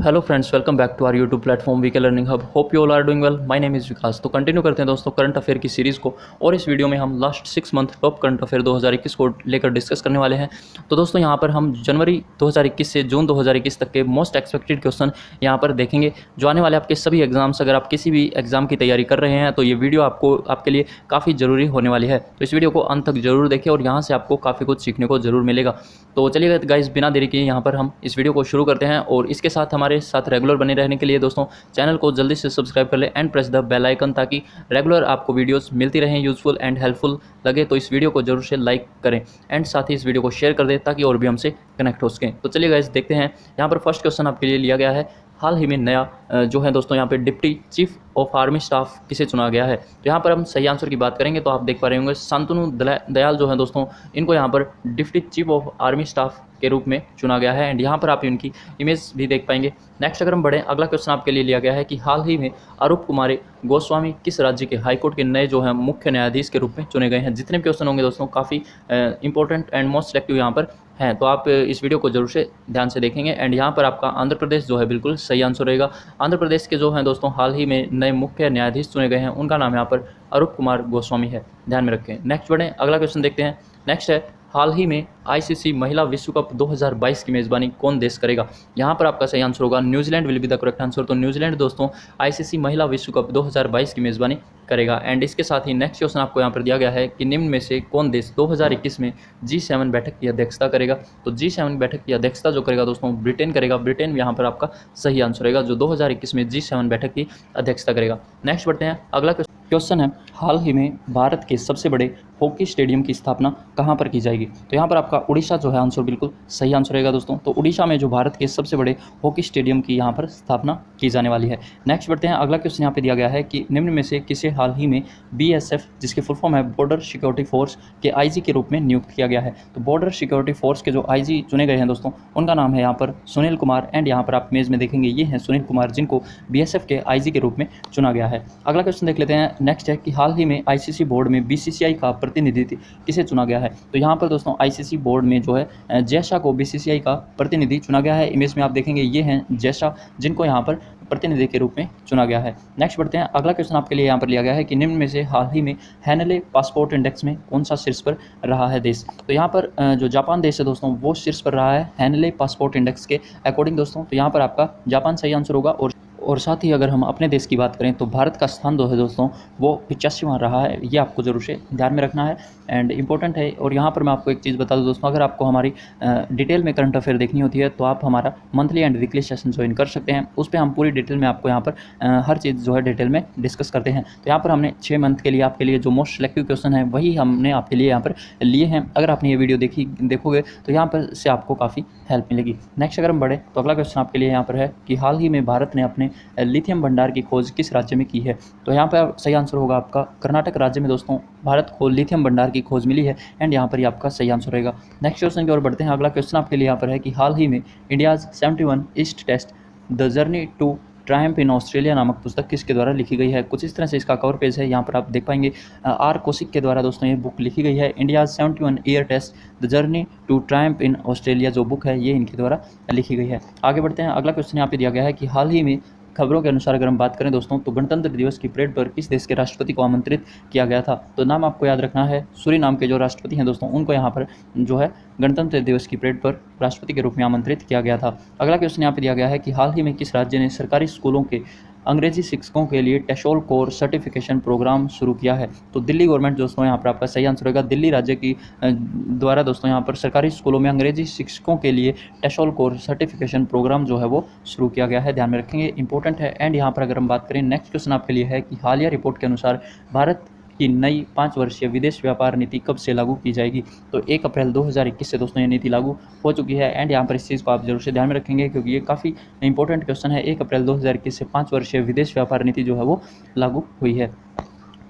Hello friends, welcome back to our YouTube platform VK learning hub. Hope you all are doing well. My name is Vikas. तो continue करते हैं दोस्तों current affair की series को, और इस वीडियो में हम last 6 month top current affair 2021 को लेकर डिस्कस करने वाले हैं। तो दोस्तों यहाँ पर हम जनवरी 2021 से जून 2021 तक के मोस्ट एक्सपेक्टेड क्वेश्चन यहाँ पर देखेंगे, जो आने वाले आपके सभी एग्जाम्स, अगर आप किसी भी एग्जाम की तैयारी कर रहे हैं तो ये वीडियो आपके लिए काफ़ी ज़रूरी होने वाली है। तो इस वीडियो को अंत तक जरूर देखें और यहाँ से आपको काफ़ी कुछ सीखने को जरूर मिलेगा। तो चलिए गाइस, बिना देरी किए यहाँ पर हम इस वीडियो को शुरू करते हैं, और इसके साथ हमारे साथ रेगुलर बने रहने के लिए दोस्तों चैनल को जल्दी से सब्सक्राइब कर लें and press the bell icon, ताकि रेगुलर आपको वीडियोस मिलती रहें। यूजफुल एंड हेल्पफुल लगे तो इस वीडियो को जरूर से लाइक करें एंड साथ ही इस वीडियो को शेयर कर दें, ताकि और भी हमसे कनेक्ट हो सकें। तो चलिए गाइस देखते हैं। यहाँ पर फर्स्ट क्वेश्चन आपके लिए लिया गया है, हाल ही में नया जो है दोस्तों यहाँ पे deputy chief of army staff किसे चुना गया है। तो यहाँ पर हम सही आंसर की बात करेंगे तो आप देख पा रहे होंगे शांतनु दयाल जो है दोस्तों, इनको यहाँ पर deputy chief of army staff के रूप में चुना गया है, एंड यहाँ पर आप इनकी इमेज भी देख पाएंगे। नेक्स्ट अगर हम बढ़ें, अगला क्वेश्चन आपके लिए लिया गया है कि हाल ही में अरूप कुमार गोस्वामी किस राज्य के हाईकोर्ट के नए जो है मुख्य न्यायाधीश के रूप में चुने गए हैं। जितने भी क्वेश्चन होंगे दोस्तों काफ़ी इंपॉर्टेंट एंड मोस्ट सिलेक्टिव यहाँ पर हैं, तो आप इस वीडियो को जरूर से ध्यान से देखेंगे। एंड यहाँ पर आपका आंध्र प्रदेश जो है बिल्कुल सही आंसर रहेगा। आंध्र प्रदेश के जो हैं दोस्तों हाल ही में नए मुख्य न्यायाधीश चुने गए हैं, उनका नाम यहाँ पर अरूप कुमार गोस्वामी है, ध्यान में रखें। नेक्स्ट बढ़ें, अगला क्वेश्चन देखते हैं। नेक्स्ट है, हाल ही में आईसीसी महिला विश्व कप 2022 की मेज़बानी कौन देश करेगा। यहाँ पर आपका सही आंसर होगा New Zealand will be the correct answer. तो न्यूजीलैंड दोस्तों आईसीसी महिला विश्व कप 2022 की मेज़बानी करेगा। एंड इसके साथ ही नेक्स्ट क्वेश्चन आपको यहाँ पर दिया गया है कि निम्न में से कौन देश 2021 में G7 बैठक की अध्यक्षता करेगा। तो G7 बैठक की अध्यक्षता जो करेगा दोस्तों ब्रिटेन करेगा। ब्रिटेन यहाँ पर आपका सही आंसर रहेगा, जो 2021 में G7 बैठक की अध्यक्षता करेगा। नेक्स्ट बढ़ते हैं, अगला क्वेश्चन है, हाल ही में भारत के सबसे बड़े हॉकी स्टेडियम की स्थापना कहाँ पर की जाएगी। तो यहाँ पर आपका उड़ीसा जो है आंसर बिल्कुल सही आंसर रहेगा दोस्तों। तो उड़ीसा में जो भारत के सबसे बड़े हॉकी स्टेडियम की यहाँ पर स्थापना की जाने वाली है। नेक्स्ट बढ़ते हैं, अगला क्वेश्चन यहाँ पे दिया गया है कि निम्न में से किसे हाल ही में BSF, जिसकी फुल फॉर्म है बॉर्डर सिक्योरिटी फोर्स, के IG के रूप में नियुक्त किया गया है। तो बॉर्डर सिक्योरिटी फोर्स के जो IG चुने गए हैं दोस्तों, उनका नाम है यहाँ पर सुनील कुमार। एंड यहाँ पर आप इमेज में देखेंगे ये हैं सुनील कुमार, जिनको BSF के IG के रूप में चुना गया है। अगला क्वेश्चन देख लेते हैं। नेक्स्ट है कि हाल ही में ICC बोर्ड में BCCI का प्रतिनिधित्व किसे चुना गया है। तो यहाँ पर दोस्तों ICC बोर्ड में जो है जैशा को BCCI का प्रतिनिधि चुना गया है। इमेज में आप देखेंगे ये हैं जैशा, जिनको यहाँ पर प्रतिनिधि के रूप में चुना गया है। नेक्स्ट बढ़ते हैं, अगला क्वेश्चन आपके लिए यहाँ पर लिया गया है कि निम्न में से हाल ही में हैनले पासपोर्ट इंडेक्स में कौन सा शीर्ष पर रहा है देश। तो यहाँ पर जो जापान देश है दोस्तों, वो शीर्ष पर रहा है हैनले पासपोर्ट इंडेक्स के अकॉर्डिंग दोस्तों। तो यहाँ पर आपका जापान सही आंसर होगा। और साथ ही अगर हम अपने देश की बात करें तो भारत का स्थान जो है दोस्तों वो 85वां रहा है। ये आपको जरूर से ध्यान में रखना है एंड इंपॉर्टेंट है। और यहाँ पर मैं आपको एक चीज़ बता दूं दोस्तों, अगर आपको हमारी डिटेल में करंट अफेयर देखनी होती है तो आप हमारा monthly and weekly session join कर सकते हैं। उस पर हम पूरी डिटेल में आपको यहाँ पर हर चीज़ जो है डिटेल में डिस्कस करते हैं। तो यहाँ पर हमने 6 मंथ के लिए आपके लिए जो मोस्ट सिलेक्टिव क्वेश्चन है वही हमने आपके लिए यहाँ पर लिए हैं। अगर आपने ये वीडियो देखोगे तो यहाँ पर से आपको काफ़ी हेल्प मिलेगी। नेक्स्ट अगर हम बढ़े तो अगला क्वेश्चन आपके लिए यहाँ पर है कि हाल ही में भारत ने अपने लिथियम भंडार की खोज किस राज्य में की है। तो यहाँ पर सही आंसर होगा आपका कर्नाटक राज्य में दोस्तों भारत को लिथियम भंडार की खोज मिली है। एंड यहाँ पर ही आपका सही आंसर रहेगा। नेक्स्ट क्वेश्चन की ओर बढ़ते हैं। अगला क्वेश्चन आपके लिए यहाँ पर है कि हाल ही में India's 71 east test the journey to triumph in Australia नामक पुस्तक किसके द्वारा लिखी गई है। कुछ इस तरह से इसका कवर पेज है, यहाँ पर आप देख पाएंगे R कौशिक के द्वारा दोस्तों ये बुक लिखी गई है। India's 71 year test the journey to triumph in Australia जो बुक है ये इनके द्वारा लिखी गई है। आगे बढ़ते हैं, अगला क्वेश्चन यहाँ पे दिया गया है कि हाल ही में खबरों के अनुसार अगर हम बात करें दोस्तों तो गणतंत्र दिवस की परेड पर किस देश के राष्ट्रपति को आमंत्रित किया गया था। तो नाम आपको याद रखना है, सूरीनाम के जो राष्ट्रपति हैं दोस्तों उनको यहाँ पर जो है गणतंत्र दिवस की परेड पर राष्ट्रपति के रूप में आमंत्रित किया गया था। अगला क्वेश्चन यहाँ पे दिया गया है कि हाल ही में किस राज्य ने सरकारी स्कूलों के अंग्रेजी शिक्षकों के लिए टेशोल कोर सर्टिफिकेशन प्रोग्राम शुरू किया है। तो दिल्ली गवर्नमेंट दोस्तों यहाँ पर आपका सही आंसर होगा। दिल्ली राज्य की द्वारा दोस्तों यहाँ पर सरकारी स्कूलों में अंग्रेजी शिक्षकों के लिए टेशोल कोर सर्टिफिकेशन प्रोग्राम जो है वो शुरू किया गया है, ध्यान में रखेंगे, इंपॉर्टेंट है। एंड यहाँ पर अगर हम बात करें, नेक्स्ट क्वेश्चन आपके लिए है कि हालिया रिपोर्ट के अनुसार भारत की नई 5 वर्षीय विदेश व्यापार नीति कब से लागू की जाएगी। तो 1 अप्रैल 2021 से दोस्तों ये नीति लागू हो चुकी है। एंड यहाँ पर इस चीज़ को आप जरूर से ध्यान में रखेंगे, क्योंकि ये काफ़ी इंपॉर्टेंट क्वेश्चन है। 1 अप्रैल 2021 से 5 वर्षीय विदेश व्यापार नीति जो है वो लागू हुई है।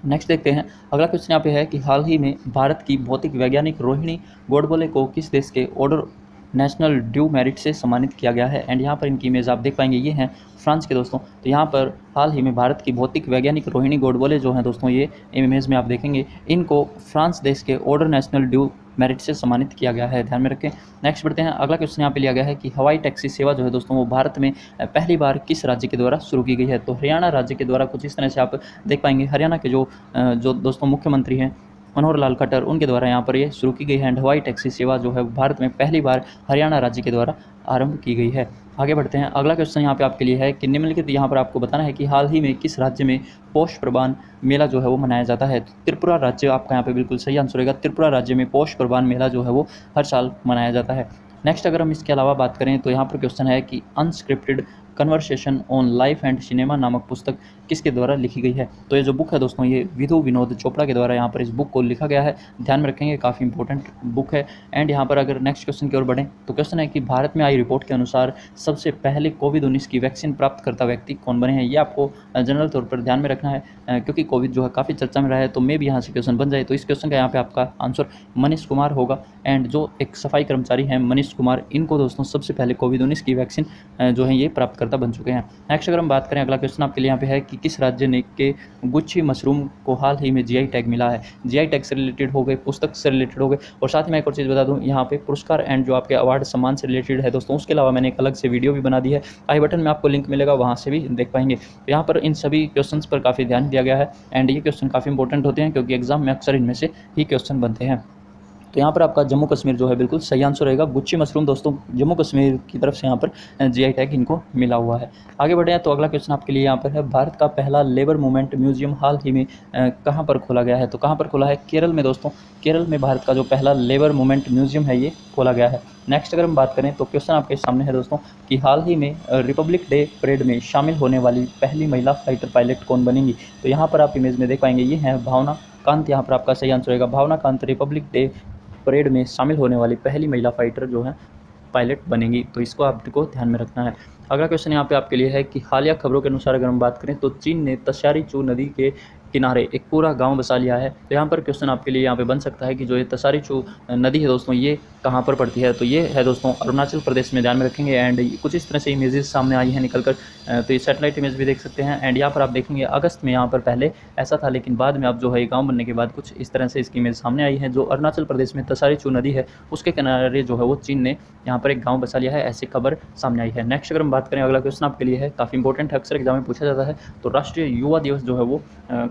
नेक्स्ट देखते हैं, अगला क्वेश्चन यहाँ पे है कि हाल ही में भारत की भौतिक वैज्ञानिक रोहिणी गोडबोले को किस देश के ऑर्डर नेशनल ड्यू मेरिट से सम्मानित किया गया है। एंड यहाँ पर इनकी इमेज आप देख पाएंगे, ये हैं फ्रांस के दोस्तों। तो यहाँ पर हाल ही में भारत की भौतिक वैज्ञानिक रोहिणी गोडबोले जो हैं दोस्तों, ये इमेज में आप देखेंगे, इनको फ्रांस देश के ऑर्डर नेशनल ड्यू मेरिट से सम्मानित किया गया है, ध्यान में रखें। नेक्स्ट बढ़ते हैं, अगला क्वेश्चन यहाँ पे लिया गया है कि हवाई टैक्सी सेवा जो है दोस्तों वो भारत में पहली बार किस राज्य के द्वारा शुरू की गई है। तो हरियाणा राज्य के द्वारा कुछ इस तरह से आप देख पाएंगे। हरियाणा के जो दोस्तों मुख्यमंत्री हैं मनोहर लाल खट्टर, उनके द्वारा यहाँ पर ये शुरू की गई है। एंड हवाई टैक्सी सेवा जो है भारत में पहली बार हरियाणा राज्य के द्वारा आरंभ की गई है। आगे बढ़ते हैं, अगला क्वेश्चन यहाँ पे आपके लिए है कि निम्नलिखित, यहाँ पर आपको बताना है कि हाल ही में किस राज्य में पौष प्रबान मेला जो है वो मनाया जाता है। तो त्रिपुरा राज्य आपका यहाँ पे बिल्कुल सही आंसर रहेगा। त्रिपुरा राज्य में पौष प्रबान मेला जो है वो हर साल मनाया जाता है। नेक्स्ट अगर हम इसके अलावा बात करें तो यहाँ पर क्वेश्चन है कि unscripted conversation on life and cinema नामक पुस्तक किसके द्वारा लिखी गई है। तो ये जो बुक है दोस्तों, ये विधु विनोद चोपड़ा के द्वारा यहाँ पर इस बुक को लिखा गया है, ध्यान में रखेंगे, काफ़ी इंपॉर्टेंट बुक है। एंड यहाँ पर अगर नेक्स्ट क्वेश्चन की ओर बढ़ें तो क्वेश्चन है कि भारत में आई रिपोर्ट के अनुसार सबसे पहले कोविड-19 की वैक्सीन प्राप्त करता व्यक्ति कौन बने हैं। ये आपको जनरल तौर पर ध्यान में रखना है, क्योंकि कोविड जो है काफ़ी चर्चा में रहा है, तो मे भी यहाँ से क्वेश्चन बन जाए। तो इस क्वेश्चन का यहाँ पे आपका आंसर मनीष कुमार होगा। एंड जो एक सफाई कर्मचारी हैं मनीष कुमार, इनको दोस्तों सबसे पहले कोविड-19 की वैक्सीन जो है ये प्राप्तकर्ता बन चुके हैं। नेक्स्ट अगर हम बात करें, अगला क्वेश्चन आपके लिए यहाँ पे है कि किस राज्य ने के गुच्छी मशरूम को हाल ही में जीआई टैग मिला है। जीआई टैग से रिलेटेड हो गए, पुस्तक से रिलेटेड हो गए, और साथ ही मैं एक और चीज़ बता दूं, यहाँ पे पुरस्कार एंड जो आपके अवार्ड सम्मान से रिलेटेड है दोस्तों, उसके अलावा मैंने एक अलग से वीडियो भी बना दी है, आई बटन में आपको लिंक मिलेगा, वहाँ से भी देख पाएंगे। तो यहाँ पर इन सभी क्वेश्चन पर काफ़ी ध्यान दिया गया है। एंड ये क्वेश्चन काफ़ी इंपॉर्टेंट होते हैं, क्योंकि एग्जाम में अक्सर इनमें से ही क्वेश्चन बनते हैं। तो यहाँ पर आपका जम्मू कश्मीर जो है बिल्कुल सही आंसर रहेगा। गुच्छी मशरूम दोस्तों जम्मू कश्मीर की तरफ से यहाँ पर जीआई टैग इनको मिला हुआ है। आगे बढ़े हैं तो अगला क्वेश्चन आपके लिए यहाँ पर है, भारत का पहला लेबर मूवमेंट म्यूजियम हाल ही में कहाँ पर खोला गया है। तो कहाँ पर खोला है, केरल में दोस्तों। केरल में भारत का जो पहला लेबर मूवमेंट म्यूजियम है ये खोला गया है। नेक्स्ट अगर हम बात करें तो क्वेश्चन आपके सामने है दोस्तों कि हाल ही में रिपब्लिक डे परेड में शामिल होने वाली पहली महिला फाइटर पायलट कौन बनेंगी। तो यहाँ पर आप इमेज में देख पाएंगे, ये हैं भावना कांत, यहाँ पर आपका सही आंसर रहेगा भावना कांत रिपब्लिक डे परेड में शामिल होने वाली पहली महिला फाइटर जो है पायलट बनेंगी। तो इसको आपको ध्यान में रखना है। अगला क्वेश्चन यहाँ पे आपके लिए है कि हालिया खबरों के अनुसार अगर हम बात करें तो चीन ने तशारी चू नदी के किनारे एक पूरा गांव बसा लिया है। तो यहाँ पर क्वेश्चन आपके लिए यहाँ पे बन सकता है कि जो ये तशारी चू नदी है दोस्तों, ये कहाँ पर पड़ती है। तो ये है दोस्तों अरुणाचल प्रदेश में, ध्यान में रखेंगे। एंड कुछ इस तरह से इमेजेस सामने आई हैं निकलकर, तो ये सैटेलाइट इमेज भी देख सकते हैं। एंड यहाँ पर आप देखेंगे अगस्त में यहाँ पर पहले ऐसा था, लेकिन बाद में अब जो है ये गाँव बनने के बाद कुछ इस तरह से इसकी इमेज सामने आई है। जो अरुणाचल प्रदेश में तशारी चू नदी है उसके किनारे जो है वो चीन ने यहाँ पर एक गाँव बसा लिया है, ऐसी खबर सामने आई है। नेक्स्ट अगर हम बात करें, अगला क्वेश्चन आपके लिए है, काफ़ी इंपॉर्टेंट है, अक्सर एग्जाम में पूछा जाता है। तो राष्ट्रीय युवा दिवस जो है वो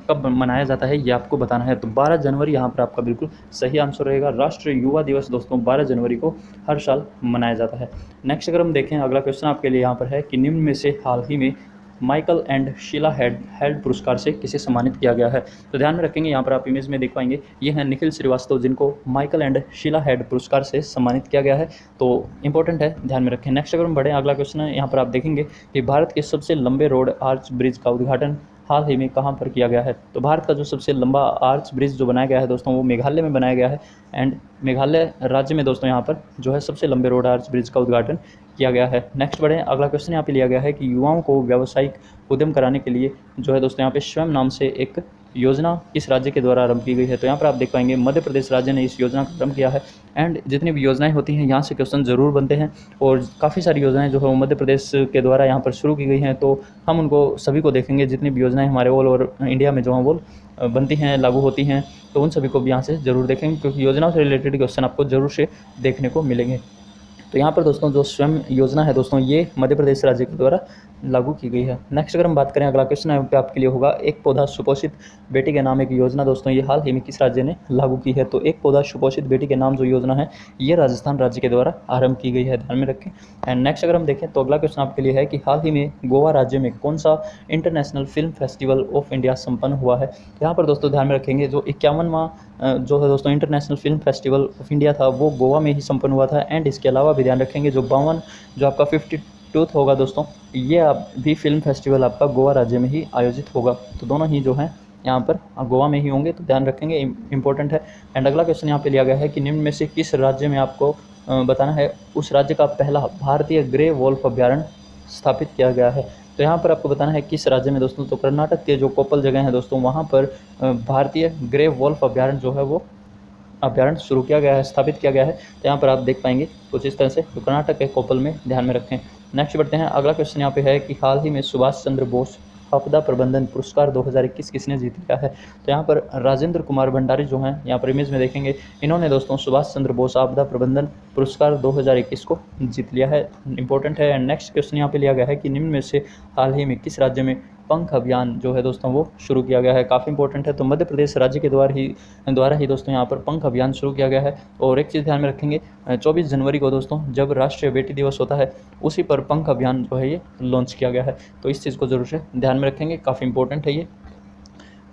कब मनाया जाता है ये आपको बताना है। तो 12 जनवरी यहाँ पर आपका बिल्कुल सही आंसर रहेगा। राष्ट्रीय युवा दिवस दोस्तों 12 जनवरी को हर साल मनाया जाता है। नेक्स्ट अगर हम देखें, अगला क्वेश्चन आपके लिए यहाँ पर है कि निम्न में से हाल ही में माइकल एंड शीला हेल्ड पुरस्कार से किसे सम्मानित किया गया है। तो ध्यान में रखेंगे, यहाँ पर आप इमेज में देख पाएंगे, ये हैं निखिल श्रीवास्तव, जिनको माइकल एंड शीला हेड पुरस्कार से सम्मानित किया गया है। तो इंपॉर्टेंट है, ध्यान में रखें। नेक्स्ट अगर हम बढ़ें, अगला क्वेश्चन है, यहाँ पर आप देखेंगे कि भारत के सबसे लंबे रोड आर्च ब्रिज का उद्घाटन हाल ही में कहाँ पर किया गया है। तो भारत का जो सबसे लंबा आर्च ब्रिज जो बनाया गया है दोस्तों, वो मेघालय में बनाया गया है। एंड मेघालय राज्य में दोस्तों यहाँ पर जो है सबसे लंबे रोड आर्च ब्रिज का उद्घाटन किया गया है। नेक्स्ट बढ़ें, अगला क्वेश्चन यहाँ पे लिया गया है कि युवाओं को व्यावसायिक उद्यम कराने के लिए जो है दोस्तों यहाँ पे स्वयं नाम से एक योजना किस राज्य के द्वारा आरंभ की गई है। तो यहाँ पर आप देख पाएंगे मध्य प्रदेश राज्य ने इस योजना का आरंभ किया है। एंड जितनी भी योजनाएं होती हैं यहाँ से क्वेश्चन ज़रूर बनते हैं, और काफ़ी सारी योजनाएं जो है वो मध्य प्रदेश के द्वारा यहाँ पर शुरू की गई हैं। तो हम उनको सभी को देखेंगे, जितनी भी योजनाएं हमारे ऑल ओवर इंडिया में जो हैं वो बनती हैं, लागू होती हैं, तो उन सभी को भी यहाँ से ज़रूर देखेंगे, क्योंकि योजनाओं से रिलेटेड क्वेश्चन आपको ज़रूर से देखने को मिलेंगे। तो यहाँ पर दोस्तों जो स्वयं योजना है दोस्तों, ये मध्य प्रदेश राज्य के द्वारा लागू की गई है। नेक्स्ट अगर हम बात करें, अगला क्वेश्चन यहाँ पे आपके लिए होगा, एक पौधा सुपोषित बेटी के नाम एक योजना दोस्तों, ये हाल ही में किस राज्य ने लागू की है। तो एक पौधा सुपोषित बेटी के नाम जो योजना है ये राजस्थान राज्य के द्वारा आरंभ की गई है, ध्यान में रखें। एंड नेक्स्ट अगर हम देखें तो अगला क्वेश्चन आपके लिए है कि हाल ही में गोवा राज्य में कौन सा international film festival of India संपन्न हुआ है। यहाँ पर दोस्तों ध्यान में रखेंगे, जो 51वां जो है दोस्तों international film festival of India था वो गोवा में ही संपन्न हुआ था। एंड इसके अलावा भी ध्यान रखेंगे, जो 52 जो आपका 52 होगा दोस्तों, ये आप भी फिल्म फेस्टिवल आपका गोवा राज्य में ही आयोजित होगा। तो दोनों ही जो हैं यहाँ पर गोवा में ही होंगे, तो ध्यान रखेंगे, इंपॉर्टेंट है। एंड अगला क्वेश्चन यहाँ पे लिया गया है कि निम्न में से किस राज्य में आपको बताना है उस राज्य का पहला भारतीय ग्रे वोल्फ अभ्यारण्य स्थापित किया गया है। तो यहाँ पर आपको बताना है किस राज्य में दोस्तों। तो कर्नाटक के जो कोप्पल जगह है दोस्तों, वहाँ पर भारतीय ग्रे वोल्फ अभ्यारण्य जो है वो अभ्यारण्य शुरू किया गया है, स्थापित किया गया है। तो यहाँ पर आप देख पाएंगे कुछ इस तरह से, तो कर्नाटक के कोप्पल में, ध्यान में रखें। नेक्स्ट बढ़ते हैं। अगला क्वेश्चन यहाँ पे है कि हाल ही में सुभाष चंद्र बोस आपदा प्रबंधन पुरस्कार 2021 किसने जीत लिया है? तो यहाँ पर राजेंद्र कुमार भंडारी जो हैं, यहाँ पर इमेज में देखेंगे, इन्होंने दोस्तों सुभाष चंद्र बोस आपदा प्रबंधन पुरस्कार 2021 को जीत लिया है। इंपॉर्टेंट है। एंड नेक्स्ट क्वेश्चन यहाँ पे लिया गया है कि निम्न में से हाल ही में किस राज्य में पंख अभियान जो है दोस्तों वो शुरू किया गया है? काफ़ी इंपॉर्टेंट है। तो मध्य प्रदेश राज्य के द्वारा ही दोस्तों यहाँ पर पंख अभियान शुरू किया गया है। और एक चीज़ ध्यान में रखेंगे, 24 जनवरी को दोस्तों जब राष्ट्रीय बेटी दिवस होता है, उसी पर पंख अभियान जो है ये लॉन्च किया गया है। तो इस चीज़ को जरूर से ध्यान में रखेंगे, काफ़ी इंपॉर्टेंट है ये।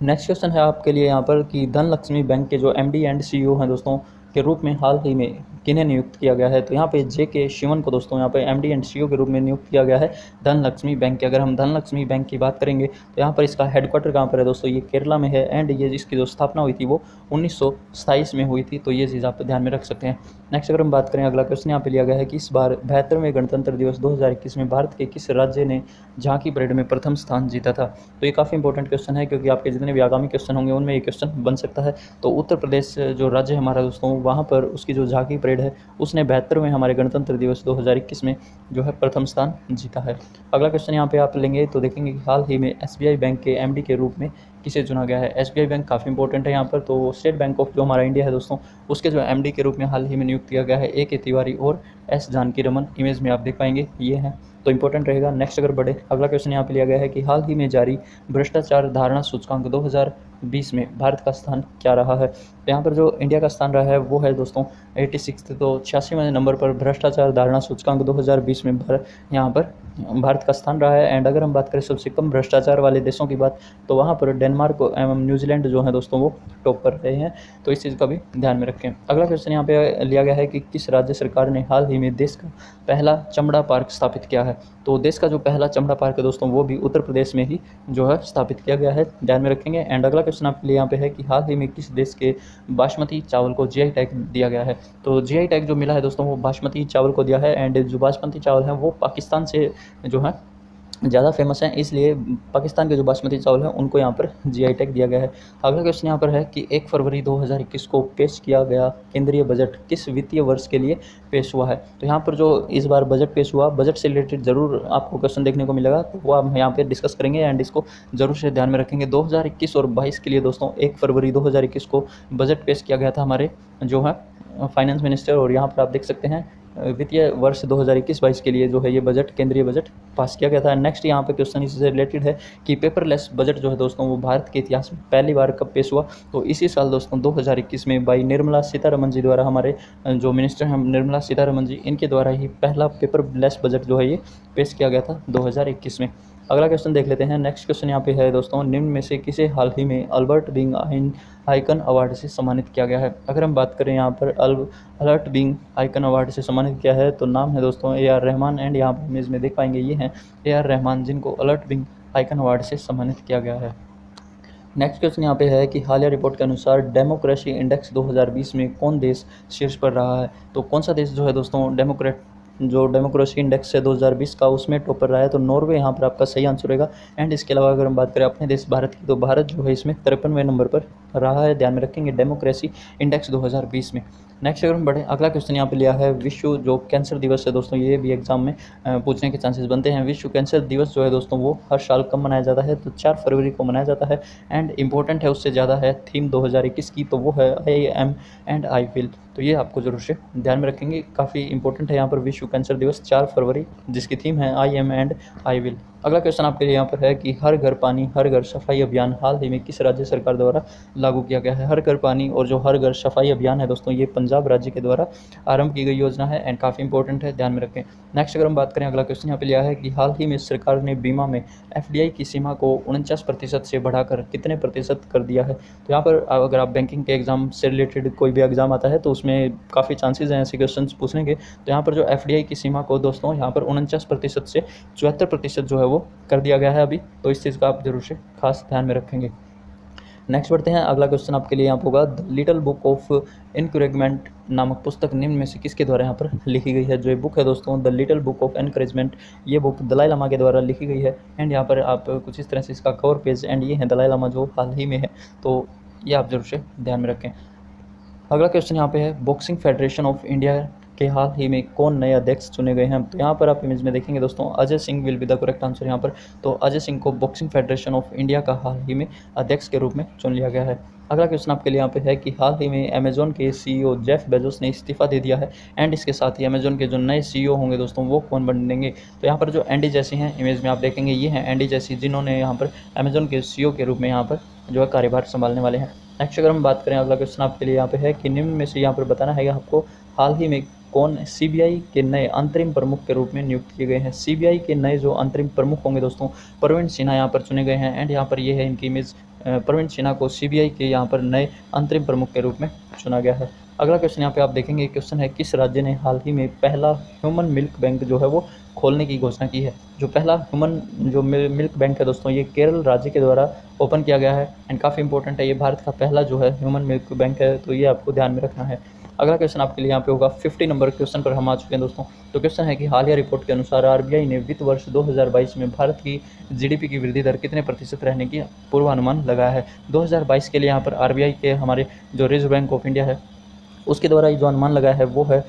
नेक्स्ट क्वेश्चन है आपके लिए यहाँ पर कि धनलक्ष्मी बैंक के जो MD एंड CEO हैं दोस्तों के रूप में हाल ही में किन्हें नियुक्त किया गया है? तो यहाँ पे JK शिवन को दोस्तों यहाँ पे MD एंड CEO के रूप में नियुक्त किया गया है धनलक्ष्मी बैंक के। अगर हम धनलक्ष्मी बैंक की बात करेंगे तो यहाँ पर इसका हेडक्वार्टर कहाँ पर है दोस्तों? ये केरला में है। एंड ये इसकी जो स्थापना हुई थी वो 1927 में हुई थी। तो ये चीज़ आप ध्यान में रख सकते हैं। नेक्स्ट अगर हम बात करें, अगला क्वेश्चन यहाँ पे लिया गया है कि इस बार 72वें गणतंत्र दिवस 2021 में भारत के किस राज्य ने झांकी परेड में प्रथम स्थान जीता था? तो ये काफ़ी इंपॉर्टेंट क्वेश्चन है, क्योंकि आपके जितने भी आगामी क्वेश्चन होंगे उनमें ये क्वेश्चन बन सकता है। तो उत्तर प्रदेश जो राज्य है हमारा दोस्तों, वहाँ पर उसकी जो झांकी परेड है उसने 72वें हमारे गणतंत्र दिवस 2021 में जो है प्रथम स्थान जीता है। अगला क्वेश्चन यहाँ पे आप लेंगे तो देखेंगे कि हाल ही में SBI बैंक के MD के रूप में किसे चुना गया है? SBI बैंक काफ़ी इंपॉर्टेंट है यहाँ पर। तो स्टेट बैंक ऑफ जो हमारा इंडिया है दोस्तों, उसके जो MD के रूप में हाल ही में नियुक्त किया गया है AK तिवारी और S जानकी रमन। इमेज में आप देख पाएंगे ये हैं, तो इंपॉर्टेंट रहेगा। नेक्स्ट अगर बढ़े, अगला क्वेश्चन यहाँ पे लिया गया है कि हाल ही में जारी भ्रष्टाचार धारणा सूचकांक 2020 में भारत का स्थान क्या रहा है? तो यहाँ पर जो इंडिया का स्थान रहा है वो है दोस्तों 86, तो 86वें नंबर पर भ्रष्टाचार धारणा सूचकांक 2020 में यहाँ पर भारत का स्थान रहा है। एंड अगर हम बात करें सबसे कम भ्रष्टाचार वाले देशों की बात, तो वहाँ पर डेनमार्क एवं न्यूजीलैंड जो है दोस्तों वो टॉप पर रहे हैं। तो इस चीज़ का भी ध्यान में रखें। अगला क्वेश्चन यहाँ पे लिया गया है कि किस राज्य सरकार ने हाल ही में देश का पहला चमड़ा पार्क स्थापित किया है? तो देश का जो पहला चमड़ा पार्क है दोस्तों वो भी उत्तर प्रदेश में ही जो है स्थापित किया गया है, ध्यान में रखेंगे। एंड अगला क्वेश्चन आपके लिए यहाँ पे है कि हाल ही में किस देश के बासमती चावल को GI टैग दिया गया है? तो GI टैग जो मिला है दोस्तों वो बासमती चावल को दिया है। एंड जो बासमती चावल है वो पाकिस्तान से जो है ज़्यादा फेमस है, इसलिए पाकिस्तान के जो बासमती चावल हैं उनको यहाँ पर GI टैग दिया गया है। अगला क्वेश्चन यहाँ पर है कि 1 फरवरी 2021 को पेश किया गया केंद्रीय बजट किस वित्तीय वर्ष के लिए पेश हुआ है? तो यहाँ पर जो इस बार बजट पेश हुआ, बजट से रिलेटेड ज़रूर आपको क्वेश्चन देखने को मिलेगा, तो वो हम यहाँ पर डिस्कस करेंगे एंड इसको ज़रूर से ध्यान में रखेंगे। 2021 और 22 के लिए दोस्तों 1 फरवरी 2021 को बजट पेश किया गया था हमारे जो है फाइनेंस मिनिस्टर, और यहाँ पर आप देख सकते हैं वित्तीय वर्ष 2021-22 के लिए जो है ये बजट, केंद्रीय बजट पास किया गया था। नेक्स्ट यहाँ पे क्वेश्चन इससे रिलेटेड है कि पेपरलेस बजट जो है दोस्तों वो भारत के इतिहास में पहली बार कब पेश हुआ? तो इसी साल दोस्तों 2021 में बाई निर्मला सीतारमन जी द्वारा, हमारे जो मिनिस्टर हैं निर्मला सीतारमन जी, इनके द्वारा ही पहला पेपरलेस बजट जो है ये पेश किया गया था 2021 में। अगला क्वेश्चन देख लेते हैं। नेक्स्ट क्वेश्चन यहाँ पे है दोस्तों, निम्न में से किसे हाल ही में अल्बर्ट बिंग आइकन अवार्ड से सम्मानित किया गया है? अगर हम बात करें यहाँ पर अल्बर्ट बिंग आइकन अवार्ड से सम्मानित किया है तो नाम है दोस्तों AR रहमान। एंड यहाँ पर इमेज में देख पाएंगे ये हैं AR रहमान, जिनको अल्बर्ट बिंग आइकन अवार्ड से सम्मानित किया गया है। नेक्स्ट क्वेश्चन यहाँ पे है कि हालिया रिपोर्ट के अनुसार डेमोक्रेसी इंडेक्स 2020 में कौन देश शीर्ष पर रहा है? तो कौन सा देश जो है दोस्तों डेमोक्रेसी इंडेक्स है 2020 का, उसमें टॉपर रहा है? तो नॉर्वे यहाँ पर आपका सही आंसर रहेगा। एंड इसके अलावा अगर हम बात करें अपने देश भारत की, तो भारत जो है इसमें 53वें नंबर पर रहा है, ध्यान में रखेंगे, डेमोक्रेसी इंडेक्स 2020 में। नेक्स्ट अगर हम बढ़े, अगला क्वेश्चन यहाँ पे लिया है विश्व जो कैंसर दिवस है दोस्तों, ये भी एग्जाम में पूछने के चांसेस बनते हैं। विश्व कैंसर दिवस जो है दोस्तों वो हर साल कब मनाया जाता है? तो 4 फरवरी को मनाया जाता है। एंड इंपॉर्टेंट है, उससे ज़्यादा है थीम 2021 की, तो वो है I am and I will। तो ये आपको जरूर से ध्यान में रखेंगे, काफ़ी इंपॉर्टेंट है यहाँ पर विश्व कैंसर दिवस 4 फरवरी, जिसकी थीम है I am and I will। अगला क्वेश्चन आपके लिए यहाँ पर है कि हर घर पानी हर घर सफाई अभियान हाल ही में किस राज्य सरकार द्वारा लागू किया गया है? हर घर पानी और जो हर घर सफाई अभियान है दोस्तों, ये पंजाब राज्य के द्वारा आरंभ की गई योजना है एंड काफ़ी इंपॉर्टेंट है, ध्यान में रखें। नेक्स्ट अगर हम बात करें, अगला क्वेश्चन यहाँ पे लिया है कि हाल ही में सरकार ने बीमा में FDI की सीमा को 49% से बढ़ाकर कितने प्रतिशत कर दिया है? तो यहाँ पर अगर आप बैंकिंग के एग्जाम से रिलेटेड कोई भी एग्जाम आता है तो उसमें काफ़ी चांसेस हैं ऐसे क्वेश्चन पूछने के। तो यहाँ पर जो FDI की सीमा को दोस्तों यहाँ पर 49% से 74% जो है वो कर दिया गया है अभी। तो इस चीज़ का आप जरूर से खास ध्यान में रखेंगे। नेक्स्ट बढ़ते हैं, अगला क्वेश्चन आपके लिए यहाँ पर होगा the little book of encouragement नामक पुस्तक निम्न में से किसके द्वारा यहाँ पर लिखी गई है? जो ये बुक है दोस्तों the little book of encouragement, ये बुक दलाई लामा के द्वारा लिखी गई है। एंड यहाँ पर आप कुछ इस तरह से इसका कवर पेज, एंड ये है दलाई लामा जो हाल ही में है, तो ये आप जरूर से ध्यान में रखें। अगला क्वेश्चन यहाँ पे है, बॉक्सिंग फेडरेशन ऑफ इंडिया के हाल ही में कौन नए अध्यक्ष चुने गए हैं? तो यहाँ पर आप इमेज में देखेंगे दोस्तों, Ajay Singh will be the correct answer यहाँ पर। तो अजय सिंह को बॉक्सिंग फेडरेशन ऑफ इंडिया का हाल ही में अध्यक्ष के रूप में चुन लिया गया है। अगला क्वेश्चन आपके लिए यहाँ पे है कि हाल ही में अमेजोन के सीईओ जेफ बेजोस ने इस्तीफा दे दिया है, एंड इसके साथ ही अमेजोन के जो नए सीईओ होंगे दोस्तों वो कौन बनेंगे? तो यहाँ पर जो एंडी जेसी हैं, इमेज में आप देखेंगे ये हैं एंडी जेसी, जिन्होंने यहाँ पर अमेजोन के सीईओ के रूप में यहाँ पर जो है कार्यभार संभालने वाले हैं। नेक्स्ट अगर हम बात करें, अगला क्वेश्चन आपके लिए यहाँ पे है कि निम्न में से यहाँ पर बताना है आपको हाल ही में कौन सीबीआई के नए अंतरिम प्रमुख के रूप में नियुक्त किए गए हैं? सीबीआई के नए जो अंतरिम प्रमुख होंगे दोस्तों, प्रवीण सिन्हा यहाँ पर चुने गए हैं, एंड यहाँ पर ये है इनकी इमेज, प्रवीण सिन्हा को सीबीआई के यहाँ पर नए अंतरिम प्रमुख के रूप में चुना गया है। अगला क्वेश्चन यहाँ पे आप देखेंगे, क्वेश्चन है किस राज्य ने हाल ही में पहला ह्यूमन मिल्क बैंक जो है वो खोलने की घोषणा की है? जो पहला ह्यूमन जो मिल्क बैंक है दोस्तों, ये केरल राज्य के द्वारा ओपन किया गया है, एंड काफ़ी इंपॉर्टेंट है, ये भारत का पहला जो है ह्यूमन मिल्क बैंक है, तो ये आपको ध्यान में रखना है। अगला क्वेश्चन आपके लिए यहाँ पे होगा, 50 नंबर क्वेश्चन पर हम आ चुके हैं दोस्तों। तो क्वेश्चन है कि हालिया रिपोर्ट के अनुसार आरबीआई ने वित्त वर्ष 2022 में भारत की जीडीपी की वृद्धि दर कितने प्रतिशत रहने की पूर्वानुमान लगाया है? 2022 के लिए यहाँ पर आरबीआई के हमारे जो रिजर्व बैंक ऑफ इंडिया है उसके द्वारा जो अनुमान लगाया है वो है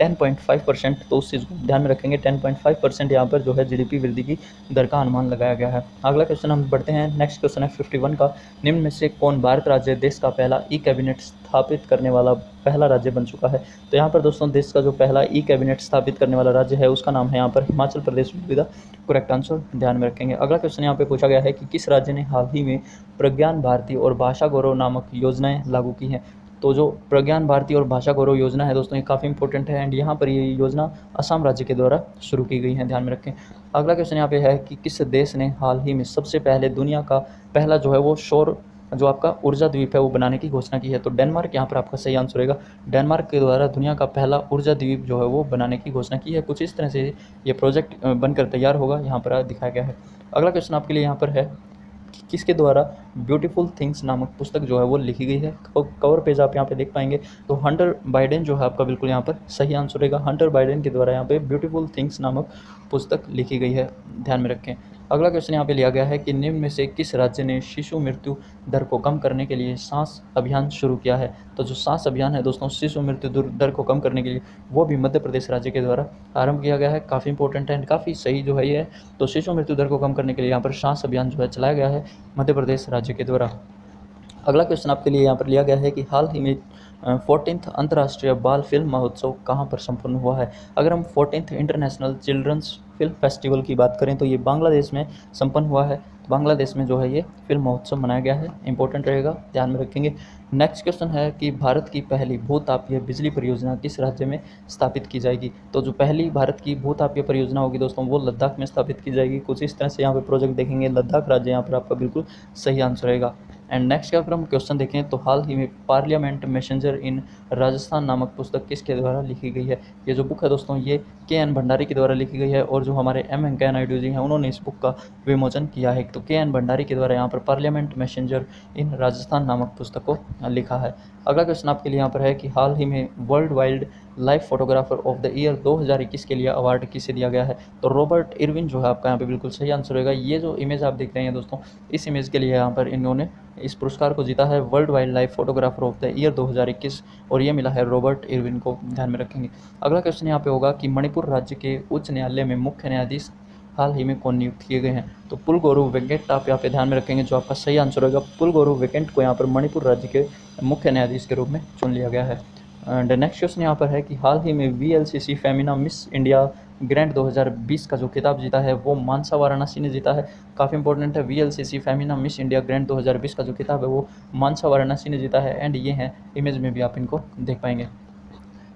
10.5%। तो उस चीज़ को ध्यान में रखेंगे, 10.5% यहाँ पर जो है जीडीपी वृद्धि की दर का अनुमान लगाया गया है। अगला क्वेश्चन हम बढ़ते हैं, नेक्स्ट क्वेश्चन है 51 का, निम्न में से कौन भारत राज्य देश का पहला ई कैबिनेट स्थापित करने वाला पहला राज्य बन चुका है? तो यहाँ पर दोस्तों देश का जो पहला ई कैबिनेट स्थापित करने वाला राज्य है उसका नाम है यहाँ पर Himachal Pradesh, with the correct answer, ध्यान में रखेंगे। अगला क्वेश्चन यहाँ पे पूछा गया है कि किस राज्य ने हाल ही में प्रज्ञान भारती और भाषा गौरव नामक योजनाएं लागू की हैं? तो जो प्रज्ञान भारती और भाषा गौरव योजना है दोस्तों, ये काफ़ी इंपॉर्टेंट है, एंड यहाँ पर ये योजना असम राज्य के द्वारा शुरू की गई है, ध्यान में रखें। अगला क्वेश्चन यहाँ पे है कि किस देश ने हाल ही में सबसे पहले दुनिया का पहला जो है वो सौर जो आपका ऊर्जा द्वीप है वो बनाने की घोषणा की है? तो डेनमार्क यहाँ पर आपका सही आंसर रहेगा। डेनमार्क के द्वारा दुनिया का पहला ऊर्जा द्वीप जो है वो बनाने की घोषणा की है। कुछ इस तरह से ये प्रोजेक्ट बनकर तैयार होगा, यहाँ पर दिखाया गया है। अगला क्वेश्चन आपके लिए यहाँ पर है, किसके द्वारा ब्यूटीफुल थिंग्स नामक पुस्तक जो है वो लिखी गई है? कवर पेज आप यहाँ पे देख पाएंगे, तो हंटर बाइडेन जो है आपका बिल्कुल यहाँ पर सही आंसर रहेगा। हंटर बाइडेन के द्वारा यहाँ पे ब्यूटीफुल थिंग्स नामक पुस्तक लिखी गई है, ध्यान में रखें। अगला क्वेश्चन यहाँ पे लिया गया है कि निम्न में से किस राज्य ने शिशु मृत्यु दर को कम करने के लिए सांस अभियान शुरू किया है? तो जो सांस अभियान है दोस्तों, शिशु मृत्यु दर को कम करने के लिए, वो भी मध्य प्रदेश राज्य के द्वारा आरंभ किया गया है। काफ़ी इंपॉर्टेंट है, काफ़ी सही जो है ये। तो शिशु मृत्यु दर को कम करने के लिए यहाँ पर सांस अभियान जो है चलाया गया है मध्य प्रदेश राज्य के द्वारा। अगला क्वेश्चन आपके लिए यहाँ पर लिया गया है कि हाल ही में 14th अंतर्राष्ट्रीय बाल फिल्म महोत्सव कहाँ पर संपन्न हुआ है? अगर हम 14th international children's film festival की बात करें तो ये बांग्लादेश में संपन्न हुआ है। बांग्लादेश में जो है ये फिल्म महोत्सव मनाया गया है, इंपॉर्टेंट रहेगा, ध्यान में रखेंगे। नेक्स्ट क्वेश्चन है कि भारत की पहली भूतापीय बिजली परियोजना किस राज्य में स्थापित की जाएगी? तो जो पहली भारत की भूतापीय परियोजना होगी दोस्तों वो लद्दाख में स्थापित की जाएगी। कुछ इस तरह से यहाँ पे प्रोजेक्ट देखेंगे, लद्दाख राज्य यहाँ पर आपका बिल्कुल सही आंसर रहेगा। एंड नेक्स्ट अगर हम क्वेश्चन देखें तो हाल ही में पार्लियामेंट मैसेंजर इन राजस्थान नामक पुस्तक किसके द्वारा लिखी गई है? ये जो बुक है दोस्तों ये के.एन. भंडारी के द्वारा लिखी गई है, और जो हमारे एम वेंकैया नायडू जी हैं उन्होंने इस बुक का विमोचन किया है। तो के.एन. भंडारी के द्वारा यहाँ पर पार्लियामेंट मैसेंजर इन राजस्थान नामक पुस्तक को लिखा है। अगला क्वेश्चन आपके लिए यहाँ पर है कि हाल ही में world wild life photographer of the year 2021 के लिए अवार्ड किसे दिया गया है? तो रॉबर्ट इरविन जो है आपका यहाँ पे बिल्कुल सही आंसर होगा। ये जो इमेज आप देख रहे हैं दोस्तों, इस इमेज के लिए यहाँ पर इन्होंने इस पुरस्कार को जीता है, world wild life photographer of the year 2021, और ये मिला है रॉबर्ट इरविन को, ध्यान में रखेंगे। अगला क्वेश्चन यहाँ पे होगा कि मणिपुर राज्य के उच्च न्यायालय में मुख्य न्यायाधीश हाल ही में कौन नियुक्त किए गए हैं? तो पुलगोरू वेंकट आप यहाँ पे ध्यान में रखेंगे, जो आपका सही आंसर होगा। पुलगोरू वेंकट को यहाँ पर मणिपुर राज्य के मुख्य न्यायाधीश के रूप में चुन लिया गया है। एंड नेक्स्ट क्वेश्चन यहाँ पर है कि हाल ही में VLCC Femina miss India grand 2020 का जो खिताब जीता है वो मानसा वाराणसी ने जीता है। काफ़ी इंपॉर्टेंट है, VLCC Femina miss India grand 2020 का जो खिताब है वो मानसा वाराणसी ने जीता है, एंड ये हैं इमेज में भी आप इनको देख पाएंगे।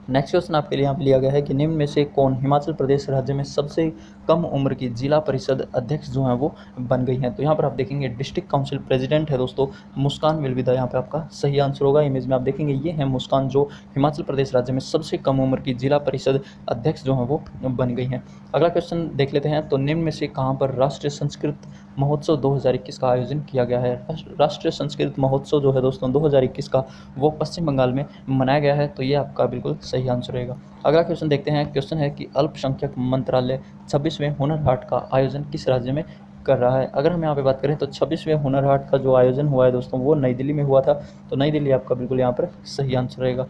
नेक्स्ट क्वेश्चन आपके लिए यहाँ पे लिया गया है कि निम्न में से कौन हिमाचल प्रदेश राज्य में सबसे कम उम्र की जिला परिषद अध्यक्ष जो हैं वो बन गई हैं? तो यहाँ पर आप देखेंगे डिस्ट्रिक्ट काउंसिल प्रेसिडेंट है दोस्तों, मुस्कान विलविदा यहाँ पे आपका सही आंसर होगा। इमेज में आप देखेंगे ये है मुस्कान, जो हिमाचल प्रदेश राज्य में सबसे कम उम्र की जिला परिषद अध्यक्ष जो हैं वो बन गई हैं। अगला क्वेश्चन देख लेते हैं, तो निम्न में से कहाँ पर राष्ट्रीय संस्कृत महोत्सव 2021 का आयोजन किया गया है? राष्ट्रीय संस्कृत महोत्सव जो है दोस्तों 2021 का वो पश्चिम बंगाल में मनाया गया है, तो ये आपका बिल्कुल सही आंसर रहेगा। अगला क्वेश्चन देखते हैं, क्वेश्चन है कि अल्पसंख्यक मंत्रालय 26वें हुनर हाट का आयोजन किस राज्य में कर रहा है। अगर हम यहाँ पे बात करें तो 26वें हुनर हाट का जो आयोजन हुआ है दोस्तों वो नई दिल्ली में हुआ था, तो नई दिल्ली आपका बिल्कुल यहाँ पर सही आंसर रहेगा।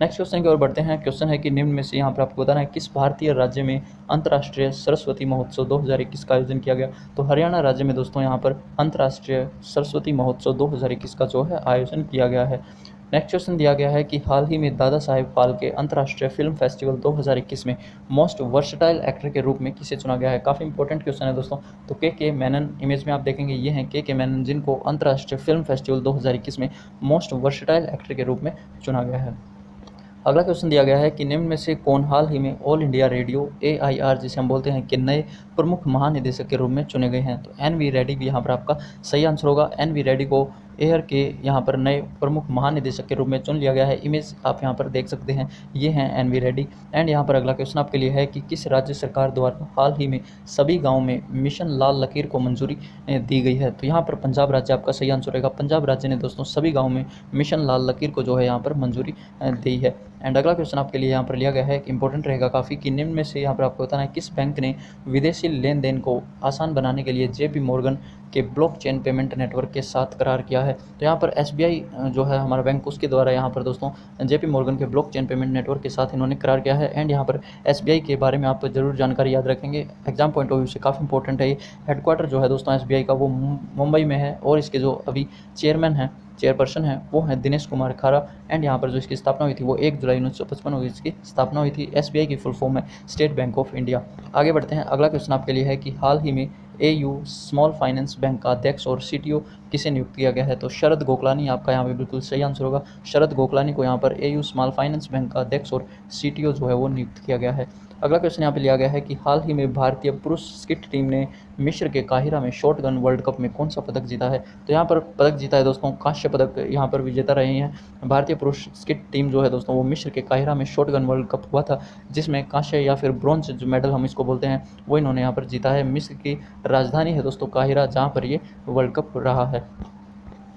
नेक्स्ट क्वेश्चन की ओर बढ़ते हैं। क्वेश्चन है कि निम्न में से यहाँ पर आपको बताना है किस भारतीय राज्य में अंतर्राष्ट्रीय सरस्वती महोत्सव 2021 का आयोजन किया गया। तो हरियाणा राज्य में दोस्तों यहाँ पर अंतर्राष्ट्रीय सरस्वती महोत्सव 2021 का जो है आयोजन किया गया है। नेक्स्ट क्वेश्चन दिया गया है कि हाल ही में दादा साहेब फाल्के अंतर्राष्ट्रीय फिल्म फेस्टिवल 2021 में मोस्ट वर्सटाइल एक्टर के रूप में किसे चुना गया है। काफ़ी इंपॉर्टेंट क्वेश्चन है दोस्तों। तो के मेनन, इमेज में आप देखेंगे ये हैं के मेनन, जिनको अंतर्राष्ट्रीय फिल्म फेस्टिवल 2021 में मोस्ट वर्सटाइल एक्टर के रूप में चुना गया है। अगला क्वेश्चन दिया गया है कि निम्न में से कौन हाल ही में ऑल इंडिया रेडियो AIR जिसे हम बोलते हैं कि नए प्रमुख महानिदेशक के रूप में चुने गए हैं। तो NV रेड्डी भी यहाँ पर आपका सही आंसर होगा। NV रेड्डी को एयर के यहाँ पर नए प्रमुख महानिदेशक के रूप में चुन लिया गया है। इमेज आप यहाँ पर देख सकते हैं, ये हैं NV रेड्डी। एंड यहाँ पर अगला क्वेश्चन आपके लिए है कि किस राज्य सरकार द्वारा हाल ही में सभी गाँव में मिशन लाल लकीर को मंजूरी दी गई है। तो यहाँ पर पंजाब राज्य आपका सही आंसर रहेगा। पंजाब राज्य ने दोस्तों सभी गाँव में मिशन लाल लकीर को जो है यहाँ पर मंजूरी दी है। एंड अगला क्वेश्चन आपके लिए यहाँ पर लिया गया है कि इंपॉर्टेंट रहेगा काफ़ी, कि निम्न में से यहाँ पर आपको बताना है किस बैंक ने विदेशी लेन देन को आसान बनाने के लिए JP मॉर्गन के ब्लॉकचेन पेमेंट नेटवर्क के साथ करार किया है। तो यहाँ पर SBI जो है हमारा बैंक, उसके द्वारा यहाँ पर दोस्तों JP मॉर्गन के ब्लॉकचेन पेमेंट नेटवर्क के साथ इन्होंने करार किया है। एंड यहाँ पर SBI के बारे में आप जरूर जानकारी याद रखेंगे, एग्जाम पॉइंट ऑफ व्यू से काफ़ी इंपॉर्टेंट है ये। हेडक्वार्टर जो है दोस्तों SBI का वो मुंबई में है, और इसके जो अभी चेयरपर्सन है वो है दिनेश कुमार खारा। एंड यहाँ पर जो इसकी स्थापना हुई थी वो 1 जुलाई 1955 को इसकी स्थापना हुई थी। SBI की फुल फॉर्म है स्टेट बैंक ऑफ इंडिया। आगे बढ़ते हैं। अगला क्वेश्चन आपके लिए है कि हाल ही में AU स्मॉल फाइनेंस बैंक का अध्यक्ष और CTO किसे नियुक्त किया गया है। तो शरद गोखलानी आपका यहाँ पे बिल्कुल सही आंसर होगा। शरद गोखलानी को यहाँ पर AU स्मॉल फाइनेंस बैंक का अध्यक्ष और CTO जो है वो नियुक्त किया गया है। अगला क्वेश्चन यहाँ पे लिया गया है कि हाल ही में भारतीय पुरुष स्किट टीम ने मिस्र के काहिरा में शॉटगन वर्ल्ड कप में कौन सा पदक जीता है। तो यहाँ पर पदक जीता है दोस्तों, कांस्य पदक यहाँ पर विजेता रहे हैं। भारतीय पुरुष स्किट टीम जो है दोस्तों वो मिस्र के काहिरा में शॉटगन वर्ल्ड कप हुआ था, जिसमें कांस्य या फिर ब्रॉन्ज जो मेडल हम इसको बोलते हैं वो इन्होंने यहाँ पर जीता है। मिस्र की राजधानी है दोस्तों काहिरा, जहाँ पर ये वर्ल्ड कप रहा है।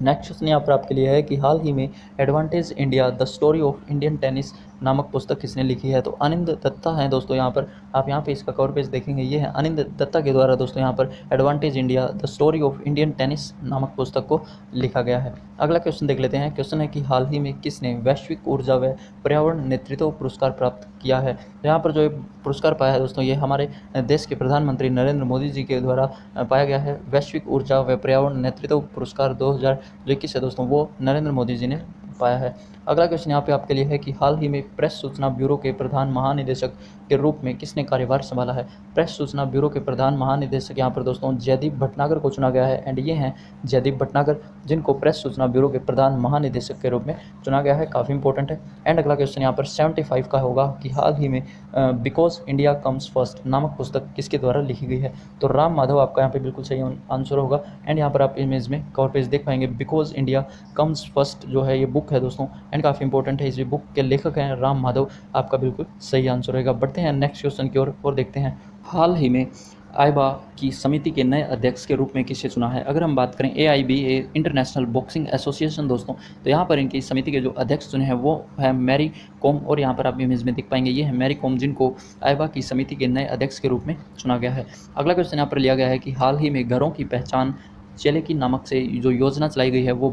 नेक्स्ट क्वेश्चन यहाँ पर आपके लिए है कि हाल ही में advantage India the story of Indian tennis नामक पुस्तक किसने लिखी है। तो अनिंद दत्ता हैं दोस्तों। यहाँ पर आप यहाँ पे इसका कवर पेज देखेंगे, ये है अनिंद दत्ता के द्वारा दोस्तों यहाँ पर advantage India the story of Indian tennis नामक पुस्तक को लिखा गया है। अगला क्वेश्चन देख लेते हैं। क्वेश्चन है कि हाल ही में किसने वैश्विक ऊर्जा व पर्यावरण नेतृत्व पुरस्कार प्राप्त किया है। तो यहाँ पर जो पुरस्कार पाया है दोस्तों, ये हमारे देश के प्रधानमंत्री नरेंद्र मोदी जी के द्वारा पाया गया है। वैश्विक ऊर्जा व पर्यावरण नेतृत्व पुरस्कार 2021 है दोस्तों, वो नरेंद्र मोदी जी ने पाया है। अगला क्वेश्चन यहाँ पे आपके लिए है कि हाल ही में प्रेस सूचना ब्यूरो के प्रधान महानिदेशक के रूप में किसने कार्यभार संभाला है। प्रेस सूचना ब्यूरो के प्रधान महानिदेशक यहाँ पर दोस्तों जयदीप भटनागर को चुना गया है। एंड ये हैं जयदीप भटनागर, जिनको प्रेस सूचना ब्यूरो के प्रधान महानिदेशक के रूप में चुना गया है। काफ़ी इंपॉर्टेंट है। एंड अगला क्वेश्चन यहाँ पर 75 का होगा कि हाल ही में बिकॉज इंडिया कम्स फर्स्ट नामक पुस्तक किसके द्वारा लिखी गई है। तो राम माधव आपका यहाँ पे बिल्कुल सही आंसर होगा। एंड यहाँ पर आप इमेज में कवर पेज देख पाएंगे, बिकॉज इंडिया कम्स फर्स्ट जो है ये बुक है दोस्तों, एंड काफ़ी इंपॉर्टेंट है। इस बुक के लेखक हैं राम माधव, आपका बिल्कुल सही आंसर रहेगा। बढ़ते हैं नेक्स्ट क्वेश्चन की ओर और देखते हैं हाल ही में आईबा की समिति के नए अध्यक्ष के रूप में किसे चुना है। अगर हम बात करें AIBA इंटरनेशनल बॉक्सिंग एसोसिएशन दोस्तों, तो यहाँ पर इनकी समिति के जो अध्यक्ष चुने हैं वो है मैरी कॉम, और यहाँ पर आप इमेज में देख पाएंगे ये है मैरी कॉम, जिनको आईबा की समिति के नए अध्यक्ष के रूप में चुना गया है। अगला क्वेश्चन यहाँ पर लिया गया है कि हाल ही में घरों की पहचान चेलेकी नामक से जो योजना चलाई गई है वो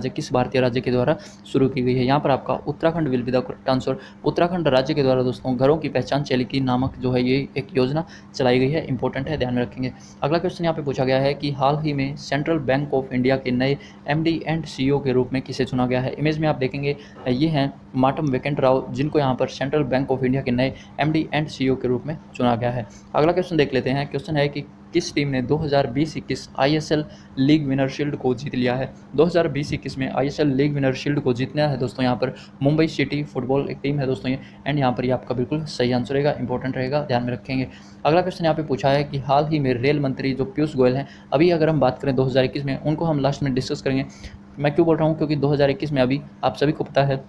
किस भारतीय राज्य के द्वारा शुरू की गई है। यहाँ पर आपका Uttarakhand will be the correct answer. Uttarakhand राज्य के द्वारा दोस्तों घरों की पहचान चेलेकी नामक जो है ये एक योजना चलाई गई है। इंपॉर्टेंट है, ध्यान में रखेंगे। अगला क्वेश्चन यहाँ पे पूछा गया है कि हाल ही में सेंट्रल बैंक ऑफ इंडिया के नए MD एंड CEO के रूप में किसे चुना गया है। इमेज में आप देखेंगे ये हैं माटम वेंकट राव, जिनको यहाँ पर सेंट्रल बैंक ऑफ इंडिया के नए MD एंड CEO के रूप में चुना गया है। अगला क्वेश्चन देख लेते हैं। क्वेश्चन है कि किस टीम ने 2020-21 ISL लीग विनर शील्ड को जीत लिया है। 2020-21 में ISL लीग विनर शील्ड को जीतना है दोस्तों यहाँ पर मुंबई सिटी फुटबॉल एक टीम है दोस्तों ये। एंड यहाँ पर ये आपका बिल्कुल सही आंसर रहेगा, इंपॉर्टेंट रहेगा, ध्यान में रखेंगे। अगला क्वेश्चन यहाँ पे पूछा है कि हाल ही में रेल मंत्री जो पीयूष गोयल हैं, अभी अगर हम बात करें 2021 में, उनको हम लास्ट में डिस्कस करेंगे। मैं क्यों बोल रहा हूँ, क्योंकि 2021 में अभी आप सभी को पता है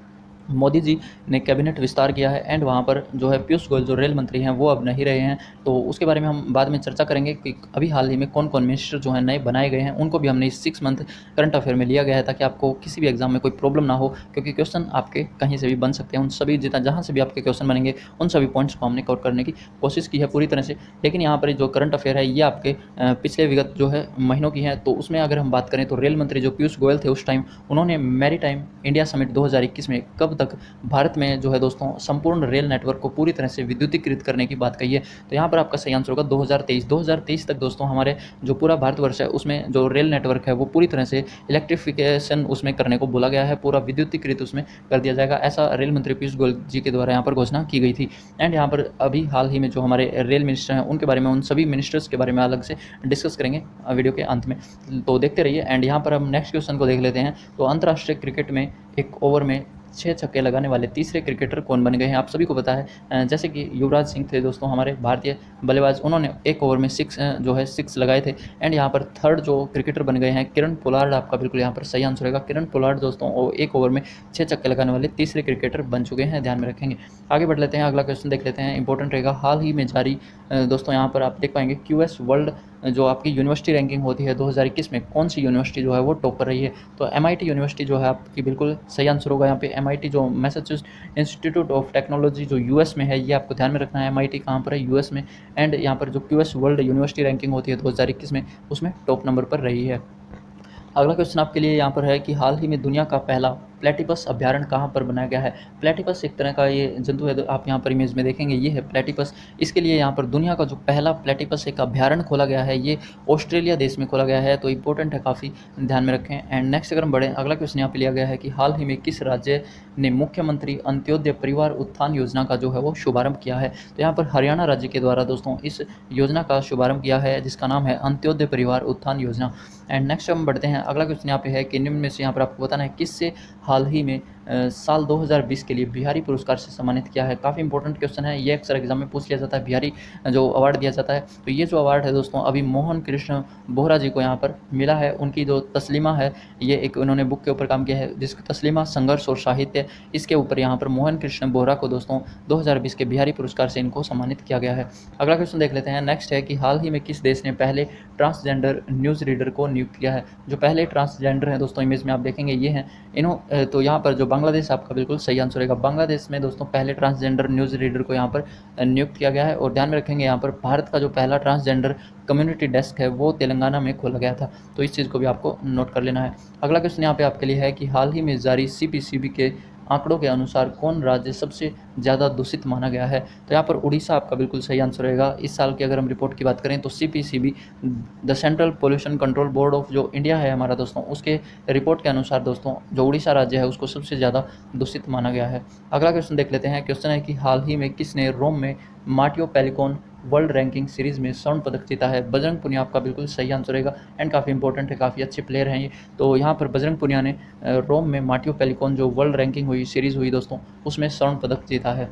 मोदी जी ने कैबिनेट विस्तार किया है एंड वहाँ पर जो है पीयूष गोयल जो रेल मंत्री हैं वो अब नहीं रहे हैं, तो उसके बारे में हम बाद में चर्चा करेंगे कि अभी हाल ही में कौन कौन मिनिस्टर जो हैं नए बनाए गए हैं, उनको भी हमने इस 6 मंथ करंट अफेयर में लिया गया है ताकि आपको किसी भी एग्जाम में कोई प्रॉब्लम ना हो, क्योंकि क्वेश्चन आपके कहीं से भी बन सकते हैं। उन सभी जितना जहाँ से भी आपके क्वेश्चन बनेंगे उन सभी पॉइंट्स को हमने कवर करने की कोशिश की है पूरी तरह से। लेकिन यहाँ पर जो करंट अफेयर है ये आपके पिछले विगत जो है महीनों की है, तो उसमें अगर हम बात करें तो रेल मंत्री जो पीयूष गोयल थे उस टाइम उन्होंने मैरी टाइम इंडिया समिट 2021 में कब तक भारत में जो है दोस्तों संपूर्ण रेल नेटवर्क को पूरी तरह से विद्युतीकृत करने की बात कही है। तो यहाँ पर आपका सही आंसर होगा 2023 तक दोस्तों हमारे जो पूरा भारतवर्ष है उसमें जो रेल नेटवर्क है वो पूरी तरह से इलेक्ट्रिफिकेशन उसमें करने को बोला गया है, पूरा विद्युतीकृत उसमें कर दिया जाएगा, ऐसा रेल मंत्री पीयूष गोयल जी के द्वारा यहाँ पर घोषणा की गई थी। एंड यहाँ पर अभी हाल ही में जो हमारे रेल मिनिस्टर हैं उनके बारे में, उन सभी मिनिस्टर्स के बारे में अलग से डिस्कस करेंगे वीडियो के अंत में, तो देखते रहिए। एंड यहाँ पर हम नेक्स्ट क्वेश्चन को देख लेते हैं। तो अंतर्राष्ट्रीय क्रिकेट में एक ओवर में 6 छक्के लगाने वाले तीसरे क्रिकेटर कौन बन गए हैं, आप सभी को पता है। जैसे कि युवराज सिंह थे दोस्तों हमारे भारतीय बल्लेबाज, उन्होंने एक ओवर में 6 लगाए थे। एंड यहाँ पर थर्ड जो क्रिकेटर बन गए हैं किरण पोलार्ड, आपका बिल्कुल यहाँ पर सही आंसर होगा किरण पोलार्ड दोस्तों, एक ओवर में 6 छक्के लगाने वाले तीसरे क्रिकेटर बन चुके हैं, ध्यान में रखेंगे। आगे बढ़ लेते हैं, अगला क्वेश्चन देख लेते हैं, इंपॉर्टेंट रहेगा। हाल ही में जारी दोस्तों यहाँ पर आप देख पाएंगे QS वर्ल्ड जो आपकी यूनिवर्सिटी रैंकिंग होती है 2021 में कौन सी यूनिवर्सिटी जो है वो टॉप पर रही है। तो MIT यूनिवर्सिटी जो है आपकी बिल्कुल सही आंसर होगा यहाँ पे। MIT जो मैसाचुसेट्स इंस्टीट्यूट ऑफ टेक्नोलॉजी जो US में है, ये आपको ध्यान में रखना है, MIT कहाँ पर है, US में। एंड यहाँ पर जो QS वर्ल्ड यूनिवर्सिटी रैंकिंग होती है 2021 में उसमें टॉप नंबर पर रही है। अगला क्वेश्चन आपके लिए यहाँ पर है कि हाल ही में दुनिया का पहला प्लेटिपस अभ्यारण्य कहाँ पर बनाया गया है। प्लेटिपस एक तरह का ये जंतु है, तो आप यहाँ पर इमेज में देखेंगे ये है प्लेटिपस। इसके लिए यहाँ पर दुनिया का जो पहला प्लेटिपस एक अभ्यारण्य खोला गया है ये ऑस्ट्रेलिया देश में खोला गया है, तो इंपॉर्टेंट है, काफ़ी ध्यान में रखें। एंड नेक्स्ट अगर हम बढ़ें, अगला क्वेश्चन यहाँ पे लिया गया है कि हाल ही में किस राज्य ने मुख्यमंत्री अंत्योदय परिवार उत्थान योजना का जो है वो शुभारंभ किया है। तो यहाँ पर हरियाणा राज्य के द्वारा दोस्तों इस योजना का शुभारंभ किया है जिसका नाम है अंत्योदय परिवार उत्थान योजना। एंड नेक्स्ट हम बढ़ते हैं, अगला क्वेश्चन यहाँ पे है कि निम्न में से यहाँ पर आपको बताना है किससे हाल ही में साल 2020 के लिए बिहारी पुरस्कार से सम्मानित किया है। काफ़ी इंपॉर्टेंट क्वेश्चन है, ये अक्सर एग्जाम में पूछ लिया जाता है, बिहारी जो अवार्ड दिया जाता है। तो ये जो अवार्ड है दोस्तों अभी मोहन कृष्ण बोहरा जी को यहाँ पर मिला है। उनकी जो तस्लीमा है, ये एक उन्होंने बुक के ऊपर काम किया है जिसकी तस्लीमा संघर्ष और साहित्य, इसके ऊपर यहाँ पर मोहन कृष्ण बोहरा को दोस्तों 2020 के बिहारी पुरस्कार से इनको सम्मानित किया गया है। अगला क्वेश्चन देख लेते हैं, नेक्स्ट है कि हाल ही में किस देश ने पहले ट्रांसजेंडर न्यूज़ रीडर को नियुक्त किया है। जो पहले ट्रांसजेंडर हैं दोस्तों इमेज में आप देखेंगे ये हैं तो यहाँ पर जो बांग्लादेश, आपका बिल्कुल सही आंसर रहेगा। बांग्लादेश में दोस्तों पहले ट्रांसजेंडर न्यूज़ रीडर को यहाँ पर नियुक्त किया गया है। और ध्यान में रखेंगे यहाँ पर भारत का जो पहला ट्रांसजेंडर कम्युनिटी डेस्क है वो तेलंगाना में खोला गया था, तो इस चीज़ को भी आपको नोट कर लेना है। अगला क्वेश्चन यहाँ पे आपके लिए है कि हाल ही में जारी CPCB के आंकड़ों के अनुसार कौन राज्य सबसे ज़्यादा दूषित माना गया है। तो यहाँ पर उड़ीसा आपका बिल्कुल सही आंसर रहेगा। इस साल की अगर हम रिपोर्ट की बात करें तो CPCB the central pollution control board of जो इंडिया है हमारा दोस्तों, उसके रिपोर्ट के अनुसार दोस्तों जो उड़ीसा राज्य है उसको सबसे ज़्यादा दूषित माना गया है। अगला क्वेश्चन देख लेते हैं, क्वेश्चन है कि हाल ही में किसने रोम में मार्टियो पेलिकॉन वर्ल्ड रैंकिंग सीरीज़ में स्वर्ण पदक जीता है। बजरंग पुनिया आपका बिल्कुल सही आंसर रहेगा एंड काफ़ी इंपॉर्टेंट है, काफ़ी अच्छे प्लेयर हैं ये। तो यहाँ पर बजरंग पुनिया ने रोम में मार्टियो पेलिकॉन जो वर्ल्ड रैंकिंग हुई सीरीज़ हुई दोस्तों उसमें स्वर्ण पदक जीता है।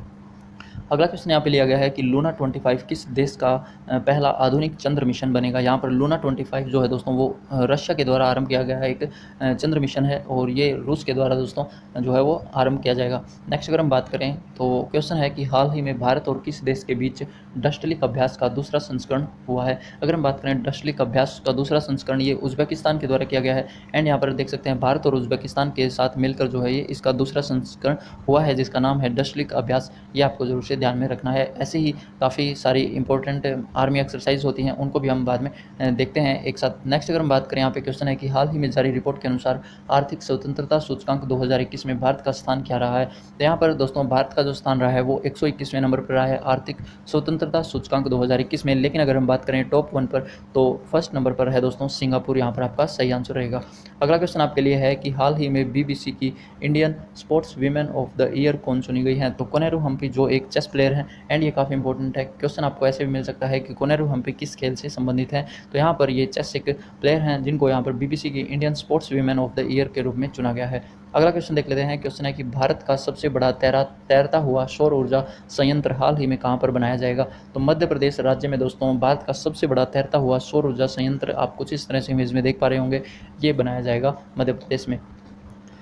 अगला क्वेश्चन यहाँ पे लिया गया है कि लूना 25 किस देश का पहला आधुनिक चंद्र मिशन बनेगा। यहाँ पर लूना 25 जो है दोस्तों वो रशिया के द्वारा आरंभ किया गया है एक चंद्र मिशन है, और ये रूस के द्वारा दोस्तों जो है वो आरंभ किया जाएगा। नेक्स्ट अगर हम बात करें तो क्वेश्चन है कि हाल ही में भारत और किस देश के बीच डस्टलिक अभ्यास का दूसरा संस्करण हुआ है। अगर हम बात करें डस्टलिक अभ्यास का दूसरा संस्करण, ये उज्बेकिस्तान के द्वारा किया गया है। एंड यहाँ पर देख सकते हैं भारत और उज्बेकिस्तान के साथ मिलकर जो है ये इसका दूसरा संस्करण हुआ है जिसका नाम है डस्टलिक अभ्यास। ये आपको जरूर से ध्यान में रखना है। ऐसे ही काफ़ी सारी इंपॉर्टेंट आर्मी एक्सरसाइज होती हैं, उनको भी हम बाद में देखते हैं एक साथ। नेक्स्ट अगर हम बात करें, यहाँ पे क्वेश्चन है कि हाल ही में जारी रिपोर्ट के अनुसार आर्थिक स्वतंत्रता सूचकांक 2021 में भारत का स्थान क्या रहा है। तो यहाँ पर दोस्तों भारत का जो स्थान रहा है वो 121वें नंबर पर रहा है आर्थिक स्वतंत्रता सूचकांक 2021 में। लेकिन अगर हम बात करें टॉप 1 पर तो फर्स्ट नंबर पर है दोस्तों सिंगापुर, यहाँ पर आपका सही आंसर रहेगा। अगला क्वेश्चन आपके लिए है कि हाल ही में BBC की Indian sports women of the year कौन चुनी गई है। तो कोनेरू हम्पी जो एक चेस प्लेयर हैं, एंड ये काफ़ी इंपॉर्टेंट है, क्वेश्चन आपको ऐसे भी मिल सकता है कि कोनेरू हम्पी किस खेल से संबंधित है। तो यहाँ पर ये चेस एक प्लेयर हैं जिनको यहाँ पर BBC की Indian sports women of the year के रूप में चुना गया है। अगला क्वेश्चन देख लेते हैं, क्वेश्चन है कि भारत का सबसे बड़ा तैरता हुआ सौर ऊर्जा संयंत्र हाल ही में कहाँ पर बनाया जाएगा। तो मध्य प्रदेश राज्य में दोस्तों भारत का सबसे बड़ा तैरता हुआ सौर ऊर्जा संयंत्र आप कुछ इस तरह से इमेज में देख पा रहे होंगे, ये बनाया जाएगा मध्य प्रदेश में।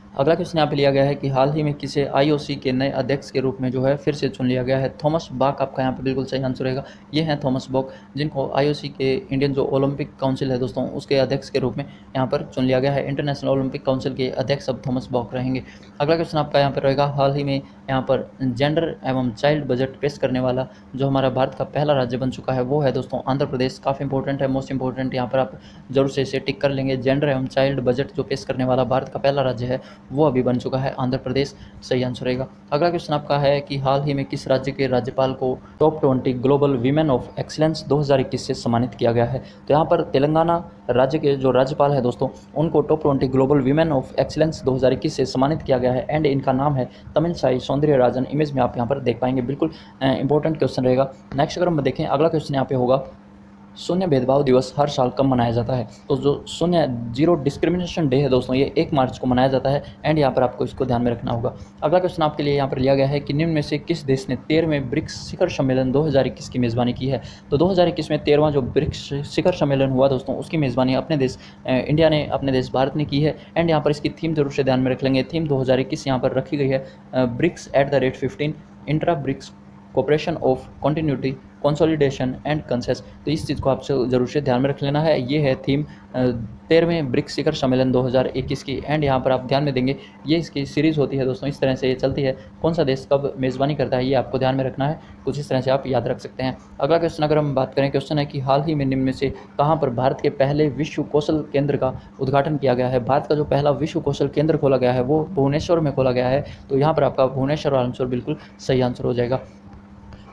अगला क्वेश्चन यहाँ पे लिया गया है कि हाल ही में किसे आईओसी के नए अध्यक्ष के रूप में जो है फिर से चुन लिया गया है। थॉमस बाक आपका यहाँ पे बिल्कुल सही आंसर रहेगा। ये हैं थॉमस बॉक, जिनको आईओसी के इंडियन जो ओलंपिक काउंसिल है दोस्तों उसके अध्यक्ष के रूप में यहाँ पर चुन लिया गया है। इंटरनेशनल ओलंपिक काउंसिल के अध्यक्ष अब थॉमस बॉक रहेंगे। अगला क्वेश्चन आपका यहाँ पर रहेगा, हाल ही में यहाँ पर जेंडर एवं चाइल्ड बजट पेश करने वाला जो हमारा भारत का पहला राज्य बन चुका है वो है दोस्तों आंध्र प्रदेश। काफ़ी इंपॉर्टेंट है, मोस्ट इंपॉर्टेंट, यहाँ पर आप जरूर से इसे टिक कर लेंगे। जेंडर एवं चाइल्ड बजट जो पेश करने वाला भारत का पहला राज्य है वो अभी बन चुका है आंध्र प्रदेश, सही आंसर रहेगा। अगला क्वेश्चन आपका है कि हाल ही में किस राज्य के राज्यपाल को top 20 global women of excellence 2021 से सम्मानित किया गया है। तो यहाँ पर तेलंगाना राज्य के जो राज्यपाल है दोस्तों उनको top 20 global women of excellence 2021 से सम्मानित किया गया है एंड इनका नाम है तमिलसाई सौंदर्यराजन। इमेज में आप यहाँ पर देख पाएंगे, बिल्कुल इंपॉर्टेंट क्वेश्चन रहेगा। नेक्स्ट अगर हम देखें, अगला क्वेश्चन यहाँ पे होगा, शून्य भेदभाव दिवस हर साल कब मनाया जाता है। तो जो शून्य जीरो डिस्क्रिमिनेशन डे है दोस्तों ये 1 मार्च को मनाया जाता है एंड यहाँ पर आपको इसको ध्यान में रखना होगा। अगला क्वेश्चन आपके लिए यहाँ पर लिया गया है कि निम्न में से किस देश ने 13वें ब्रिक्स शिखर सम्मेलन 2021 की मेज़बानी की है। तो 2021 में 13वां जो ब्रिक्स शिखर सम्मेलन हुआ दोस्तों उसकी मेज़बानी अपने देश इंडिया ने, अपने देश भारत ने की है एंड यहाँ पर इसकी थीम जरूर से ध्यान में रख लेंगे। थीम 2021 यहाँ पर रखी गई है BRICS @15 intra BRICS cooperation of continuity consolidation and consensus. तो इस चीज़ को आपसे जरूर से ध्यान में रख लेना है। ये है थीम 13वें ब्रिक्स शिखर सम्मेलन 2021 की एंड यहाँ पर आप ध्यान में देंगे ये इसकी सीरीज़ होती है दोस्तों, इस तरह से ये चलती है। कौन सा देश कब मेज़बानी करता है ये आपको ध्यान में रखना है, कुछ इस तरह से आप याद रख सकते हैं। अगला क्वेश्चन अगर हम बात करें, क्वेश्चन है कि हाल ही में निम्न में से कहाँ पर भारत के पहले विश्व कौशल केंद्र का उद्घाटन किया गया है। भारत का जो पहला विश्व कौशल केंद्र खोला गया है वो भुवनेश्वर में खोला गया है। तो यहाँ पर आपका भुवनेश्वर आंसर बिल्कुल सही आंसर हो जाएगा।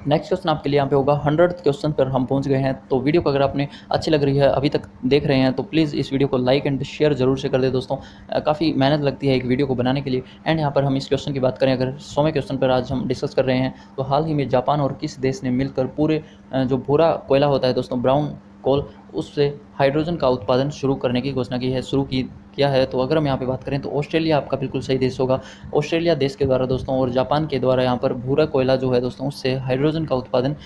नेक्स्ट क्वेश्चन आपके लिए यहाँ पे होगा, 100th क्वेश्चन पर हम पहुँच गए हैं। तो वीडियो को अगर आपने अच्छी लग रही है, अभी तक देख रहे हैं, तो प्लीज़ इस वीडियो को लाइक एंड शेयर जरूर से कर दे दोस्तों। काफ़ी मेहनत लगती है एक वीडियो को बनाने के लिए। एंड यहाँ पर हम इस क्वेश्चन की बात करें, अगर 100वें क्वेश्चन पर आज हम डिस्कस कर रहे हैं, तो हाल ही में जापान और किस देश ने मिलकर पूरे जो भूरा कोयला होता है दोस्तों, ब्राउन कोल, उससे हाइड्रोजन का उत्पादन शुरू करने की घोषणा की है, किया है। तो अगर हम यहाँ पे बात करें तो ऑस्ट्रेलिया आपका बिल्कुल सही देश होगा। ऑस्ट्रेलिया देश के द्वारा दोस्तों और जापान के द्वारा यहाँ पर भूरा कोयला जो है दोस्तों उससे हाइड्रोजन का उत्पादन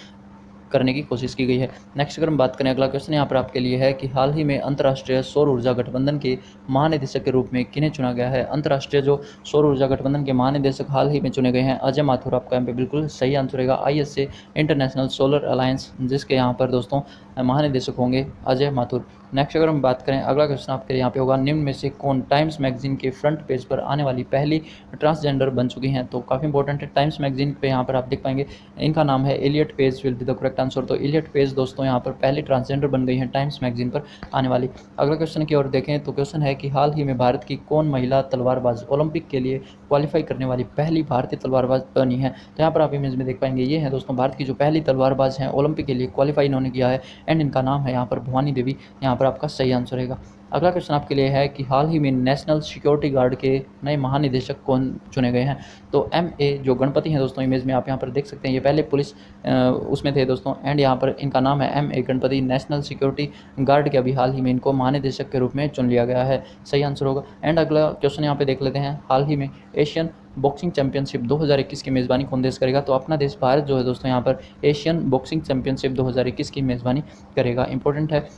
करने की कोशिश की गई है। नेक्स्ट अगर हम बात करें, अगला क्वेश्चन यहाँ पर आपके लिए है कि हाल ही में अंतर्राष्ट्रीय सौर ऊर्जा गठबंधन के महानिदेशक के रूप में किन्हें चुना गया है। अंतर्राष्ट्रीय जो सौर ऊर्जा गठबंधन के महानिदेशक हाल ही में चुने गए हैं अजय माथुर, आपका यहाँ पे बिल्कुल सही आंसर रहेगा। ISA इंटरनेशनल सोलर अलायंस, जिसके यहाँ पर दोस्तों महानिदेशक होंगे अजय माथुर। नेक्स्ट अगर हम बात करें, अगला क्वेश्चन आपके यहाँ पे होगा, निम्न में से कौन टाइम्स मैगजीन के फ्रंट पेज पर आने वाली पहली ट्रांसजेंडर बन चुकी हैं। तो काफ़ी इंपॉर्टेंट है, टाइम्स मैगजीन पे यहाँ पर आप देख पाएंगे इनका नाम है Elliot Page will be the correct answer. तो एलियट पेज दोस्तों यहाँ पर पहली ट्रांसजेंडर बन गई हैं टाइम्स मैगजीन पर आने वाली। अगला क्वेश्चन की ओर देखें तो क्वेश्चन है कि हाल ही में भारत की कौन महिला तलवारबाज ओलंपिक के लिए क्वालिफाई करने वाली पहली भारतीय तलवारबाज बनी है। तो यहाँ पर आप इमेज में देख पाएंगे ये है दोस्तों भारत की जो पहली तलवारबाज हैं ओलंपिक के लिए क्वालिफाई इन्होंने किया है एंड इनका नाम है यहाँ पर भवानी देवी, यहाँ पर आपका सही आंसर रहेगा। अगला क्वेश्चन आपके लिए है कि हाल ही में नेशनल सिक्योरिटी गार्ड के नए महानिदेशक कौन चुने गए हैं। तो MA जो गणपति हैं दोस्तों, इमेज में आप यहाँ पर देख सकते हैं, ये पहले पुलिस उसमें थे दोस्तों एंड यहाँ पर इनका नाम है MA Ganpati. National security guard के अभी हाल ही में इनको महानिदेशक के रूप में चुन लिया गया है, सही आंसर होगा। एंड अगला क्वेश्चन यहाँ पे देख लेते हैं, हाल ही में एशियन बॉक्सिंग चैंपियनशिप 2021 की मेज़बानी कौन देश करेगा। तो अपना देश भारत जो है दोस्तों यहाँ पर एशियन बॉक्सिंग चैंपियनशिप 2021 की मेज़बानी करेगा, इंपॉर्टेंट है।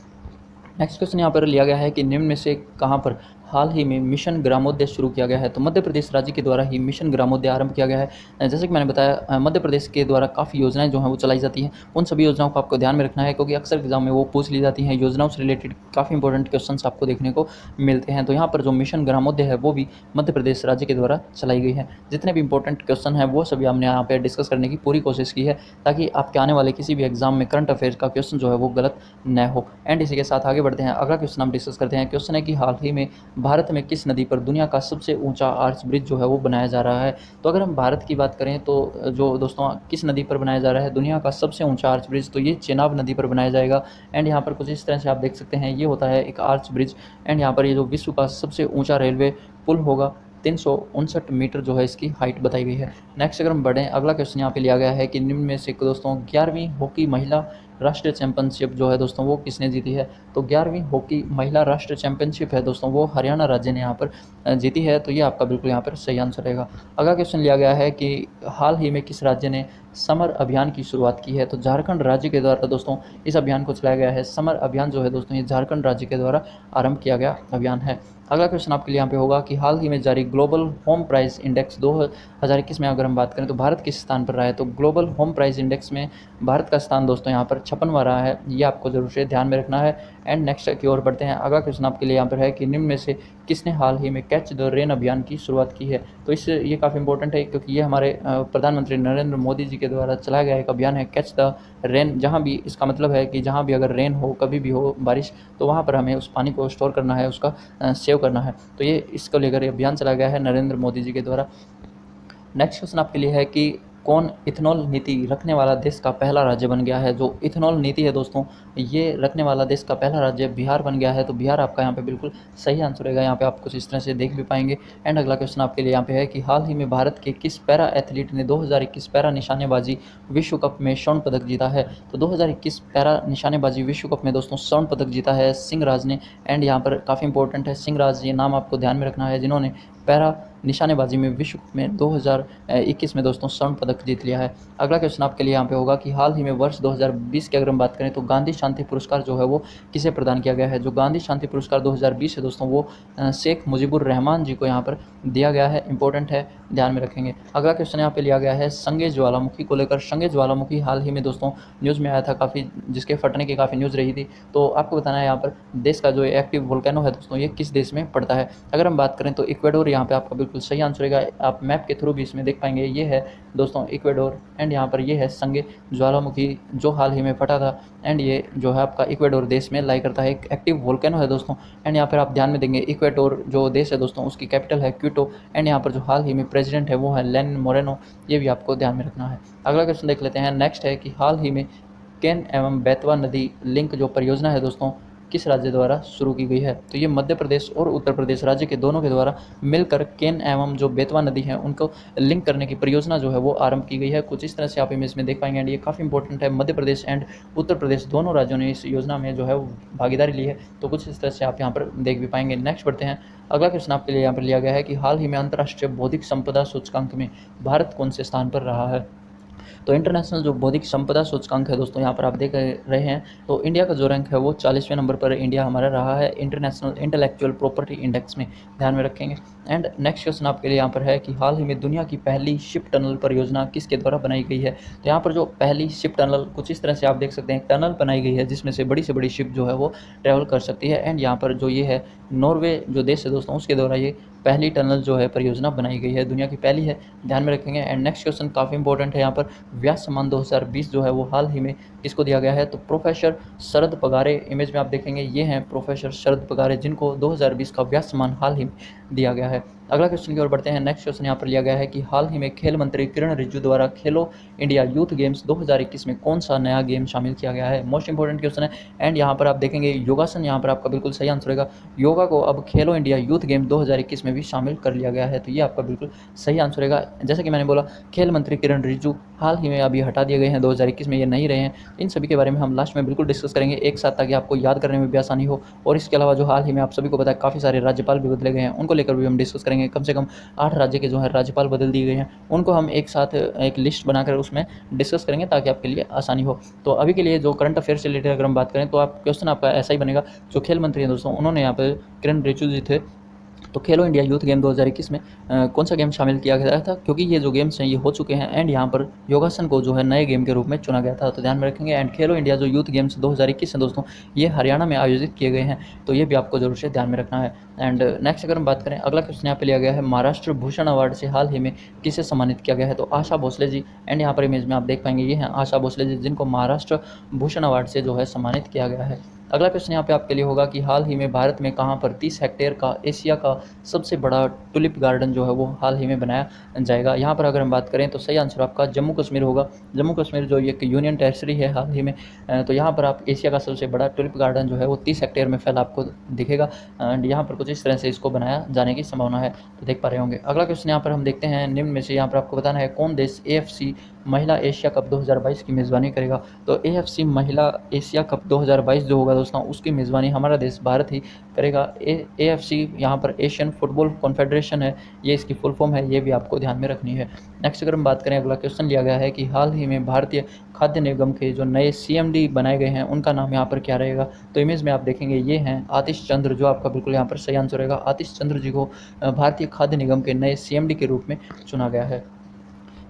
नेक्स्ट क्वेश्चन यहाँ पर लिया गया है कि निम्न में से कहाँ पर हाल ही में मिशन ग्रामोदय शुरू किया गया है। तो मध्य प्रदेश राज्य के द्वारा ही मिशन ग्रामोदय आरंभ किया गया है। जैसे कि मैंने बताया मध्य प्रदेश के द्वारा काफ़ी योजनाएं जो हैं वो चलाई जाती हैं, उन सभी योजनाओं को आपको ध्यान में रखना है क्योंकि अक्सर एग्जाम में वो पूछ ली जाती हैं। योजनाओं से रिलेटेड काफ़ी इंपॉर्टेंट क्वेश्चन आपको देखने को मिलते हैं। तो यहाँ पर जो मिशन ग्रामोदय है वो भी मध्य प्रदेश राज्य के द्वारा चलाई गई है। जितने भी इंपॉर्टेंट क्वेश्चन हैं वो सभी हमने यहाँ पर डिस्कस करने की पूरी कोशिश की है ताकि आपके आने वाले किसी भी एग्जाम में करंट अफेयर्स का क्वेश्चन जो है वो गलत न हो। एंड इसी के साथ आगे बढ़ते हैं, अगला क्वेश्चन हम डिस्कस करते हैं। क्वेश्चन है कि हाल ही में भारत में किस नदी पर दुनिया का सबसे ऊंचा आर्च ब्रिज जो है वो बनाया जा रहा है। तो अगर हम भारत की बात करें तो जो दोस्तों किस नदी पर बनाया जा रहा है दुनिया का सबसे ऊंचा आर्च ब्रिज, तो ये चेनाब नदी पर बनाया जाएगा। एंड यहाँ पर कुछ इस तरह से आप देख सकते हैं, ये होता है एक आर्च ब्रिज एंड यहाँ पर ये जो विश्व का सबसे ऊंचा रेलवे पुल होगा, 359 मीटर जो है इसकी हाइट बताई गई है। नेक्स्ट अगर हम बढ़ें, अगला क्वेश्चन यहाँ पे लिया गया है कि निम्न में से दोस्तों 11वीं हॉकी महिला राष्ट्रीय चैंपियनशिप जो है दोस्तों वो किसने जीती है? तो 11वीं हॉकी महिला राष्ट्रीय चैंपियनशिप है दोस्तों, वो हरियाणा राज्य ने यहाँ पर जीती है। तो ये आपका बिल्कुल यहाँ पर सही आंसर रहेगा। अगला क्वेश्चन लिया गया है कि हाल ही में किस राज्य ने समर अभियान की शुरुआत की है? तो झारखंड राज्य के द्वारा दोस्तों इस अभियान को चलाया गया है। समर अभियान जो है दोस्तों ये झारखंड राज्य के द्वारा आरंभ किया गया अभियान है। अगला क्वेश्चन आपके लिए यहाँ पे होगा कि हाल ही में जारी ग्लोबल होम प्राइस इंडेक्स 2021 में अगर हम बात करें तो भारत किस स्थान पर रहा है? तो ग्लोबल होम प्राइस इंडेक्स में भारत का स्थान दोस्तों यहाँ पर 56वां रहा है। ये आपको जरूर से ध्यान में रखना है। एंड नेक्स्ट की ओर बढ़ते हैं। अगला क्वेश्चन आपके लिए यहाँ पर है कि निम्न में से किसने हाल ही में कैच द रेन अभियान की शुरुआत की है? तो ये काफ़ी इंपॉर्टेंट है क्योंकि ये हमारे प्रधानमंत्री नरेंद्र मोदी जी के द्वारा चलाया गया एक अभियान है कैच द रेन, जहाँ भी इसका मतलब है कि जहाँ भी अगर रेन हो, कभी भी हो बारिश, तो वहाँ पर हमें उस पानी को स्टोर करना है, उसका सेव करना है। तो ये इसको लेकर अभियान चलाया गया है नरेंद्र मोदी जी के द्वारा। नेक्स्ट क्वेश्चन आपके लिए है कि कौन इथेनॉल नीति रखने वाला देश का पहला राज्य बन गया है? जो इथेनॉल नीति है दोस्तों ये रखने वाला देश का पहला राज्य बिहार बन गया है। तो बिहार आपका यहाँ पे बिल्कुल सही आंसर रहेगा। यहाँ पे आप कुछ इस तरह से देख भी पाएंगे। एंड अगला क्वेश्चन आपके लिए यहाँ पे है कि हाल ही में भारत के किस पैरा एथलीट ने 2021 पैरा निशानेबाजी विश्व कप में स्वर्ण पदक जीता है? तो 2021 पैरा निशानेबाजी विश्व कप में दोस्तों स्वर्ण पदक जीता है सिंह राज ने। एंड यहाँ पर काफ़ी इंपॉर्टेंट है सिंह राज, ये नाम आपको ध्यान में रखना है, जिन्होंने पैरा निशानेबाजी में विश्व कप में 2021 में दोस्तों स्वर्ण पदक जीत लिया है। अगला क्वेश्चन आपके लिए यहाँ पे होगा कि हाल ही में वर्ष 2020 की अगर हम बात करें तो गांधी शांति पुरस्कार जो है वो किसे प्रदान किया गया है? जो गांधी शांति पुरस्कार 2020 है दोस्तों वो शेख मुजीबुर रहमान जी को यहाँ पर दिया गया है। इंपॉर्टेंट है, ध्यान में रखेंगे। अगला क्वेश्चन यहाँ पे लिया गया है संगे ज्वालामुखी को लेकर। संगे ज्वालामुखी हाल ही में दोस्तों न्यूज़ में आया था काफ़ी, जिसके फटने की काफ़ी न्यूज़ रही थी। तो आपको बताना है यहाँ पर देश का जो एक्टिव वोल्केनो है दोस्तों ये किस देश में पड़ता है? अगर हम बात करें तो इक्वेडोर यहाँ पे आपका बिल्कुल सही आंसर रहेगा। आप मैप के थ्रू भी इसमें देख पाएंगे, ये है दोस्तों इक्वेडोर। एंड यहाँ पर ये है संगे ज्वालामुखी जो हाल ही में फटा था। एंड ये जो है आपका इक्वेडोर देश में लाई करता है, एक एक्टिव वोल्केनो है दोस्तों। एंड यहाँ पर आप ध्यान में देंगे इक्वेडोर जो देश है दोस्तों उसकी कैपिटल है क्यूटो। एंड यहाँ पर जो हाल ही में प्रेसिडेंट है वो है लेनिन मोरेनो, ये भी आपको ध्यान में रखना है। अगला क्वेश्चन देख लेते हैं। नेक्स्ट है कि हाल ही में केन एवं बेतवा नदी लिंक जो परियोजना है दोस्तों किस राज्य द्वारा शुरू की गई है? तो ये मध्य प्रदेश और उत्तर प्रदेश राज्य के दोनों के द्वारा मिलकर केन एवं जो बेतवा नदी है उनको लिंक करने की परियोजना जो है वो आरंभ की गई है। कुछ इस तरह से आप इमेज में देख पाएंगे। एंड ये काफ़ी इंपॉर्टेंट है, मध्य प्रदेश एंड उत्तर प्रदेश दोनों राज्यों ने इस योजना में जो है वो भागीदारी ली है। तो कुछ इस तरह से आप यहाँ पर देख भी पाएंगे। नेक्स्ट बढ़ते हैं। अगला क्वेश्चन आपके लिए यहाँ पर लिया गया है कि हाल ही में अंतर्राष्ट्रीय बौद्धिक संपदा सूचकांक में भारत कौन से स्थान पर रहा है? तो इंटरनेशनल जो बौद्धिक संपदा सूचकांक है दोस्तों यहाँ पर आप देख रहे हैं, तो इंडिया का जो रैंक है वो 40वें नंबर पर इंडिया हमारा रहा है इंटरनेशनल इंटेलेक्चुअल प्रॉपर्टी इंडेक्स में, ध्यान में रखेंगे। एंड नेक्स्ट क्वेश्चन आपके लिए यहाँ पर है कि हाल ही में दुनिया की पहली शिप टनल परियोजना किसके द्वारा बनाई गई है? तो यहाँ पर जो पहली शिप टनल कुछ इस तरह से आप देख सकते हैं, टनल बनाई गई है जिसमें से बड़ी शिप जो है वो ट्रैवल कर सकती है। एंड यहाँ पर जो ये है नॉर्वे जो देश है दोस्तों उसके द्वारा ये पहली टनल जो है परियोजना बनाई गई है, दुनिया की पहली है, ध्यान में रखेंगे। एंड नेक्स्ट क्वेश्चन काफ़ी इंपॉर्टेंट है यहाँ पर, व्यास सम्मान 2020 जो है वो हाल ही में किसको दिया गया है? तो प्रोफेसर शरद पगारे, इमेज में आप देखेंगे ये हैं प्रोफेसर शरद पगारे जिनको 2020 का व्यास सम्मान हाल ही में दिया गया है। अगला क्वेश्चन की ओर बढ़ते हैं। नेक्स्ट क्वेश्चन यहाँ पर लिया गया है कि हाल ही में खेल मंत्री किरण रिजिजू द्वारा खेलो इंडिया यूथ गेम्स 2021 में कौन सा नया गेम शामिल किया गया है? मोस्ट इंपॉर्टेंट क्वेश्चन है। एंड यहाँ पर आप देखेंगे योगासन, यहाँ पर आपका बिल्कुल सही आंसर रहेगा। योगा को अब खेलो इंडिया यूथ गेम 2021 में भी शामिल कर लिया गया है, तो ये आपका बिल्कुल सही आंसर रहेगा। जैसे कि मैंने बोला खेल मंत्री किरण रिजिजू हाल ही में अभी हटा दिए गए हैं, 2021 में ये नहीं रहे हैं। इन सभी के बारे में हम लास्ट में बिल्कुल डिस्कस करेंगे एक साथ, ताकि आपको याद करने में भी आसानी हो। और इसके अलावा जो हाल ही में आप सभी को पता है काफ़ी सारे राज्यपाल भी बदले गए हैं, उनको लेकर भी हम डिस्कस करेंगे। कम से कम 8 राज्य के जो है राज्यपाल बदल दिए गए हैं, उनको हम एक साथ एक लिस्ट बनाकर उसमें डिस्कस करेंगे ताकि आपके लिए आसानी हो। तो अभी के लिए जो करंट अफेयर से रिलेटेड अगर हम बात करें तो आप क्वेश्चन आपका ऐसा ही बनेगा। जो खेल मंत्री हैं दोस्तों उन्होंने यहाँ पर किरण रिजिजू जी थे, तो खेलो इंडिया यूथ गेम 2021 में कौन सा गेम शामिल किया गया था? क्योंकि ये जो गेम्स हैं ये हो चुके हैं एंड यहाँ पर योगासन को जो है नए गेम के रूप में चुना गया था, तो ध्यान में रखेंगे। एंड खेलो इंडिया जो यूथ गेम्स 2021 हैं दोस्तों ये हरियाणा में आयोजित किए गए हैं, तो ये भी आपको जरूर से ध्यान में रखना है। एंड नेक्स्ट अगर हम बात करें, अगला क्वेश्चन यहाँ पे लिया गया है महाराष्ट्र भूषण अवार्ड से हाल ही में किसे सम्मानित किया गया है? तो आशा भोसले जी। एंड यहाँ पर इमेज में आप देख पाएंगे ये हैं आशा भोसले जी जिनको महाराष्ट्र भूषण अवार्ड से जो है सम्मानित किया गया है। अगला क्वेश्चन यहाँ पे आपके लिए होगा कि हाल ही में भारत में कहाँ पर 30 हेक्टेयर का एशिया का सबसे बड़ा टुलिप गार्डन जो है वो हाल ही में बनाया जाएगा? यहाँ पर अगर हम बात करें तो सही आंसर आपका जम्मू कश्मीर होगा। जम्मू कश्मीर जो एक यूनियन टेरिटरी है हाल ही में, तो यहाँ पर आप एशिया का सबसे बड़ा टुलिप गार्डन जो है वो 30 हेक्टेयर में फैला आपको दिखेगा। एंड यहाँ पर कुछ इस तरह से इसको बनाया जाने की संभावना है, तो देख पा रहे होंगे। अगला क्वेश्चन यहाँ पर हम देखते हैं, निम्न में से यहाँ पर आपको बताना है कौन देश AFC महिला एशिया कप 2022 की मेज़बानी करेगा। तो AFC महिला एशिया कप 2022 जो होगा दोस्तों, उसकी मेज़बानी हमारा देश भारत ही करेगा। AFC यहाँ पर एशियन फुटबॉल कॉन्फेडरेशन है, ये इसकी फुल फॉर्म है, ये भी आपको ध्यान में रखनी है। नेक्स्ट अगर हम बात करें, अगला क्वेश्चन लिया गया है कि हाल ही में भारतीय खाद्य निगम के जो नए CMD बनाए गए हैं, उनका नाम यहाँ पर क्या रहेगा। तो इमेज में आप देखेंगे ये हैं आतिश चंद्र, जो आपका बिल्कुल यहाँ पर सही आंसर रहेगा। आतिश चंद्र जी को भारतीय खाद्य निगम के नए CMD के रूप में चुना गया है।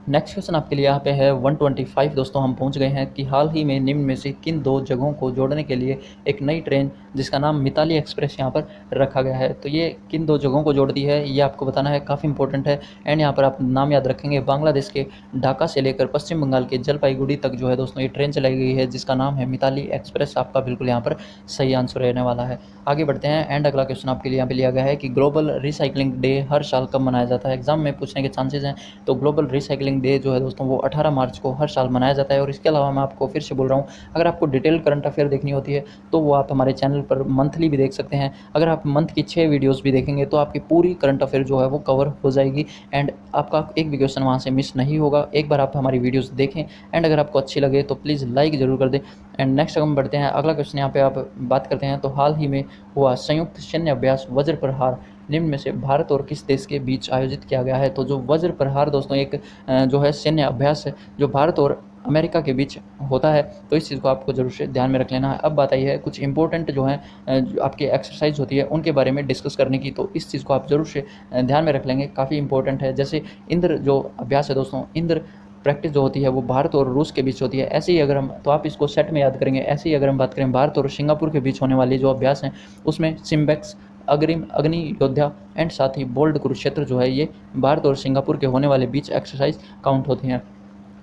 नेक्स्ट क्वेश्चन आपके लिए यहाँ पे है 125 दोस्तों, हम पहुँच गए हैं कि हाल ही में निम्न में से किन दो जगहों को जोड़ने के लिए एक नई ट्रेन जिसका नाम मिताली एक्सप्रेस यहाँ पर रखा गया है। तो ये किन दो जगहों को जोड़ती है, ये आपको बताना है, काफ़ी इंपॉर्टेंट है। एंड यहाँ पर आप नाम याद रखेंगे, बांग्लादेश के ढाका से लेकर पश्चिम बंगाल के जलपाईगुड़ी तक जो है दोस्तों ये ट्रेन चलाई गई है, जिसका नाम है मिताली एक्सप्रेस। आपका बिल्कुल यहाँ पर सही आंसर रहने वाला है। आगे बढ़ते हैं एंड अगला क्वेश्चन आपके लिए यहाँ पे लिया गया है कि ग्लोबल रिसाइकलिंग डे हर साल कब मनाया जाता है। एग्जाम में पूछने के चांसेस हैं। तो ग्लोबल रिसाइकलिंग डे जो है दोस्तों वो 18 मार्च को हर साल मनाया जाता है। और इसके अलावा मैं आपको फिर से बोल रहा हूँ, अगर आपको डिटेल करंट अफेयर देखनी होती है तो वो आप हमारे चैनल पर मंथली भी देख सकते हैं। अगर आप मंथ की 6 वीडियोस भी देखेंगे तो आपकी पूरी करंट अफेयर जो है वो कवर हो जाएगी एंड आपका एक भी क्वेश्चन वहाँ से मिस नहीं होगा। एक बार आप हमारी वीडियोस देखें एंड अगर आपको अच्छी लगे तो प्लीज़ लाइक ज़रूर कर दें। एंड नेक्स्ट हम बढ़ते हैं, अगला क्वेश्चन यहाँ पे आप बात करते हैं। तो हाल ही में हुआ संयुक्त सैन्य अभ्यास वज्र प्रहार निम्न में से भारत और किस देश के बीच आयोजित किया गया है। तो जो वज्र प्रहार दोस्तों एक जो है सैन्य अभ्यास है जो भारत और अमेरिका के बीच होता है। तो इस चीज़ को आपको जरूर से ध्यान में रख लेना है। अब बात आई है कुछ इंपॉर्टेंट जो है जो आपकी एक्सरसाइज होती है उनके बारे में डिस्कस करने की। तो इस चीज़ को आप जरूर से ध्यान में रख लेंगे, काफ़ी इंपॉर्टेंट है। जैसे इंद्र जो अभ्यास है दोस्तों, इंद्र प्रैक्टिस जो होती है वो भारत और रूस के बीच होती है। ऐसे ही अगर हम, तो आप इसको सेट में याद करेंगे। ऐसे ही अगर हम बात करें भारत और सिंगापुर के बीच होने वाली जो अभ्यास हैं, उसमें सिम्बेक्स, अग्रिम, अग्नि योद्धा एंड साथ ही बोल्ड कुरुक्षेत्र जो है ये भारत और सिंगापुर के होने वाले बीच एक्सरसाइज काउंट होती हैं।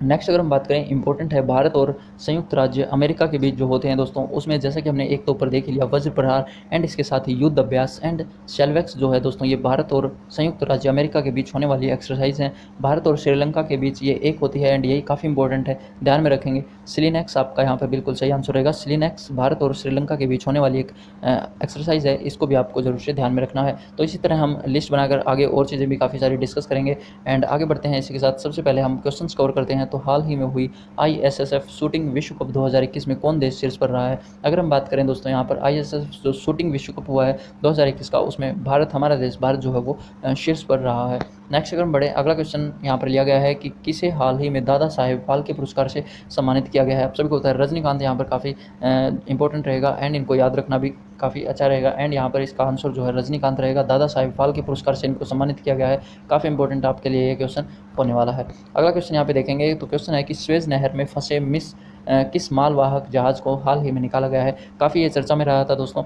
नेक्स्ट अगर हम बात करें, इंपॉर्टेंट है, भारत और संयुक्त राज्य अमेरिका के बीच जो होते हैं दोस्तों, उसमें जैसा कि हमने एक तो ऊपर देख लिया वज्र प्रहार एंड इसके साथ ही युद्ध अभ्यास एंड शेल्वेक्स जो है दोस्तों, ये भारत और संयुक्त राज्य अमेरिका के बीच होने वाली एक्सरसाइज हैं। भारत और श्रीलंका के बीच ये एक होती है एंड यही काफ़ी इंपॉर्टेंट है, ध्यान में रखेंगे। सिलिनेक्स आपका यहाँ पर बिल्कुल सही आंसर रहेगा। सिलिनेक्स भारत और श्रीलंका के बीच होने वाली एक एक्सरसाइज है, इसको भी आपको जरूर से ध्यान में रखना है। तो इसी तरह हम लिस्ट बनाकर आगे और चीज़ें भी काफ़ी सारी डिस्कस करेंगे एंड आगे बढ़ते हैं। इसी के साथ सबसे पहले हम क्वेश्चन कवर करते हैं। तो हाल ही में हुई ISSF शूटिंग विश्व कप 2021 में कौन देश शीर्ष पर रहा है। अगर हम बात करें दोस्तों, यहाँ पर ISSF जो शूटिंग विश्व कप हुआ है 2021 का, उसमें भारत, हमारा देश भारत जो है वो शीर्ष पर रहा है। नेक्स्ट अगर हम बढ़े, अगला क्वेश्चन यहाँ पर लिया गया है कि किसे हाल ही में दादा साहेब फाल्के पुरस्कार से सम्मानित किया गया है। आप सभी को होता है रजनीकांत यहाँ पर काफ़ी इंपॉर्टेंट रहेगा एंड इनको याद रखना भी काफ़ी अच्छा रहेगा। एंड यहाँ पर इसका आंसर जो है रजनीकांत रहेगा। दादा साहेब फाल्के पुरस्कार से इनको सम्मानित किया गया है, काफ़ी इंपॉर्टेंट आपके लिए ये क्वेश्चन होने वाला है। अगला क्वेश्चन यहाँ पे देखेंगे, तो क्वेश्चन है कि स्वेज नहर में फंसे किस मालवाहक जहाज़ को हाल ही में निकाला गया है। काफ़ी ये चर्चा में रहा था दोस्तों,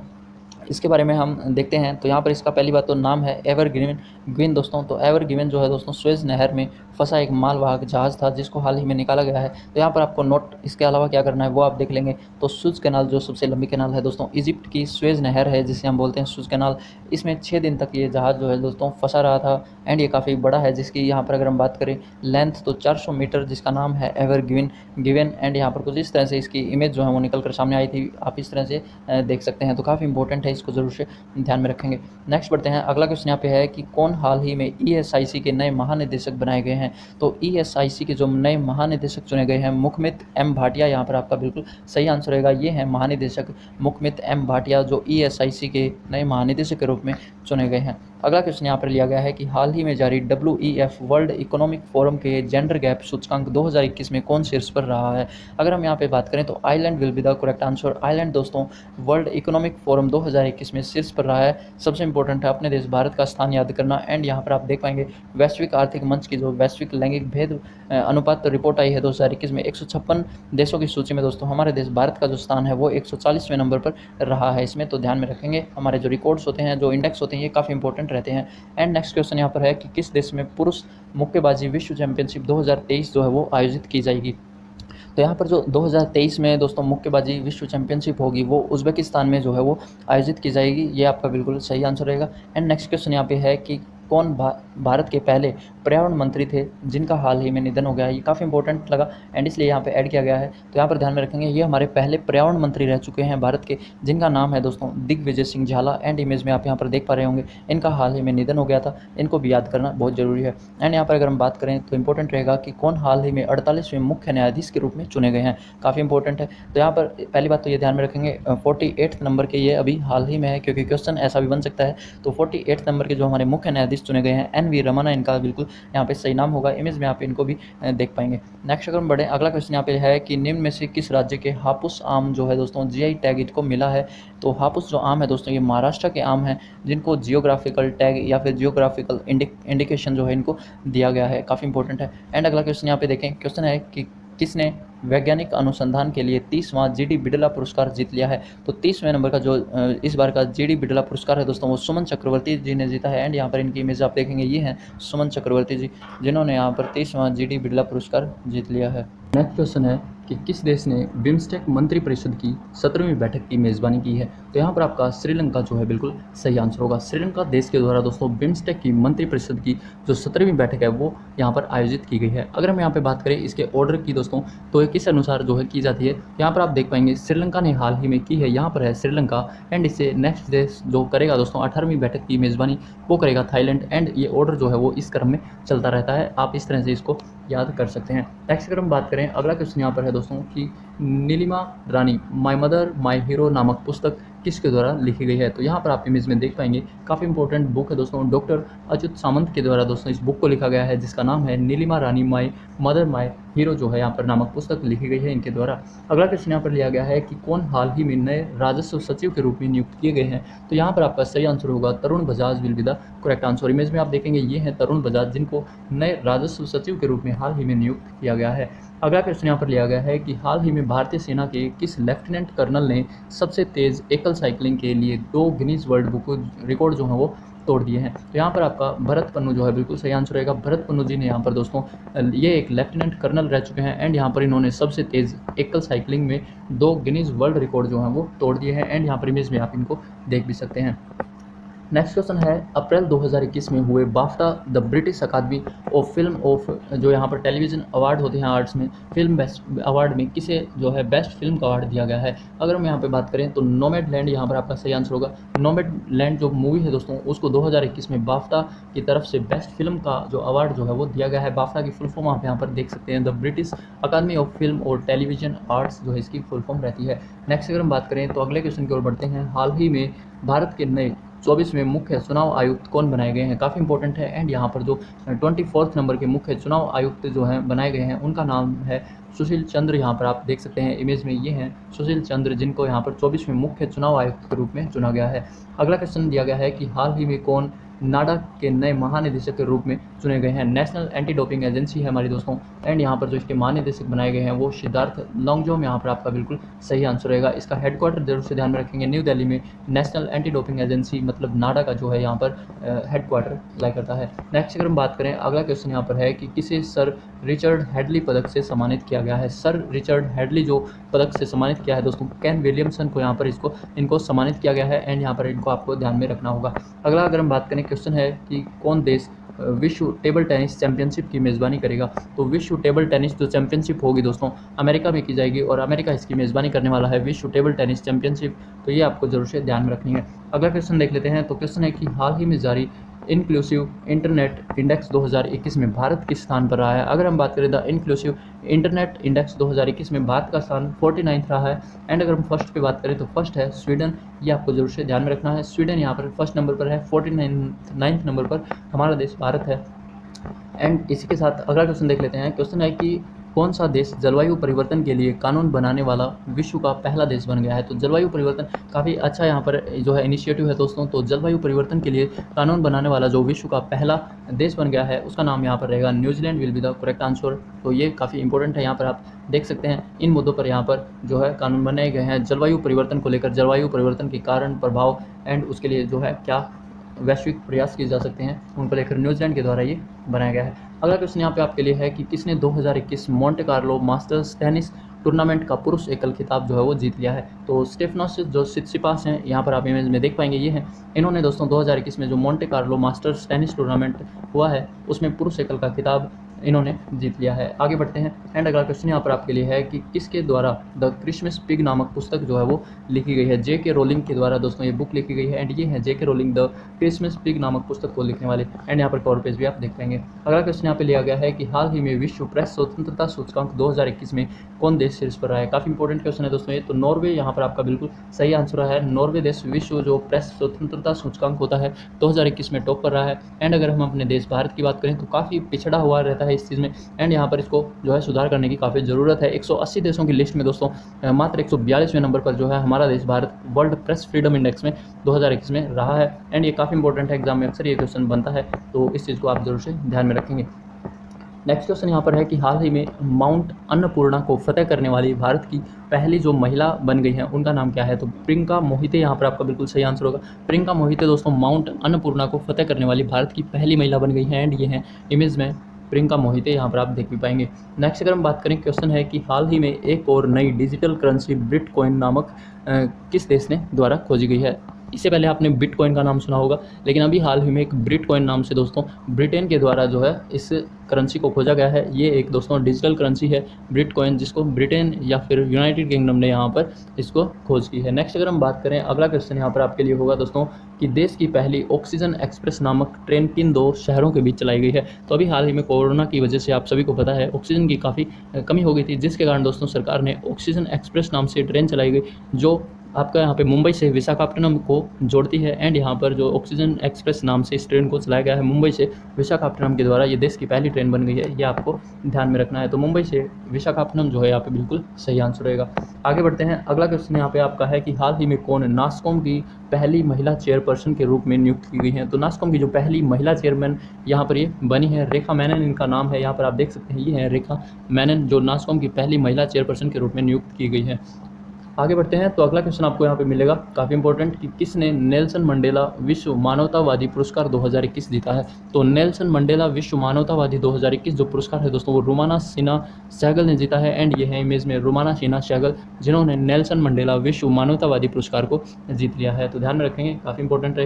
इसके बारे में हम देखते हैं। तो यहाँ पर इसका पहली बात तो नाम है एवर गिवन दोस्तों। तो एवर गिवन जो है दोस्तों स्वेज नहर में फंसा एक मालवाहक जहाज़ था जिसको हाल ही में निकाला गया है। तो यहाँ पर आपको नोट इसके अलावा क्या करना है वो आप देख लेंगे। तो सुएज़ कैनाल जो सबसे लंबी कैनाल है दोस्तों, इजिप्ट की स्वेज नहर है जिसे हम बोलते हैं सुएज़ कैनाल, इसमें 6 दिन तक ये जहाज़ जो है दोस्तों फंसा रहा था एंड ये काफ़ी बड़ा है, जिसकी यहाँ पर अगर हम बात करें लेंथ तो 400 मीटर, जिसका नाम है एवर गिवन एंड यहाँ पर कुछ इस तरह से इसकी इमेज जो है वो निकल कर सामने आई थी, आप इस तरह से देख सकते हैं। तो काफ़ी इंपॉर्टेंट है, इसको जरूर से ध्यान में रखेंगे। नेक्स्ट बढ़ते हैं, अगला क्वेश्चन यहाँ पे है कि कौन हाल ही में ESIC के नए महानिदेशक बनाए गए हैं। तो ESIC के जो नए महानिदेशक चुने गए हैं, मुखमित M भाटिया, यहाँ पर आपका बिल्कुल सही आंसर रहेगा। ये हैं महानिदेशक मुखमित M भाटिया जो ESIC के नए महानिदेशक के रूप में चुने गए हैं। अगला क्वेश्चन यहाँ पर लिया गया है कि हाल ही में जारी WEF वर्ल्ड इकोनॉमिक फोरम के जेंडर गैप सूचकांक 2021 में कौन शीर्ष पर रहा है। अगर हम यहाँ पे बात करें तो island will be the correct answer. Island दोस्तों वर्ल्ड इकोनॉमिक फोरम 2021 में शीर्ष पर रहा है। सबसे इंपॉर्टेंट है अपने देश भारत का स्थान याद करना। एंड यहाँ पर आप देख पाएंगे वैश्विक आर्थिक मंच की जो वैश्विक लैंगिक भेद अनुपात रिपोर्ट आई है 2021 में, 156 देशों की सूची में दोस्तों हमारे देश भारत का जो स्थान है वो 140वें नंबर पर रहा है इसमें। तो ध्यान में रखेंगे, हमारे जो रिकॉर्ड्स होते हैं, जो इंडेक्स होते हैं, ये काफ़ी इंपॉर्टेंट रहते हैं। एंड नेक्स्ट क्वेश्चन यहाँ पर है कि किस देश में पुरुष मुक्केबाजी विश्व चैंपियनशिप 2023 जो है वो आयोजित की जाएगी। तो यहाँ पर जो 2023 में दोस्तों मुक्केबाजी विश्व चैंपियनशिप होगी वो उज़्बेकिस्तान में जो है वो आयोजित की जाएगी, ये आपका बिल्कुल सही आंसर रहेगा। एंड नेक्स्ट क्वेश्चन यहाँ पे है कि कौन भारत के पहले पर्यावरण मंत्री थे जिनका हाल ही में निधन हो गया है। ये काफ़ी इंपॉर्टेंट लगा एंड इसलिए यहाँ पे ऐड किया गया है। तो यहाँ पर ध्यान में रखेंगे, ये हमारे पहले पर्यावरण मंत्री रह चुके हैं भारत के, जिनका नाम है दोस्तों दिग्विजय सिंह झाला। एंड इमेज में आप यहाँ पर देख पा रहे होंगे, इनका हाल ही में निधन हो गया था। इनको भी याद करना बहुत ज़रूरी है। एंड यहाँ पर अगर हम बात करें तो इंपॉर्टेंट रहेगा कि कौन हाल ही में 48वें मुख्य न्यायाधीश के रूप में चुने गए हैं, काफ़ी इंपॉर्टेंट है। तो यहाँ पर पहली बात तो ये ध्यान में रखेंगे 48 नंबर के ये अभी हाल ही में है, क्योंकि क्वेश्चन ऐसा भी बन सकता है। तो 48 नंबर के जो हमारे मुख्य न्यायाधीश चुने गए हैं NV रमन्ना, इनका बिल्कुल यहाँ पे सही नाम होगा। इमेज में आप इनको भी देख पाएंगे। नेक्स्ट अगर हम बढ़े, अगला क्वेश्चन यहाँ पे है कि निम्न में से किस राज्य के हापुस आम जो है दोस्तों GI टैग इनको मिला है। तो हापुस जो आम है दोस्तों, ये महाराष्ट्र के आम हैं, जिनको जियोग्राफिकल टैग या फिर जियोग्राफिकल इंडिकेशन जो है इनको दिया गया है, काफ़ी इंपॉर्टेंट है। एंड अगला क्वेश्चन यहाँ पे देखें, क्वेश्चन है कि किसने वैज्ञानिक अनुसंधान के लिए 30वां GD बिड़ला पुरस्कार जीत लिया है। तो 30वें नंबर का जो इस बार का GD बिड़ला पुरस्कार है दोस्तों, वो सुमन चक्रवर्ती जी ने जीता है। एंड यहाँ पर इनकी इमेज आप देखेंगे, ये हैं सुमन चक्रवर्ती जी, जिन्होंने यहाँ पर 30वां GD बिड़ला पुरस्कार जीत लिया है। नेक्स्ट क्वेश्चन है कि किस देश ने बिम्स्टेक मंत्रिपरिषद की 17वीं बैठक की मेज़बानी की है। तो यहाँ पर आपका श्रीलंका जो है बिल्कुल सही आंसर होगा। श्रीलंका देश के द्वारा दोस्तों बिम्स्टेक की मंत्रिपरिषद की जो 17वीं बैठक है वो यहाँ पर आयोजित की गई है। अगर हम यहाँ पे बात करें इसके ऑर्डर की दोस्तों, तो ये किस अनुसार जो है की जाती है, यहाँ पर आप देख पाएंगे श्रीलंका ने हाल ही में की है। यहाँ पर है श्रीलंका एंड इससे नेक्स्ट देश जो करेगा दोस्तों 18वीं बैठक की मेज़बानी, वो करेगा थाईलैंड। एंड ये ऑर्डर जो है वो इस क्रम में चलता रहता है, आप इस तरह से इसको याद कर सकते हैं। नेक्स्ट अगर हम बात करें, अगला क्वेश्चन यहाँ पर है दोस्तों कि नीलिमा रानी माय मदर माय हीरो नामक पुस्तक किसके द्वारा लिखी गई है। तो यहाँ पर आप इमेज में देख पाएंगे, काफ़ी इंपॉर्टेंट बुक है दोस्तों, डॉक्टर अच्युत सामंत के द्वारा दोस्तों इस बुक को लिखा गया है, जिसका नाम है नीलिमा रानी माय मदर माय हीरो जो है यहाँ पर नामक पुस्तक लिखी गई है इनके द्वारा। अगला क्वेश्चन यहाँ पर लिया गया है कि कौन हाल ही में नए राजस्व सचिव के रूप में नियुक्त किए गए हैं। तो यहाँ पर आपका सही आंसर होगा Tarun Bajaj will be the correct answer. Image में आप देखेंगे, ये हैं तरुण बजाज, जिनको नए राजस्व सचिव के रूप में हाल ही में नियुक्त किया गया है। अगला क्वेश्चन यहाँ पर लिया गया है कि हाल ही में भारतीय सेना के किस लेफ्टिनेंट कर्नल ने सबसे तेज़ एकल साइकिलिंग के लिए 2 गिनीज वर्ल्ड बुक रिकॉर्ड जो है वो तोड़ दिए हैं। तो यहाँ पर आपका भरत पन्नू जो है बिल्कुल सही आंसर रहेगा। भरत पन्नू जी ने यहाँ पर दोस्तों ये एक लेफ्टिनेंट कर्नल रह चुके हैं एंड यहाँ पर इन्होंने सबसे तेज़ एकल साइकिलिंग में 2 गिनीज वर्ल्ड रिकॉर्ड जो हैं वो तोड़ दिए हैं। एंड यहाँ पर इमेज में आप इनको देख भी सकते हैं। नेक्स्ट क्वेश्चन है, अप्रैल 2021 में हुए BAFTA the British academy of film of जो यहाँ पर टेलीविज़न अवार्ड होते हैं आर्ट्स में, फिल्म बेस्ट अवार्ड में किसे जो है बेस्ट फिल्म का अवार्ड दिया गया है। अगर हम यहाँ पे बात करें तो नोमैडलैंड यहाँ पर आपका सही आंसर होगा। नोमैडलैंड जो मूवी है दोस्तों, उसको 2021 में बाफ्टा की तरफ से बेस्ट फिल्म का जो अवार्ड जो है वो दिया गया है। बाफ्टा की फुल फॉर्म आप यहाँ पर देख सकते हैं, the British academy of film और टेलीविज़न आर्ट्स जो है इसकी फुल फॉर्म रहती है। नेक्स्ट अगर हम बात करें तो अगले क्वेश्चन की ओर बढ़ते हैं। हाल ही में भारत के नए 24वें मुख्य चुनाव आयुक्त कौन बनाए गए हैं, काफ़ी इंपॉर्टेंट है। एंड यहाँ पर जो 24th नंबर के मुख्य चुनाव आयुक्त जो हैं बनाए गए हैं, उनका नाम है सुशील चंद्र। यहाँ पर आप देख सकते हैं इमेज में, ये हैं सुशील चंद्र, जिनको यहाँ पर 24वें मुख्य चुनाव आयुक्त के रूप में चुना गया है। अगला क्वेश्चन दिया गया है कि हाल ही में कौन नाडा के नए महानिदेशक के रूप में चुने गए हैं। नेशनल एंटी डोपिंग एजेंसी है हमारी दोस्तों, एंड यहाँ पर जो इसके महानिदेशक बनाए गए हैं वो सिद्धार्थ लॉन्गजोम यहाँ पर आपका बिल्कुल सही आंसर रहेगा। इसका हेडक्वार्टर जरूर से ध्यान में रखेंगे, न्यू दिल्ली में नेशनल एंटी डोपिंग एजेंसी मतलब नाडा का जो है यहाँ पर हेडक्वार्टर लाई करता है। नेक्स्ट अगर हम बात करें, अगला क्वेश्चन यहाँ पर है कि किसे सर रिचर्ड हेडली पदक से सम्मानित किया गया है। सर रिचर्ड हेडली जो पदक से सम्मानित किया है दोस्तों, केन विलियमसन को यहाँ पर इनको सम्मानित किया गया है। एंड यहाँ पर इनको आपको ध्यान में रखना होगा। अगला अगर हम बात करें, क्वेश्चन है कि कौन देश विश्व टेबल टेनिस चैंपियनशिप की मेज़बानी करेगा। तो विश्व टेबल टेनिस जो चैंपियनशिप होगी दोस्तों अमेरिका में की जाएगी, और अमेरिका इसकी मेज़बानी करने वाला है विश्व टेबल टेनिस चैंपियनशिप। तो ये आपको जरूर से ध्यान में रखनी है। अगला क्वेश्चन देख लेते हैं। तो क्वेश्चन है कि हाल ही में जारी इंक्लूसिव इंटरनेट इंडेक्स 2021 में भारत किस स्थान पर रहा है। अगर हम बात करें द इंक्लूसिव इंटरनेट इंडेक्स 2021 में भारत का स्थान 49 रहा है। एंड अगर हम फर्स्ट पे बात करें तो फर्स्ट है स्वीडन, ये आपको जरूर से ध्यान में रखना है। स्वीडन यहाँ पर फर्स्ट नंबर पर है, 49th नंबर पर हमारा देश भारत है। एंड इसी के साथ अगला क्वेश्चन देख लेते हैं। क्वेश्चन है कि कौन सा देश जलवायु परिवर्तन के लिए कानून बनाने वाला विश्व का पहला देश बन गया है। तो जलवायु परिवर्तन काफ़ी अच्छा यहाँ पर जो है इनिशिएटिव है दोस्तों। तो जलवायु परिवर्तन के लिए कानून बनाने वाला जो विश्व का पहला देश बन गया है, उसका नाम यहाँ पर रहेगा New Zealand will be the correct answer. तो ये काफ़ी इंपॉर्टेंट है, यहाँ पर आप देख सकते हैं इन मुद्दों पर यहाँ पर जो है कानून बनाए गए हैं जलवायु परिवर्तन को लेकर, जलवायु परिवर्तन के कारण प्रभाव एंड उसके लिए जो है क्या वैश्विक प्रयास किए जा सकते हैं, उनको लेकर न्यूजीलैंड के द्वारा ये बनाया गया है। अगला क्वेश्चन यहाँ पे आपके लिए है कि किसने 2021 Monte Carlo masters tennis tournament का पुरुष एकल खिताब जो है वो जीत लिया है। तो स्टेफनोस जो सित्सिपास हैं, यहाँ पर आप इमेज में देख पाएंगे, ये हैं। इन्होंने दोस्तों 2021 में जो Monte Carlo masters tennis tournament हुआ है उसमें पुरुष एकल का खिताब इन्होंने जीत लिया है। आगे बढ़ते हैं एंड अगला क्वेश्चन यहाँ पर आपके लिए है कि किसके द्वारा द क्रिसमस पिग नामक पुस्तक जो है वो लिखी गई है। J.K. रोलिंग के द्वारा दोस्तों ये बुक लिखी गई है एंड ये है J.K. Rolling the Christmas pig नामक पुस्तक को लिखने वाले। एंड यहाँ पर कवर पेज भी आप देख पाएंगे। अगला क्वेश्चन यहाँ पे लिया गया है कि हाल ही में विश्व प्रेस स्वतंत्रता सूचकांक 2021 में कौन देश शीर्ष पर रहा है। काफ़ी इंपॉर्टेंट क्वेश्चन है दोस्तों ये। तो नॉर्वे यहाँ पर आपका बिल्कुल सही आंसर है। नॉर्वे देश विश्व जो प्रेस स्वतंत्रता सूचकांक होता है 2021 में टॉप पर रहा है। एंड अगर हम अपने देश भारत की बात करें तो काफ़ी पिछड़ा हुआ रहता है इस चीज़ में एंड यहाँ पर इसको जो है सुधार करने की काफ़ी ज़रूरत है। 180 देशों की लिस्ट में दोस्तों मात्र 142वें नंबर पर जो है हमारा देश Bharat world press freedom index में 2021 में रहा है। एंड ये काफ़ी इंपॉर्टेंट है, एग्जाम में अक्सर ये क्वेश्चन बनता है, तो इस चीज़ को आप जरूर से ध्यान में रखेंगे। नेक्स्ट क्वेश्चन यहाँ पर है कि हाल ही में माउंट अन्नपूर्णा को फतेह करने वाली भारत की पहली जो महिला बन गई हैं उनका नाम क्या है। तो प्रियंका मोहिते यहाँ पर आपका बिल्कुल सही आंसर होगा। प्रियंका मोहिते दोस्तों माउंट अन्नपूर्णा को फतेह करने वाली भारत की पहली महिला बन गई हैं एंड ये हैं इमेज में प्रियंका मोहिते, यहाँ पर आप देख भी पाएंगे। नेक्स्ट अगर हम बात करें, क्वेश्चन है कि हाल ही में एक और नई डिजिटल करेंसी बिटकॉइन नामक किस देश ने द्वारा खोजी गई है। इससे पहले आपने बिटकॉइन का नाम सुना होगा, लेकिन अभी हाल ही में एक बिटकॉइन नाम से दोस्तों ब्रिटेन के द्वारा जो है इस करेंसी को खोजा गया है। ये एक दोस्तों डिजिटल करेंसी है बिटकॉइन, जिसको ब्रिटेन या फिर यूनाइटेड किंगडम ने यहाँ पर इसको खोज की है। नेक्स्ट अगर हम बात करें, अगला क्वेश्चन यहाँ पर आपके लिए होगा दोस्तों कि देश की पहली ऑक्सीजन एक्सप्रेस नामक ट्रेन किन दो शहरों के बीच चलाई गई है। तो अभी हाल ही में कोरोना की वजह से आप सभी को पता है ऑक्सीजन की काफ़ी कमी हो गई थी, जिसके कारण दोस्तों सरकार ने ऑक्सीजन एक्सप्रेस नाम से ट्रेन चलाई गई जो आपका यहाँ पे मुंबई से विशाखापट्टनम को जोड़ती है। एंड यहाँ पर जो ऑक्सीजन एक्सप्रेस नाम से इस ट्रेन को चलाया गया है मुंबई से विशाखापट्टनम के द्वारा, ये देश की पहली ट्रेन बन गई है, ये आपको ध्यान में रखना है। तो मुंबई से विशाखापट्टनम जो है यहाँ पे बिल्कुल सही आंसर रहेगा। आगे बढ़ते हैं, अगला क्वेश्चन यहाँ पे आपका है कि हाल ही में कौन नास्कॉम की पहली महिला चेयरपर्सन के रूप में नियुक्त की गई है। तो नास्कॉम की जो पहली महिला चेयरमैन यहाँ पर ये बनी है, रेखा मेनन इनका नाम है। यहाँ पर आप देख सकते हैं ये है रेखा मेनन, जो नास्कॉम की पहली महिला चेयरपर्सन के रूप में नियुक्त की गई है। आगे बढ़ते हैं, तो अगला क्वेश्चन आपको यहाँ पे मिलेगा काफ़ी इंपॉर्टेंट कि किसने नेल्सन मंडेला विश्व मानवतावादी पुरस्कार 2021 जीता है। तो नेल्सन मंडेला विश्व मानवतावादी 2021 जो पुरस्कार है दोस्तों वो रुमाना सिन्हा सहगल ने जीता है। एंड ये है इमेज में रुमाना सिन्हा सहगल, जिन्होंने नेल्सन मंडेला विश्व मानवतावादी पुरस्कार को जीत लिया है। तो ध्यान में रखेंगे, काफ़ी इंपॉर्टेंट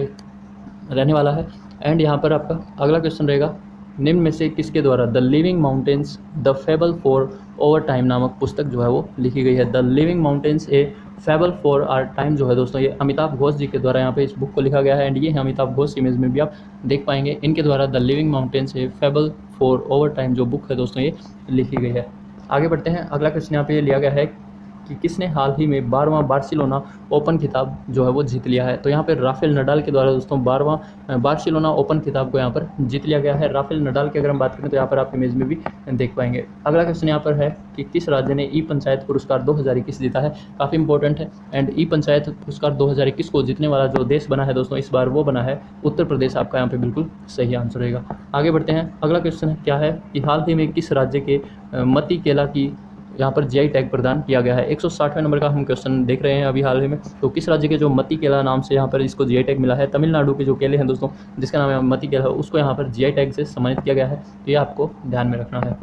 रहने वाला है। एंड यहाँ पर आपका अगला क्वेश्चन रहेगा, निम्न में से किसके द्वारा the living mountains the fable for over time नामक पुस्तक जो है वो लिखी गई है। The living mountains a fable for our time जो है दोस्तों ये अमिताभ घोष जी के द्वारा यहाँ पे इस बुक को लिखा गया है। एंड ये है अमिताभ घोष, इमेज में भी आप देख पाएंगे, इनके द्वारा the living mountains a fable for over time जो बुक है दोस्तों ये लिखी गई है। आगे बढ़ते हैं, अगला क्वेश्चन यहाँ पे ये लिया गया है कि किसने हाल ही में 12वां बार्सिलोना ओपन खिताब जो है वो जीत लिया है। तो यहाँ पर राफेल नडाल के द्वारा दोस्तों 12वां बार्सिलोना ओपन खिताब को यहाँ पर जीत लिया गया है। राफेल नडाल की अगर हम बात करें तो यहाँ पर आप इमेज में भी देख पाएंगे। अगला क्वेश्चन यहाँ पर है कि किस राज्य ने ई पंचायत पुरस्कार 2021 जीता है। काफ़ी इंपॉर्टेंट है। एंड ई पंचायत पुरस्कार 2021 को जीतने वाला जो देश बना है दोस्तों इस बार वो बना है उत्तर प्रदेश। आपका यहाँ पे बिल्कुल सही आंसर रहेगा। आगे बढ़ते हैं, अगला क्वेश्चन क्या है कि हाल ही में किस राज्य के मती केला की यहाँ पर जीआई टैग प्रदान किया गया है। 160वें नंबर का हम क्वेश्चन देख रहे हैं अभी हाल ही में। तो किस राज्य के जो मती केला नाम से यहाँ पर इसको जीआई टैग मिला है। तमिलनाडु के जो केले हैं दोस्तों जिसका नाम है मती केला, उसको यहाँ पर जीआई टैग से सम्मानित किया गया है। तो ये आपको ध्यान में रखना है।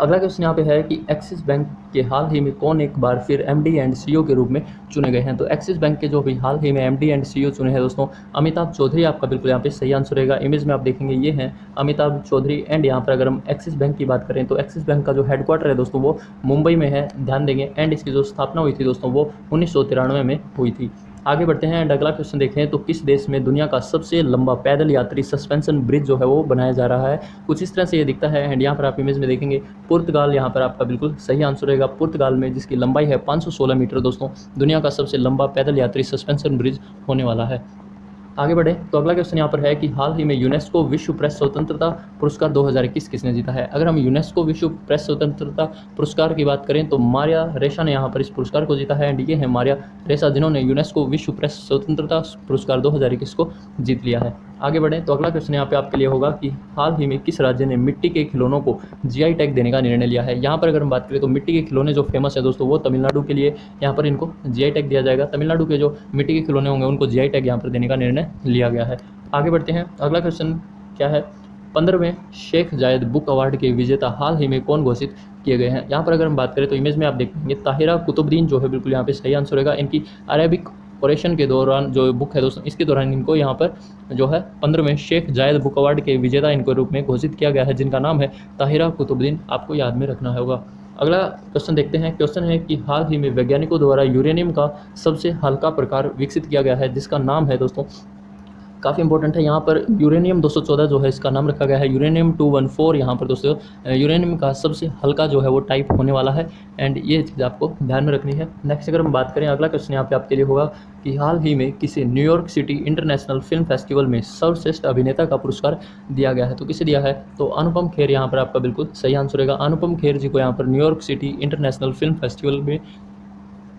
अगला क्वेश्चन यहाँ पे है कि एक्सिस बैंक के हाल ही में कौन एक बार फिर एमडी एंड सीईओ के रूप में चुने गए हैं। तो एक्सिस बैंक के जो भी हाल ही में एमडी एंड सीईओ चुने हैं दोस्तों अमिताभ चौधरी, आपका बिल्कुल यहाँ पे सही आंसर रहेगा। इमेज में आप देखेंगे ये हैं अमिताभ चौधरी। एंड यहाँ पर अगर हम एक्सिस बैंक की बात करें तो एक्सिस बैंक का जो हेडक्वार्टर है दोस्तों वो मुंबई में है, ध्यान देंगे। एंड इसकी जो स्थापना हुई थी दोस्तों वो 1993 में हुई थी। आगे बढ़ते हैं एंड अगला क्वेश्चन देखें तो किस देश में दुनिया का सबसे लंबा पैदल यात्री सस्पेंशन ब्रिज जो है वो बनाया जा रहा है। कुछ इस तरह से ये दिखता है। एंड यहाँ पर आप इमेज में देखेंगे पुर्तगाल, यहाँ पर आपका बिल्कुल सही आंसर रहेगा। पुर्तगाल में जिसकी लंबाई है 516 मीटर दोस्तों, दुनिया का सबसे लंबा पैदल यात्री सस्पेंशन ब्रिज होने वाला है। आगे बढ़े तो अगला क्वेश्चन यहाँ पर है कि हाल ही में यूनेस्को विश्व प्रेस स्वतंत्रता पुरस्कार 2021 किसने जीता है। अगर हम यूनेस्को विश्व प्रेस स्वतंत्रता पुरस्कार की बात करें तो मारिया रेशा ने यहाँ पर इस पुरस्कार को जीता है। एंड ये है मारिया रेशा जिन्होंने यूनेस्को विश्व प्रेस स्वतंत्रता पुरस्कार 2021 को जीत लिया है। आगे बढ़े तो अगला क्वेश्चन यहाँ पे आपके लिए होगा कि हाल ही में किस राज्य ने मिट्टी के खिलौनों को जीआई टैग देने का निर्णय लिया है। यहाँ पर अगर हम बात करें तो मिट्टी के खिलौने जो फेमस है दोस्तों वो तमिलनाडु के लिए यहाँ पर इनको जीआई टैग दिया जाएगा। तमिलनाडु के जो मिट्टी के खिलौने होंगे उनको जीआई टैग यहाँ पर देने का निर्णय लिया गया है। आगे बढ़ते हैं, अगला क्वेश्चन क्या है 15वें शेख जायद बुक अवार्ड के विजेता हाल ही में कौन घोषित किए गए हैं। यहाँ पर अगर हम बात करें तो इमेज में आप देख पाएंगे ताहिरा कुतुबुद्दीन जो है बिल्कुल यहाँ पे सही आंसर होगा। इनकी अरेबिक ऑरेशन के दौरान जो बुक है दोस्तों, इसके दौरान इनको यहाँ पर जो है 15वें शेख जायद बुक अवार्ड के विजेता इनके रूप में घोषित किया गया है, जिनका नाम है ताहिरा कुतुबुद्दीन। आपको याद में रखना होगा। अगला क्वेश्चन देखते हैं। क्वेश्चन है कि हाल ही में वैज्ञानिकों द्वारा यूरेनियम का सबसे हल्का प्रकार विकसित किया गया है, जिसका नाम है दोस्तों, काफ़ी इंपॉर्टेंट है यहाँ पर, यूरेनियम 214 जो है इसका नाम रखा गया है। यूरेनियम 214 यहाँ पर दोस्तों यूरेनियम का सबसे हल्का जो है वो टाइप होने वाला है, एंड ये चीज़ आपको ध्यान में रखनी है। नेक्स्ट अगर हम बात करें, अगला क्वेश्चन यहाँ पे आपके लिए होगा कि हाल ही में किसे New York city international film festival में सर्वश्रेष्ठ अभिनेता का पुरस्कार दिया गया है। तो किसे दिया है, तो अनुपम खेर यहाँ पर आपका बिल्कुल सही आंसर रहेगा। अनुपम खेर जी को यहाँ पर New York city international film festival में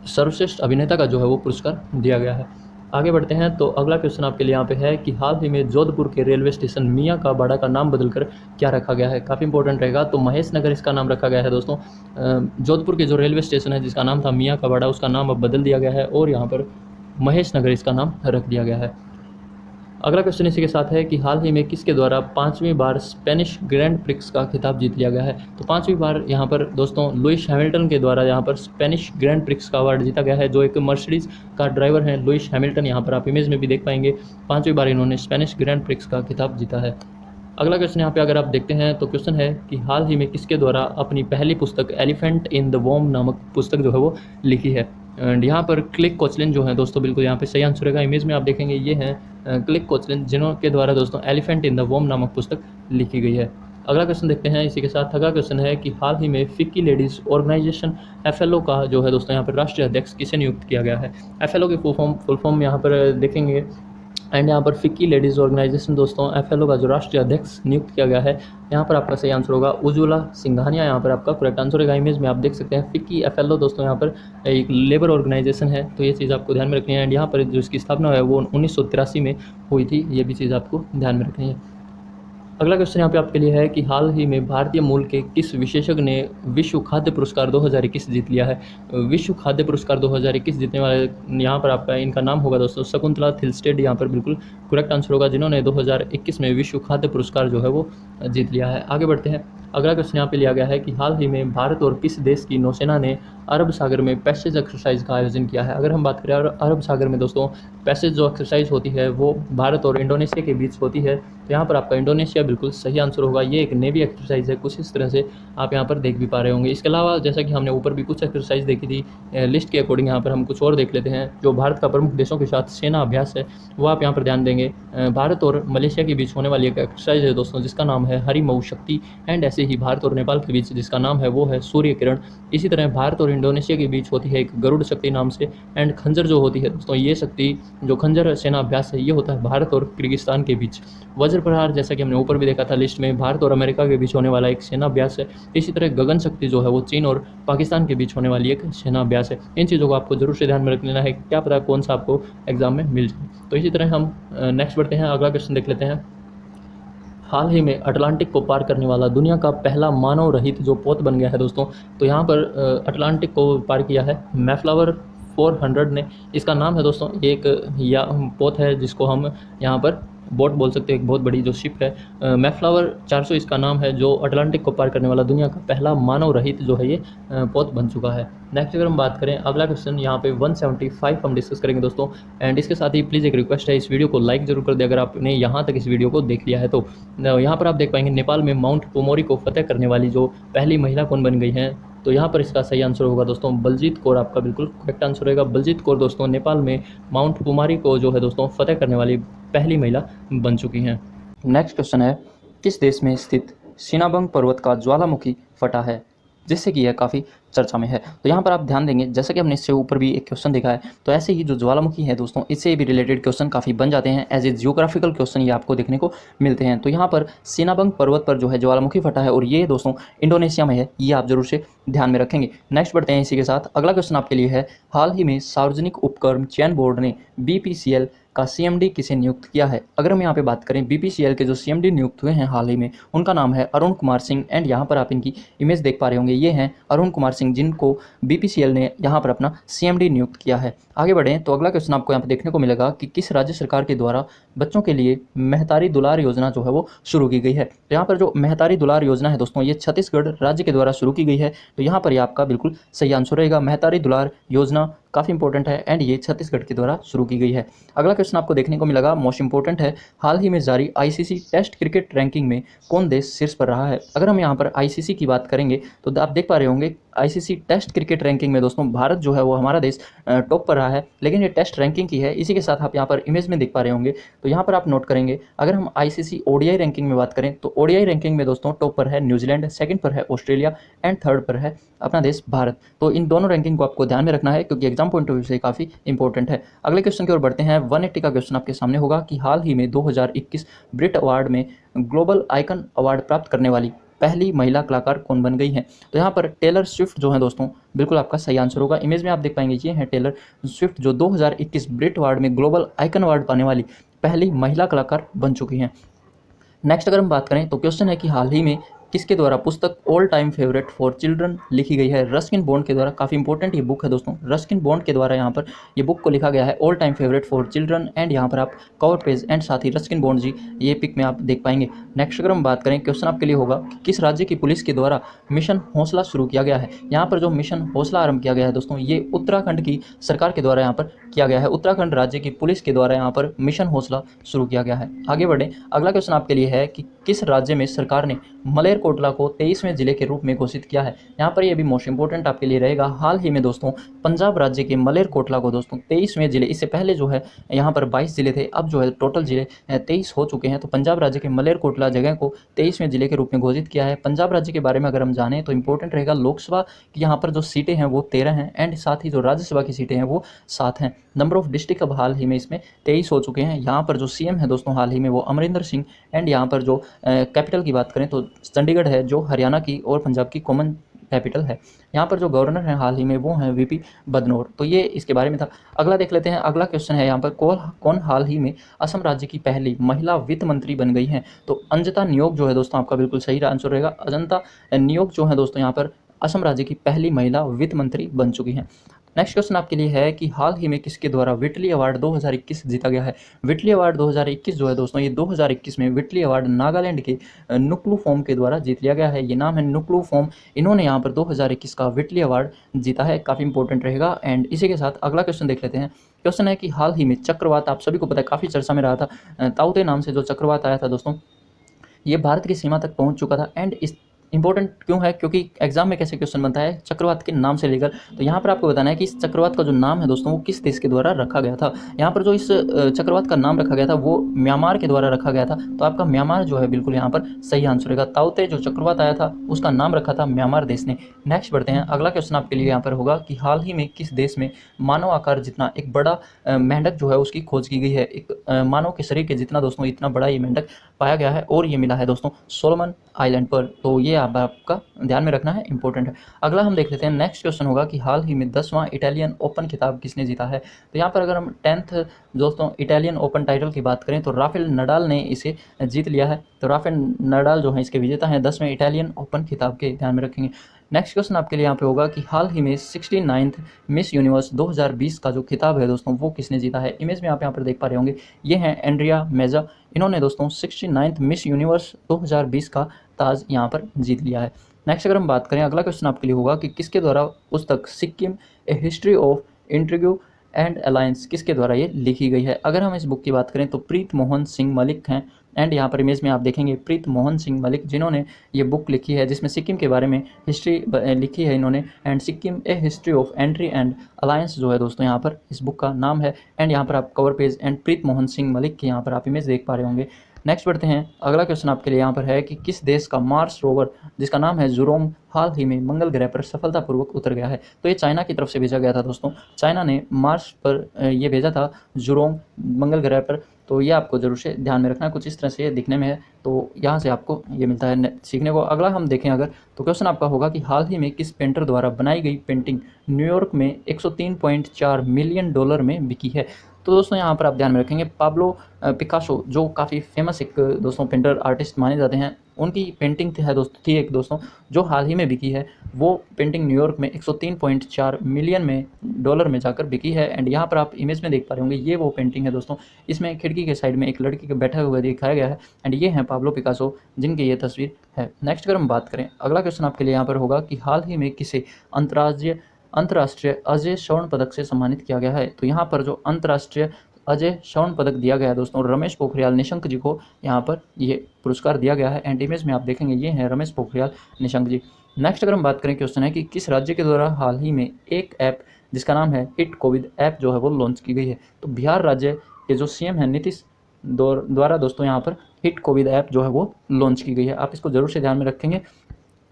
सर्वश्रेष्ठ अभिनेता का जो है वो पुरस्कार दिया गया है। आगे बढ़ते हैं। तो अगला क्वेश्चन आपके लिए यहाँ पे है कि हाल ही में जोधपुर के रेलवे स्टेशन मियाँ का बाड़ा का नाम बदलकर क्या रखा गया है। काफ़ी इंपॉर्टेंट रहेगा। तो महेश नगर इसका नाम रखा गया है दोस्तों। जोधपुर के जो रेलवे स्टेशन है जिसका नाम था मियाँ का बाड़ा, उसका नाम अब बदल दिया गया है और यहाँ पर महेश नगर इसका नाम रख दिया गया है। अगला क्वेश्चन इसी के साथ है कि हाल ही में किसके द्वारा 5वीं बार स्पेनिश ग्रैंड प्रिक्स का खिताब जीत लिया गया है। तो 5वीं बार यहाँ पर दोस्तों लुइस हैमिल्टन के द्वारा यहाँ पर स्पेनिश ग्रैंड प्रिक्स का अवार्ड जीता गया है, जो एक मर्सिडीज का ड्राइवर है लुइस हैमिल्टन। यहाँ पर आप इमेज में भी देख पाएंगे 5वीं बार इन्होंने स्पेनिश ग्रैंड प्रिक्स का खिताब जीता है। अगला क्वेश्चन यहाँ पे अगर आप देखते हैं तो क्वेश्चन है कि हाल ही में किसके द्वारा अपनी पहली पुस्तक एलिफेंट इन द वॉर्म नामक पुस्तक जो है वो लिखी है। एंड यहाँ पर क्लिक कोचलिन जो है दोस्तों बिल्कुल यहाँ पे सही आंसर रहेगा। इमेज में आप देखेंगे ये हैं क्लिक कोचलिन, जिनके द्वारा दोस्तों एलिफेंट इन द वॉर्म नामक पुस्तक लिखी गई है। अगला क्वेश्चन देखते हैं इसी के साथ। अगला क्वेश्चन है कि हाल ही में फिक्की लेडीज़ ऑर्गेनाइजेशन FLO का जो है दोस्तों यहाँ पर राष्ट्रीय अध्यक्ष किसे नियुक्त किया गया है। FLO की फुल फॉर्म यहाँ पर देखेंगे, एंड यहाँ पर फिक्की लेडीज़ ऑर्गेनाइजेशन दोस्तों FLO का जो राष्ट्रीय अध्यक्ष नियुक्त किया गया है, यहाँ पर आपका सही आंसर होगा उज्ज्वला सिंघानिया। यहाँ पर आपका करेक्ट आंसर होगा। इमेज में आप देख सकते हैं फिक्की FLO दोस्तों यहाँ पर एक लेबर ऑर्गेनाइजेशन है, तो ये चीज़ आपको ध्यान में रखनी है। एंड यहाँ पर जो इसकी स्थापना है वो 1983 में हुई थी, ये भी चीज़ आपको ध्यान में रखनी है। अगला क्वेश्चन यहाँ पे आपके लिए है कि हाल ही में भारतीय मूल के किस विशेषज्ञ ने विश्व खाद्य पुरस्कार 2021 जीत लिया है। विश्व खाद्य पुरस्कार 2021 जीतने वाले यहाँ पर आपका इनका नाम होगा दोस्तों शकुंतला थिलस्टेड। यहाँ पर बिल्कुल करेक्ट आंसर होगा, जिन्होंने 2021 में विश्व खाद्य पुरस्कार जो है वो जीत लिया है। आगे बढ़ते हैं। अगला क्वेश्चन यहाँ पे लिया गया है कि हाल ही में भारत और किस देश की नौसेना ने अरब सागर में पैसेज एक्सरसाइज का आयोजन किया है। अगर हम बात करें अरब सागर में दोस्तों पैसेज जो एक्सरसाइज होती है वो भारत और इंडोनेशिया के बीच होती है, तो यहाँ पर आपका इंडोनेशिया बिल्कुल सही आंसर होगा। ये एक नेवी एक्सरसाइज है, कुछ इस तरह से आप यहाँ पर देख भी पा रहे होंगे। इसके अलावा जैसा कि हमने ऊपर भी कुछ एक्सरसाइज देखी थी लिस्ट के अकॉर्डिंग, यहाँ पर हम कुछ और देख लेते हैं। जो भारत का प्रमुख देशों के साथ सेना अभ्यास है वो आप यहाँ पर ध्यान देंगे। भारत और मलेशिया के बीच होने वाली एक एक्सरसाइज है दोस्तों जिसका नाम है हरी मऊ शक्ति, एंड ऐसे ही भारत और नेपाल के बीच जिसका नाम है वो है सूर्य किरण। इसी तरह भारत और इंडोनेशिया के बीच होती है एक गरुड़ शक्ति नाम से। एंड खंजर जो होती है दोस्तों, ये शक्ति जो खंजर सेना अभ्यास है ये होता है भारत और किर्गिस्तान के बीच। वज्र प्रहार जैसा कि हमने ऊपर भी देखा था लिस्ट में, भारत और अमेरिका के बीच होने वाला एक सेना अभ्यास है। इसी तरह गगन शक्ति जो है वो चीन और पाकिस्तान के बीच होने वाली एक सेना अभ्यास है। इन चीज़ों को आपको जरूर से ध्यान में रख लेना है, क्या पता कौन सा आपको एग्जाम में मिल जाए। तो इसी तरह हम नेक्स्ट बढ़ते हैं, अगला क्वेश्चन देख लेते हैं। हाल ही में अटलांटिक को पार करने वाला दुनिया का पहला मानव रहित जो पोत बन गया है दोस्तों, तो यहाँ पर अटलांटिक को पार किया है मैफ्लावर 400 ने। इसका नाम है दोस्तों एक या पोत है जिसको हम यहाँ पर बोट बोल सकते हैं, एक बहुत बड़ी जो शिप है। मैफ्लावर 400 इसका नाम है, जो अटलांटिक को पार करने वाला दुनिया का पहला मानव रहित जो है ये पोत बन चुका है। नेक्स्ट अगर हम बात करें, अगला क्वेश्चन यहाँ पे 175 हम डिस्कस करेंगे दोस्तों। एंड इसके साथ ही प्लीज़ एक रिक्वेस्ट है, इस वीडियो को लाइक जरूर कर दे अगर आपने यहाँ तक इस वीडियो को देख लिया है तो। यहाँ पर आप देख पाएंगे नेपाल में माउंट पोमोरी को फतेह करने वाली जो पहली महिला कौन बन गई हैं, तो यहाँ पर इसका सही आंसर होगा दोस्तों बलजीत कौर। आपका बिल्कुल करेक्ट आंसर रहेगा बलजीत कौर दोस्तों नेपाल में माउंट पोमारी को जो है दोस्तों फतेह करने वाली पहली महिला बन चुकी हैं। नेक्स्ट क्वेश्चन है, किस देश में स्थित सिनाबंग पर्वत का ज्वालामुखी फटा है, जिससे कि यह काफ़ी चर्चा में है। तो यहाँ पर आप ध्यान देंगे, जैसा कि हमने इससे ऊपर भी एक क्वेश्चन देखा है, तो ऐसे ही जो ज्वालामुखी है दोस्तों इससे भी रिलेटेड क्वेश्चन काफ़ी बन जाते हैं। एज ए जियोग्राफिकल क्वेश्चन ये आपको देखने को मिलते हैं। तो यहाँ पर सिनाबंग पर्वत पर जो है ज्वालामुखी फटा है और ये दोस्तों इंडोनेशिया में है, ये आप जरूर से ध्यान में रखेंगे। नेक्स्ट बढ़ते हैं इसी के साथ। अगला क्वेश्चन आपके लिए है, हाल ही में सार्वजनिक उपक्रम चयन बोर्ड ने BPCL का सीएमडी किसे नियुक्त किया है। अगर हम यहाँ पे बात करें बीपीसीएल के जो सीएमडी नियुक्त हुए हैं हाल ही में, उनका नाम है अरुण कुमार सिंह। एंड यहाँ पर आप इनकी इमेज देख पा रहे होंगे, ये हैं अरुण कुमार सिंह जिनको बीपीसीएल ने यहाँ पर अपना सीएमडी नियुक्त किया है। आगे बढ़ें तो अगला क्वेश्चन आपको यहाँ पे देखने को मिलेगा कि किस राज्य सरकार के द्वारा बच्चों के लिए महतारी दुलार योजना जो है वो शुरू की गई है। तो यहाँ पर जो महतारी दुलार योजना है दोस्तों, ये छत्तीसगढ़ राज्य के द्वारा शुरू की गई है। तो यहाँ पर ये आपका बिल्कुल सही आंसर रहेगा। महतारी दुलार योजना काफ़ी इंपॉर्टेंट है एंड ये छत्तीसगढ़ के द्वारा शुरू की गई है। अगला क्वेश्चन आपको देखने को मिलेगा, मोस्ट इंपॉर्टेंट है, हाल ही में जारी आईसीसी टेस्ट क्रिकेट रैंकिंग में कौन देश शीर्ष पर रहा है। अगर हम यहाँ पर आईसीसी की बात करेंगे तो आप देख पा रहे होंगे आईसीसी टेस्ट क्रिकेट रैंकिंग में दोस्तों भारत जो है वो हमारा देश टॉप पर रहा है, लेकिन ये टेस्ट रैंकिंग की है। इसी के साथ आप यहाँ पर इमेज में देख पा रहे होंगे, तो यहाँ पर आप नोट करेंगे अगर हम आईसीसी ओडीआई रैंकिंग में बात करें तो ओडीआई रैंकिंग में दोस्तों टॉप पर है न्यूजीलैंड, सेकंड पर है ऑस्ट्रेलिया एंड थर्ड पर है अपना देश भारत। तो इन दोनों रैंकिंग को आपको ध्यान में रखना है क्योंकि एग्जाम पॉइंट ऑफ व्यू से काफ़ी इंपॉर्टेंट है। अगले क्वेश्चन की ओर बढ़ते हैं। 180 का क्वेश्चन आपके सामने होगा कि हाल ही में 2021 ब्रिट अवार्ड में ग्लोबल आइकन अवार्ड प्राप्त करने वाली पहली महिला कलाकार कौन बन गई हैं। तो यहाँ पर टेलर स्विफ्ट जो है दोस्तों, बिल्कुल आपका सही आंसर होगा। इमेज में आप देख पाएंगे ये है टेलर स्विफ्ट जो 2021 ब्रिट अवार्ड में ग्लोबल आइकन अवार्ड पाने वाली पहली महिला कलाकार बन चुकी हैं। नेक्स्ट अगर हम बात करें तो क्वेश्चन है कि हाल ही में किसके द्वारा पुस्तक all time favourite for children लिखी गई है। रस्किन बॉन्ड के द्वारा, काफ़ी इंपॉर्टेंट ये बुक है दोस्तों, रस्किन बॉन्ड के द्वारा यहाँ पर ये बुक को लिखा गया है all time favourite for children. And यहाँ पर आप कवर पेज एंड साथ ही रस्किन बॉन्ड जी ये पिक में आप देख पाएंगे। नेक्स्ट अगर हम बात करें, क्वेश्चन आपके लिए होगा कि किस राज्य की पुलिस के द्वारा मिशन हौसला शुरू किया गया है। यहाँ पर जो मिशन हौसला आरंभ किया गया है दोस्तों, ये उत्तराखंड की सरकार के द्वारा यहाँ पर किया गया है। उत्तराखंड राज्य की पुलिस के द्वारा यहाँ पर मिशन हौसला शुरू किया गया है। आगे बढ़ें, अगला क्वेश्चन आपके लिए है कि किस राज्य में सरकार ने मलेरकोटला को 23वें जिले के रूप में घोषित किया है। यहाँ पर ये भी मोस्ट इंपॉर्टेंट आपके लिए रहेगा। हाल ही में दोस्तों पंजाब राज्य के मलेरकोटला को दोस्तों 23वें जिले, इससे पहले जो है यहाँ पर 22 जिले थे, अब जो है टोटल जिले 23 हो चुके हैं। तो पंजाब राज्य के मलेरकोटला जगह को 23वें जिले के रूप में घोषित किया है। पंजाब राज्य के बारे में अगर हम जानें तो इंपॉर्टेंट रहेगा, लोकसभा की यहाँ पर जो सीटें हैं वो 13 हैं एंड साथ ही जो राज्यसभा की सीटें हैं वो 7 हैं। नंबर ऑफ डिस्ट्रिक्ट अब हाल ही में इसमें 23 हो चुके हैं। यहाँ पर जो सीएम है दोस्तों हाल ही में वो अमरिंदर सिंह। एंड यहाँ पर जो कैपिटल की बात करें तो चंडीगढ़ है जो हरियाणा की और पंजाब की कॉमन कैपिटल है। यहाँ पर जो गवर्नर हैं हाल ही में वो हैं वीपी बदनौर। तो ये इसके बारे में था। अगला देख लेते हैं। अगला क्वेश्चन है यहाँ पर कौन हाल ही में असम राज्य की पहली महिला वित्त मंत्री बन गई हैं। तो अंजता नियोग जो है दोस्तों आपका बिल्कुल सही आंसर रहेगा। अजंता नियोग जो है दोस्तों यहाँ पर असम राज्य की पहली महिला वित्त मंत्री बन चुकी हैं। नेक्स्ट क्वेश्चन आपके लिए है कि हाल ही में किसके द्वारा विटली अवार्ड 2021 जीता गया है। विटली अवार्ड 2021 जो है दोस्तों, ये 2021 में विटली अवार्ड नागालैंड के नुक्लू फोम के द्वारा जीत लिया गया है। ये नाम है नुक्लू फोम, इन्होंने यहाँ पर 2021 का विटली अवार्ड जीता है। काफ़ी इंपॉर्टेंट रहेगा। एंड इसी के साथ अगला क्वेश्चन देख लेते हैं। क्वेश्चन है कि हाल ही में चक्रवात, आप सभी को पता है काफ़ी चर्चा में रहा था, ताउते नाम से जो चक्रवात आया था दोस्तों, ये भारत की सीमा तक पहुँच चुका था। एंड इस इंपॉर्टेंट क्यों है, क्योंकि एग्जाम में कैसे क्वेश्चन बनता है चक्रवात के नाम से लेकर। तो यहाँ पर आपको बताना है कि इस चक्रवात का जो नाम है दोस्तों वो किस देश के द्वारा रखा गया था। यहाँ पर जो इस चक्रवात का नाम रखा गया था वो म्यांमार के द्वारा रखा गया था। तो आपका म्यांमार जो है बिल्कुल यहाँ पर सही आंसर रहेगा। ताउते जो चक्रवात आया था उसका नाम रखा था म्यांमार देश ने। नेक्स्ट बढ़ते हैं। अगला क्वेश्चन आपके लिए यहाँ पर होगा कि हाल ही में किस देश में मानव आकार जितना एक बड़ा मेंढक जो है उसकी खोज की गई है। एक मानव के शरीर के जितना दोस्तों इतना बड़ा ये मेंढक पाया गया है और ये मिला है दोस्तों सोलोमन आइलैंड पर। तो ये आपका ध्यान में रखना है, इंपॉर्टेंट है। अगला हम देख लेते हैं। नेक्स्ट क्वेश्चन होगा कि हाल ही में 10वां इटालियन ओपन खिताब किसने जीता है। तो यहाँ पर अगर हम 10th दोस्तों इटालियन ओपन टाइटल की बात करें तो राफेल नडाल ने इसे जीत लिया है। तो राफेल नडाल जो है इसके विजेता हैं 10वें इटालियन ओपन खिताब के, ध्यान में रखेंगे। नेक्स्ट क्वेश्चन आपके लिए यहाँ पे होगा कि हाल ही में 69th मिस यूनिवर्स 2020 का जो खिताब है दोस्तों वो किसने जीता है। इमेज में आप यहाँ पर देख पा रहे होंगे, ये हैं एंड्रिया मेजा। इन्होंने दोस्तों 69th मिस यूनिवर्स 2020 का ताज यहाँ पर जीत लिया है। नेक्स्ट अगर हम बात करें, अगला क्वेश्चन आपके लिए होगा कि किसके द्वारा पुस्तक सिक्किम ए हिस्ट्री ऑफ इंट्रिग्यू एंड अलायंस किसके द्वारा ये लिखी गई है। अगर हम इस बुक की बात करें तो प्रीत मोहन सिंह मलिक हैं। एंड यहाँ पर इमेज में आप देखेंगे प्रीत मोहन सिंह मलिक जिन्होंने ये बुक लिखी है जिसमें सिक्किम के बारे में हिस्ट्री लिखी है इन्होंने। And Sikkim A history of entry and alliance जो है दोस्तों यहाँ पर इस बुक का नाम है। एंड यहाँ पर आप कवर पेज एंड प्रीत मोहन सिंह मलिक की यहाँ पर आप इमेज देख पा रहे होंगे। नेक्स्ट बढ़ते हैं। अगला क्वेश्चन आपके लिए यहाँ पर है कि किस देश का मार्स रोवर जिसका नाम है जुरोंग हाल ही में मंगल ग्रह पर सफलतापूर्वक उतर गया है। तो ये चाइना की तरफ से भेजा गया था दोस्तों। चाइना ने मार्स पर ये भेजा था जुरोंग मंगल ग्रह पर। तो ये आपको जरूर से ध्यान में रखना है, कुछ इस तरह से दिखने में है। तो यहाँ से आपको ये मिलता है सीखने को। अगला हम देखें अगर तो क्वेश्चन आपका होगा कि हाल ही में किस पेंटर द्वारा बनाई गई पेंटिंग न्यूयॉर्क में $103.4 मिलियन में बिकी है। तो दोस्तों यहाँ पर आप ध्यान में रखेंगे पाब्लो पिकासो, जो काफ़ी फेमस एक दोस्तों पेंटर आर्टिस्ट माने जाते हैं, उनकी पेंटिंग है दोस्तों, थी एक दोस्तों जो हाल ही में बिकी है। वो पेंटिंग न्यूयॉर्क में 103.4 मिलियन में डॉलर में जाकर बिकी है। एंड यहाँ पर आप इमेज में देख पा रहे होंगे, ये वो पेंटिंग है दोस्तों। इसमें खिड़की के साइड में एक लड़की के बैठा हुआ दिखाया गया है। एंड ये हैं पाब्लो पिकासो, जिनकी ये तस्वीर है। नेक्स्ट अगर हम बात करें, अगला क्वेश्चन आपके लिए यहाँ पर होगा कि हाल ही में किसे अंतर्राष्ट्रीय अजय स्वर्ण पदक से सम्मानित किया गया है। तो यहाँ पर जो अंतर्राष्ट्रीय अजय स्वर्ण पदक दिया गया है दोस्तों, रमेश पोखरियाल निशंक जी को यहाँ पर ये पुरस्कार दिया गया है। एंड इमेज में आप देखेंगे ये हैं रमेश पोखरियाल निशंक जी। नेक्स्ट अगर हम बात करें, क्वेश्चन है कि किस राज्य के द्वारा हाल ही में एक ऐप जिसका नाम है हिट कोविड ऐप जो है वो लॉन्च की गई है। तो बिहार राज्य के जो सीएम है नीतीश द्वारा दोस्तों यहाँ पर हिट कोविड ऐप जो है वो लॉन्च की गई है। आप इसको जरूर से ध्यान में रखेंगे।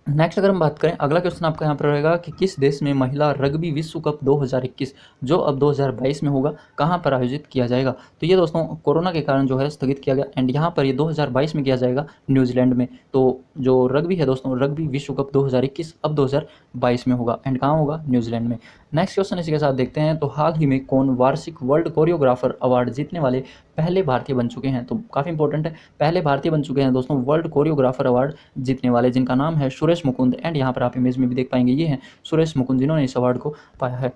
नेक्स्ट अगर हम बात करें, अगला क्वेश्चन आपका यहाँ पर रहेगा कि किस देश में महिला रग्बी विश्व कप 2021 जो अब 2022 में होगा, कहाँ पर आयोजित किया जाएगा। तो ये दोस्तों कोरोना के कारण जो है स्थगित किया गया। एंड यहाँ पर ये 2022 में किया जाएगा न्यूजीलैंड में। तो जो रग्बी है दोस्तों, रग्बी विश्व कप 2021 अब 2022 में होगा। एंड कहाँ होगा? न्यूजीलैंड में। नेक्स्ट क्वेश्चन इसी के साथ देखते हैं, तो हाल ही में कौन वार्षिक वर्ल्ड कोरियोग्राफर अवार्ड जीतने वाले पहले भारतीय बन चुके हैं। तो काफ़ी इंपॉर्टेंट है, पहले भारतीय बन चुके हैं दोस्तों वर्ल्ड कोरियोग्राफर अवार्ड जीतने वाले, जिनका नाम है सुरेश मुकुंद। एंड यहाँ पर आप इमेज में भी देख पाएंगे, ये हैं सुरेश मुकुंद जिन्होंने इस अवार्ड को पाया है।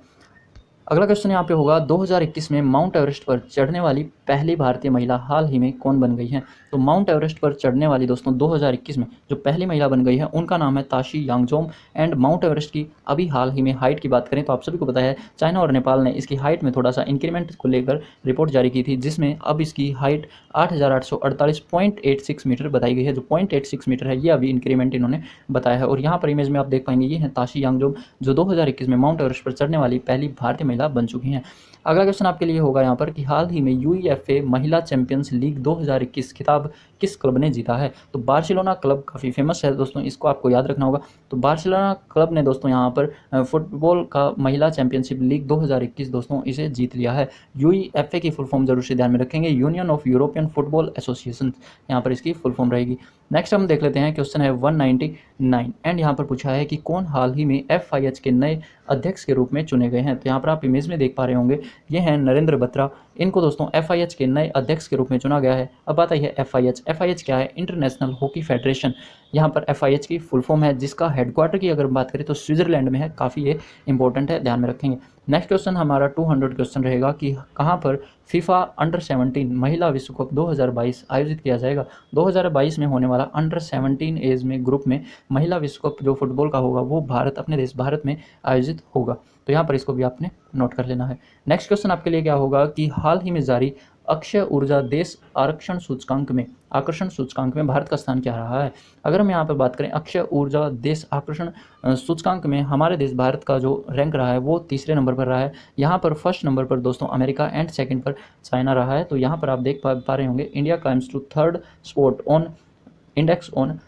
अगला क्वेश्चन यहाँ पे होगा, 2021 में माउंट एवरेस्ट पर चढ़ने वाली पहली भारतीय महिला हाल ही में कौन बन गई है। तो माउंट एवरेस्ट पर चढ़ने वाली दोस्तों 2021 में जो पहली महिला बन गई है उनका नाम है Tashi Yangjom. And mount Everest की अभी हाल ही में हाइट की बात करें तो आप सभी को पता है चाइना और नेपाल ने इसकी हाइट में थोड़ा सा इंक्रीमेंट को लेकर रिपोर्ट जारी की थी, जिसमें अब इसकी हाइट 8,848.86 मीटर बताई गई है। जो 0.86 मीटर है ये अभी इंक्रीमेंट इन्होंने बताया है। और यहाँ पर इमेज में आप देख पाएंगे ये है ताशी यांगजोम, जो 2021 में माउंट एवरेस्ट पर चढ़ने वाली पहली भारतीय महिला बन चुकी हैं। अगला क्वेश्चन आपके लिए होगा यहाँ पर कि हाल ही में यूईएफए महिला चैंपियंस लीग 2021 खिताब किस क्लब ने जीता है। तो बार्सिलोना क्लब काफ़ी फेमस है दोस्तों, इसको आपको याद रखना होगा। तो बार्सिलोना क्लब ने दोस्तों यहाँ पर फुटबॉल का महिला चैंपियनशिप लीग 2021 दोस्तों इसे जीत लिया है। यूईएफए की फुल फॉर्म जरूर से ध्यान में रखेंगे, union of European football association, यहाँ पर इसकी फुल फॉर्म रहेगी। नेक्स्ट हम देख लेते हैं, क्वेश्चन है 199। एंड यहाँ पर पूछा है कि कौन हाल ही में एफआईएच के नए अध्यक्ष के रूप में चुने गए हैं। तो यहाँ पर आप इमेज में देख पा रहे होंगे, ये हैं नरेंद्र बत्रा। इनको दोस्तों एफआईएच के नए अध्यक्ष के रूप में चुना गया है। अब बात आई है एफआईएच क्या है? International hockey federation. यहाँ पर एफआईएच की फुल फॉर्म है, जिसका हेडक्वार्टर की अगर बात करें तो स्विट्जरलैंड में है। काफ़ी ये इंपॉर्टेंट है, ध्यान में रखेंगे। नेक्स्ट क्वेश्चन हमारा 200 क्वेश्चन रहेगा कि कहाँ पर फीफा अंडर 17 महिला विश्व कप 2022 आयोजित किया जाएगा। 2022 में होने वाला अंडर 17 एज में ग्रुप में महिला विश्व कप जो फुटबॉल का होगा वो भारत, अपने देश भारत में आयोजित होगा। तो यहाँ पर इसको भी आपने नोट कर लेना है। नेक्स्ट क्वेश्चन आपके लिए क्या होगा कि हाल ही में जारी अक्षय ऊर्जा देश आकर्षण सूचकांक में भारत का स्थान क्या रहा है। अगर हम यहाँ पर बात करें अक्षय ऊर्जा देश आकर्षण सूचकांक में हमारे देश भारत का जो रैंक रहा है वो तीसरे नंबर पर रहा है। यहाँ पर फर्स्ट नंबर पर दोस्तों अमेरिका एंड सेकंड पर चाइना रहा है। तो यहाँ पर आप देख पा रहे होंगे, India climbs to third spot on index on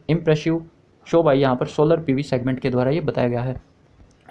impressive show by, यहाँ पर सोलर पीवी सेगमेंट के द्वारा ये बताया गया है।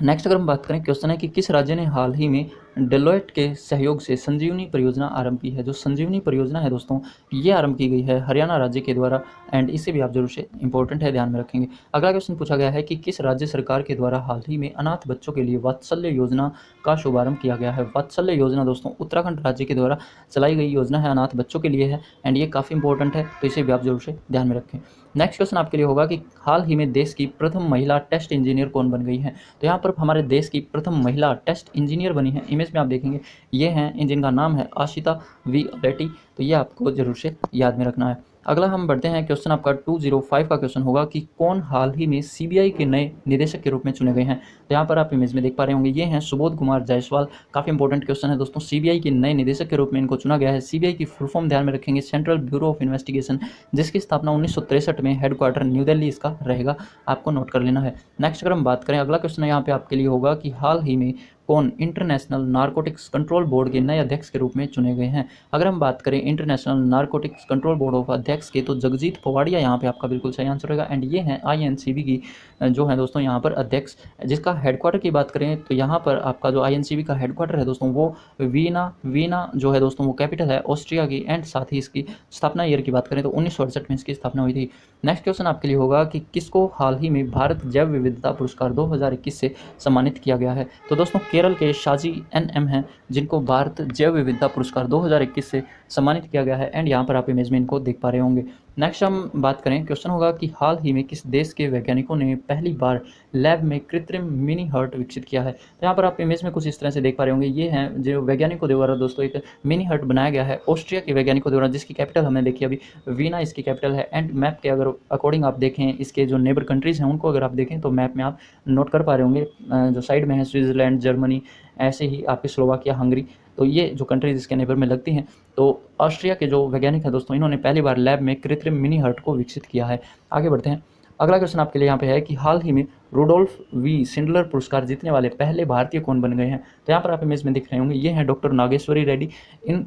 नेक्स्ट अगर हम बात करें, क्वेश्चन है कि किस राज्य ने हाल ही में डेलोइट के सहयोग से संजीवनी परियोजना आरंभ की है। जो संजीवनी परियोजना है दोस्तों ये आरंभ की गई है हरियाणा राज्य के द्वारा। एंड इसे भी आप जरूर से इंपॉर्टेंट है, ध्यान में रखेंगे। अगला क्वेश्चन पूछा गया है कि किस राज्य सरकार के द्वारा हाल ही में अनाथ बच्चों के लिए वात्सल्य योजना का शुभारंभ किया गया है। वात्सल्य योजना दोस्तों उत्तराखंड राज्य के द्वारा चलाई गई योजना है, अनाथ बच्चों के लिए है। एंड ये काफ़ी इंपॉर्टेंट है, तो इसे भी आप जरूर से ध्यान में रखें। नेक्स्ट क्वेश्चन आपके लिए होगा कि हाल ही में देश की प्रथम महिला टेस्ट इंजीनियर कौन बन गई है। तो यहाँ पर हमारे देश की प्रथम महिला टेस्ट इंजीनियर बनी है। इमेज में आप देखेंगे ये हैं, जिनका नाम है आशिता वी अलेटी। तो ये आपको जरूर से याद में रखना है। अगला हम बढ़ते हैं, क्वेश्चन आपका 205 का क्वेश्चन होगा कि कौन हाल ही में सीबीआई के नए निदेशक के रूप में चुने गए हैं। तो यहाँ पर आप इमेज में देख पा रहे होंगे, ये हैं सुबोध कुमार जायसवाल। काफ़ी इंपॉर्टेंट क्वेश्चन है दोस्तों, सीबीआई के नए निदेशक के रूप में इनको चुना गया है। सीबीआई की फुल फॉर्म ध्यान में रखेंगे, सेंट्रल ब्यूरो ऑफ इन्वेस्टिगेशन, जिसकी स्थापना 1963 में, हेडक्वार्टर न्यू दिल्ली इसका रहेगा, आपको नोट कर लेना है। नेक्स्ट अगर हम बात करें, अगला क्वेश्चन यहाँ पे आपके लिए होगा कि हाल ही में कौन इंटरनेशनल नारकोटिक्स कंट्रोल बोर्ड के नए अध्यक्ष के रूप में चुने गए हैं। अगर हम बात करें international narcotics control board of अध्यक्ष के, तो जगजीत पवाड़िया यहाँ पे आपका बिल्कुल सही आंसर रहेगा। एंड ये हैं आईएनसीबी की जो है दोस्तों यहाँ पर अध्यक्ष, जिसका हेडक्वार्टर की बात करें तो यहाँ पर आपका जो आईएनसीबी का हेडक्वार्टर है दोस्तों वो वीना जो है दोस्तों वो कैपिटल है ऑस्ट्रिया की। एंड साथ ही इसकी स्थापना ईयर की बात करें तो 1968 में इसकी स्थापना हुई थी। नेक्स्ट क्वेश्चन आपके लिए होगा कि किसको हाल ही में भारत जैव विविधता पुरस्कार 2021 से सम्मानित किया गया है। तो दोस्तों केरल के शाजी NM हैं, जिनको भारत जैव विविधता पुरस्कार 2021 से सम्मानित किया गया है। एंड यहाँ पर आप इमेज में इनको देख पा रहे होंगे। नेक्स्ट हम बात करें, क्वेश्चन होगा कि हाल ही में किस देश के वैज्ञानिकों ने पहली बार लैब में कृत्रिम मिनी हार्ट विकसित किया है। तो यहाँ पर आप इमेज में कुछ इस तरह से देख पा रहे होंगे। ये हैं जो वैज्ञानिकों द्वारा दोस्तों एक मिनी हार्ट बनाया गया है ऑस्ट्रिया के वैज्ञानिकों द्वारा, जिसकी कैपिटल हमने देखी अभी वीना इसकी कैपिटल है। एंड मैप के अगर अकॉर्डिंग आप देखें, इसके जो नेबर कंट्रीज़ हैं उनको अगर आप देखें तो मैप में आप नोट कर पा रहे होंगे, जो साइड में है स्विट्ज़रलैंड, जर्मनी, ऐसे ही आपकी स्लोवाकिया, हंगरी, तो ये जो कंट्रीज इसके नेबर में लगती हैं। तो ऑस्ट्रिया के जो वैज्ञानिक हैं दोस्तों, इन्होंने पहली बार लैब में कृत्रिम मिनी हार्ट को विकसित किया है। आगे बढ़ते हैं। अगला क्वेश्चन आपके लिए यहाँ पे है कि हाल ही में रुडोल्फ वी शिंडलर पुरस्कार जीतने वाले पहले भारतीय कौन बन गए हैं। तो यहाँ पर आप इमेज में दिख रहे होंगे, ये हैं डॉक्टर नागेश्वरी रेड्डी।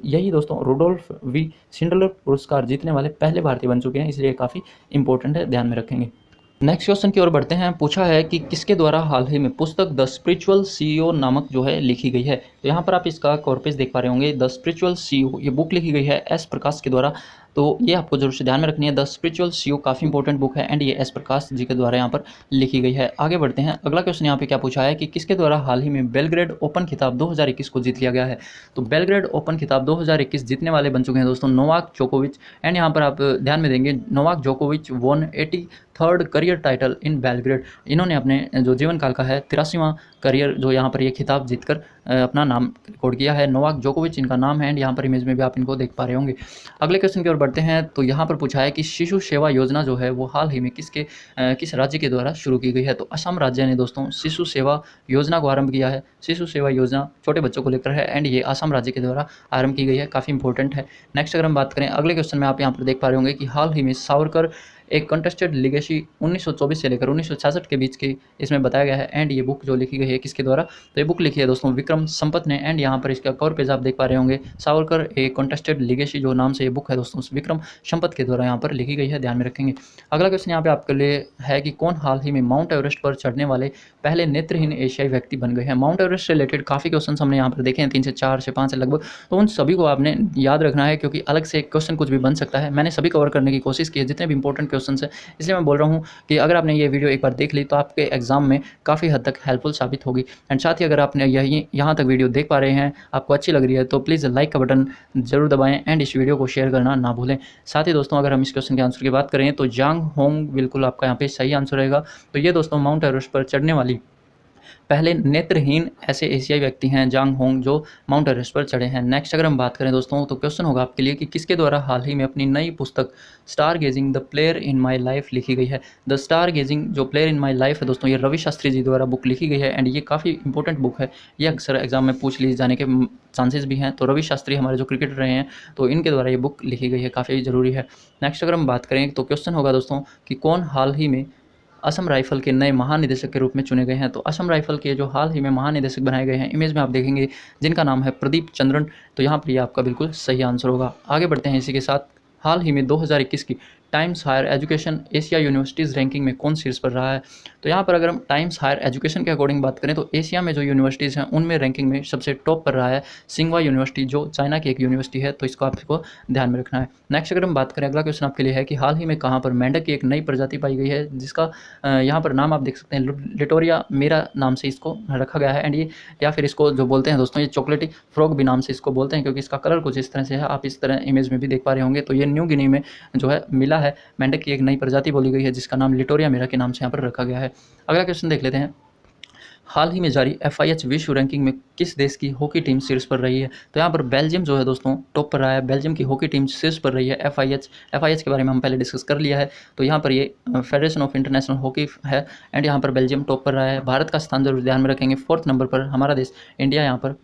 यही दोस्तों रुडोल्फ वी शिंडलर पुरस्कार जीतने वाले पहले भारतीय बन चुके हैं, इसलिए काफ़ी इंपॉर्टेंट है, ध्यान में रखेंगे। नेक्स्ट क्वेश्चन की ओर बढ़ते हैं। पूछा है कि किसके द्वारा हाल ही में पुस्तक द स्पिरिचुअल CEO नामक जो है लिखी गई है। तो यहाँ पर आप इसका कॉर्पस देख पा रहे होंगे, द स्पिरिचुअल CEO, ये बुक लिखी गई है एस प्रकाश के द्वारा। तो ये आपको जरूर से ध्यान में रखनी है। द स्पिरिचुअल CEO काफ़ी इंपॉर्टेंट बुक है एंड ये एस प्रकाश जी के द्वारा यहाँ पर लिखी गई है। आगे बढ़ते हैं। अगला क्वेश्चन यहाँ पे क्या पूछा है कि किसके द्वारा हाल ही में बेलग्रेड ओपन खिताब 2021 को जीत लिया गया है। तो बेलग्रेड ओपन खिताब 2021 जीतने वाले बन चुके हैं दोस्तों नोवाक जोकोविच। एंड यहाँ पर आप ध्यान में देंगे, नोवाक जोकोविच won 83rd career title in Belgrade. इन्होंने अपने जो जीवन काल का है 83वां करियर जो यहाँ पर ये खिताब जीतकर अपना नाम रिकॉर्ड किया है। नोवाक जोकोविच इनका नाम है एंड यहाँ पर इमेज में भी आप इनको देख पा रहे होंगे। अगले क्वेश्चन की ओर बढ़ते हैं। तो यहाँ पर पूछा है कि शिशु सेवा योजना जो है वो हाल ही में किस राज्य के द्वारा शुरू की गई है। तो असम राज्य ने दोस्तों शिशु सेवा योजना को आरंभ किया है। शिशु सेवा योजना छोटे बच्चों को लेकर है एंड ये असम राज्य के द्वारा आरंभ की गई है, काफ़ी इंपॉर्टेंट है। नेक्स्ट अगर हम बात करें, अगले क्वेश्चन में आप यहाँ पर देख पा रहे होंगे कि हाल ही में सावरकर एक कंटेस्टेड लिगेसी 1924 से लेकर 1966 के बीच की इसमें बताया गया है। एंड ये बुक जो लिखी गई है किसके द्वारा, तो ये बुक लिखी है दोस्तों विक्रम संपत ने। एंड यहाँ पर इसका कवर पेज आप देख पा रहे होंगे, सावरकर ए कंटेस्टेड लिगेसी जो नाम से ये बुक है दोस्तों विक्रम संपत के द्वारा यहाँ पर लिखी गई है, ध्यान में रखेंगे। अगला क्वेश्चन यहाँ पे आपके लिए है कि कौन हाल ही में माउंट एवरेस्ट पर चढ़ने वाले पहले नेत्रहीन एशियाई व्यक्ति बन गए हैं। माउंट एवरेस्ट से रिलेटेड काफ़ी क्वेश्चन हमने यहाँ पर देखे हैं, 3 से 4 से 5 से लगभग, तो उन सभी को आपने याद रखना है क्योंकि अलग से क्वेश्चन कुछ भी बन सकता है। मैंने सभी कवर करने की कोशिश की है जितने भी इंपॉर्टेंट क्वेश्चन है, इसलिए मैं बोल रहा हूँ कि अगर आपने ये वीडियो एक बार देख ली तो आपके एग्जाम में काफ़ी हद तक हेल्पफुल साबित होगी। एंड साथ ही अगर आपने यहाँ तक वीडियो देख पा रहे हैं, आपको अच्छी लग रही है, तो प्लीज़ लाइक का बटन जरूर दबाएं एंड इस वीडियो को शेयर करना ना भूलें। साथ ही दोस्तों अगर हम इस क्वेश्चन के आंसर की बात करें तो जांग होंग बिल्कुल आपका यहाँ पे सही आंसर रहेगा। तो ये दोस्तों माउंट एवरेस्ट पर चढ़ने वाली पहले नेत्रहीन ऐसे एशियाई व्यक्ति हैं जांग होंग जो माउंट एवरेस्ट पर चढ़े हैं। नेक्स्ट अगर हम बात करें दोस्तों तो क्वेश्चन होगा आपके लिए कि किसके द्वारा हाल ही में अपनी नई पुस्तक stargazing the player in my life लिखी गई है। द स्टार गेजिंग जो प्लेयर इन माई लाइफ है दोस्तों, ये रवि शास्त्री जी द्वारा बुक लिखी गई है एंड ये काफ़ी इंपॉर्टेंट बुक है, ये अक्सर एग्जाम में पूछ लिए जाने के चांसेस भी हैं। तो रवि शास्त्री हमारे जो क्रिकेटर रहे हैं तो इनके द्वारा ये बुक लिखी गई है, काफ़ी ज़रूरी है। नेक्स्ट अगर हम बात करें तो क्वेश्चन होगा दोस्तों कि कौन हाल ही में असम राइफल के नए महानिदेशक के रूप में चुने गए हैं। तो असम राइफल के जो हाल ही में महानिदेशक बनाए गए हैं, इमेज में आप देखेंगे, जिनका नाम है प्रदीप चंद्रन। तो यहाँ पर ये आपका बिल्कुल सही आंसर होगा। आगे बढ़ते हैं। इसी के साथ हाल ही में 2021 की Times higher education Asia universities ranking में कौन शीर्ष पर रहा है। तो यहाँ पर अगर हम टाइम्स हायर एजुकेशन के अकॉर्डिंग बात करें तो एशिया में जो यूनिवर्सिटीज़ हैं उनमें रैंकिंग में सबसे टॉप पर रहा है सिंघवा यूनिवर्सिटी, जो चाइना की एक यूनिवर्सिटी है, तो इसको आपको ध्यान में रखना है। नेक्स्ट अगर हम बात करें, अगला क्वेश्चन आपके लिए है कि हाल ही में कहाँ पर मेंढक की एक नई प्रजाति पाई गई है, जिसका यहाँ पर नाम आप देख सकते हैं लिटोरिया मेरा नाम से इसको रखा गया है। एंड ये या फिर इसको जो बोलते हैं दोस्तों, ये चॉकलेटी फ्रॉग भी नाम से इसको बोलते हैं क्योंकि इसका कलर कुछ इस तरह से है, आप इस तरह इमेज में भी देख पा रहे होंगे। तो ये न्यू गिनी में जो है मिला है, मेंढक की एक नई प्रजाति बोली गई है जिसका नाम लिटोरिया मेरा के नाम से यहाँ पर रखा गया है। अगला क्वेश्चन देख लेते हैं। हाल ही में जारी FIH विश्व रैंकिंग में किस देश की हॉकी टीम शीर्ष पर रही है। तो यहाँ पर बेल्जियम जो है दोस्तों टॉप पर रहा है, बेल्जियम की हॉकी टीम शीर्ष पर रही है। FIH के बारे में हम पहले डिस्कस कर लिया है। तो यहाँ पर ये फेडरेशन ऑफ इंटरनेशनल हॉकी है एंड यहाँ पर बेल्जियम टॉप पर रहा है। भारत का स्थान जरूर ध्यान में रखेंगे, 4th नंबर पर हमारा देश इंडिया यहाँ पर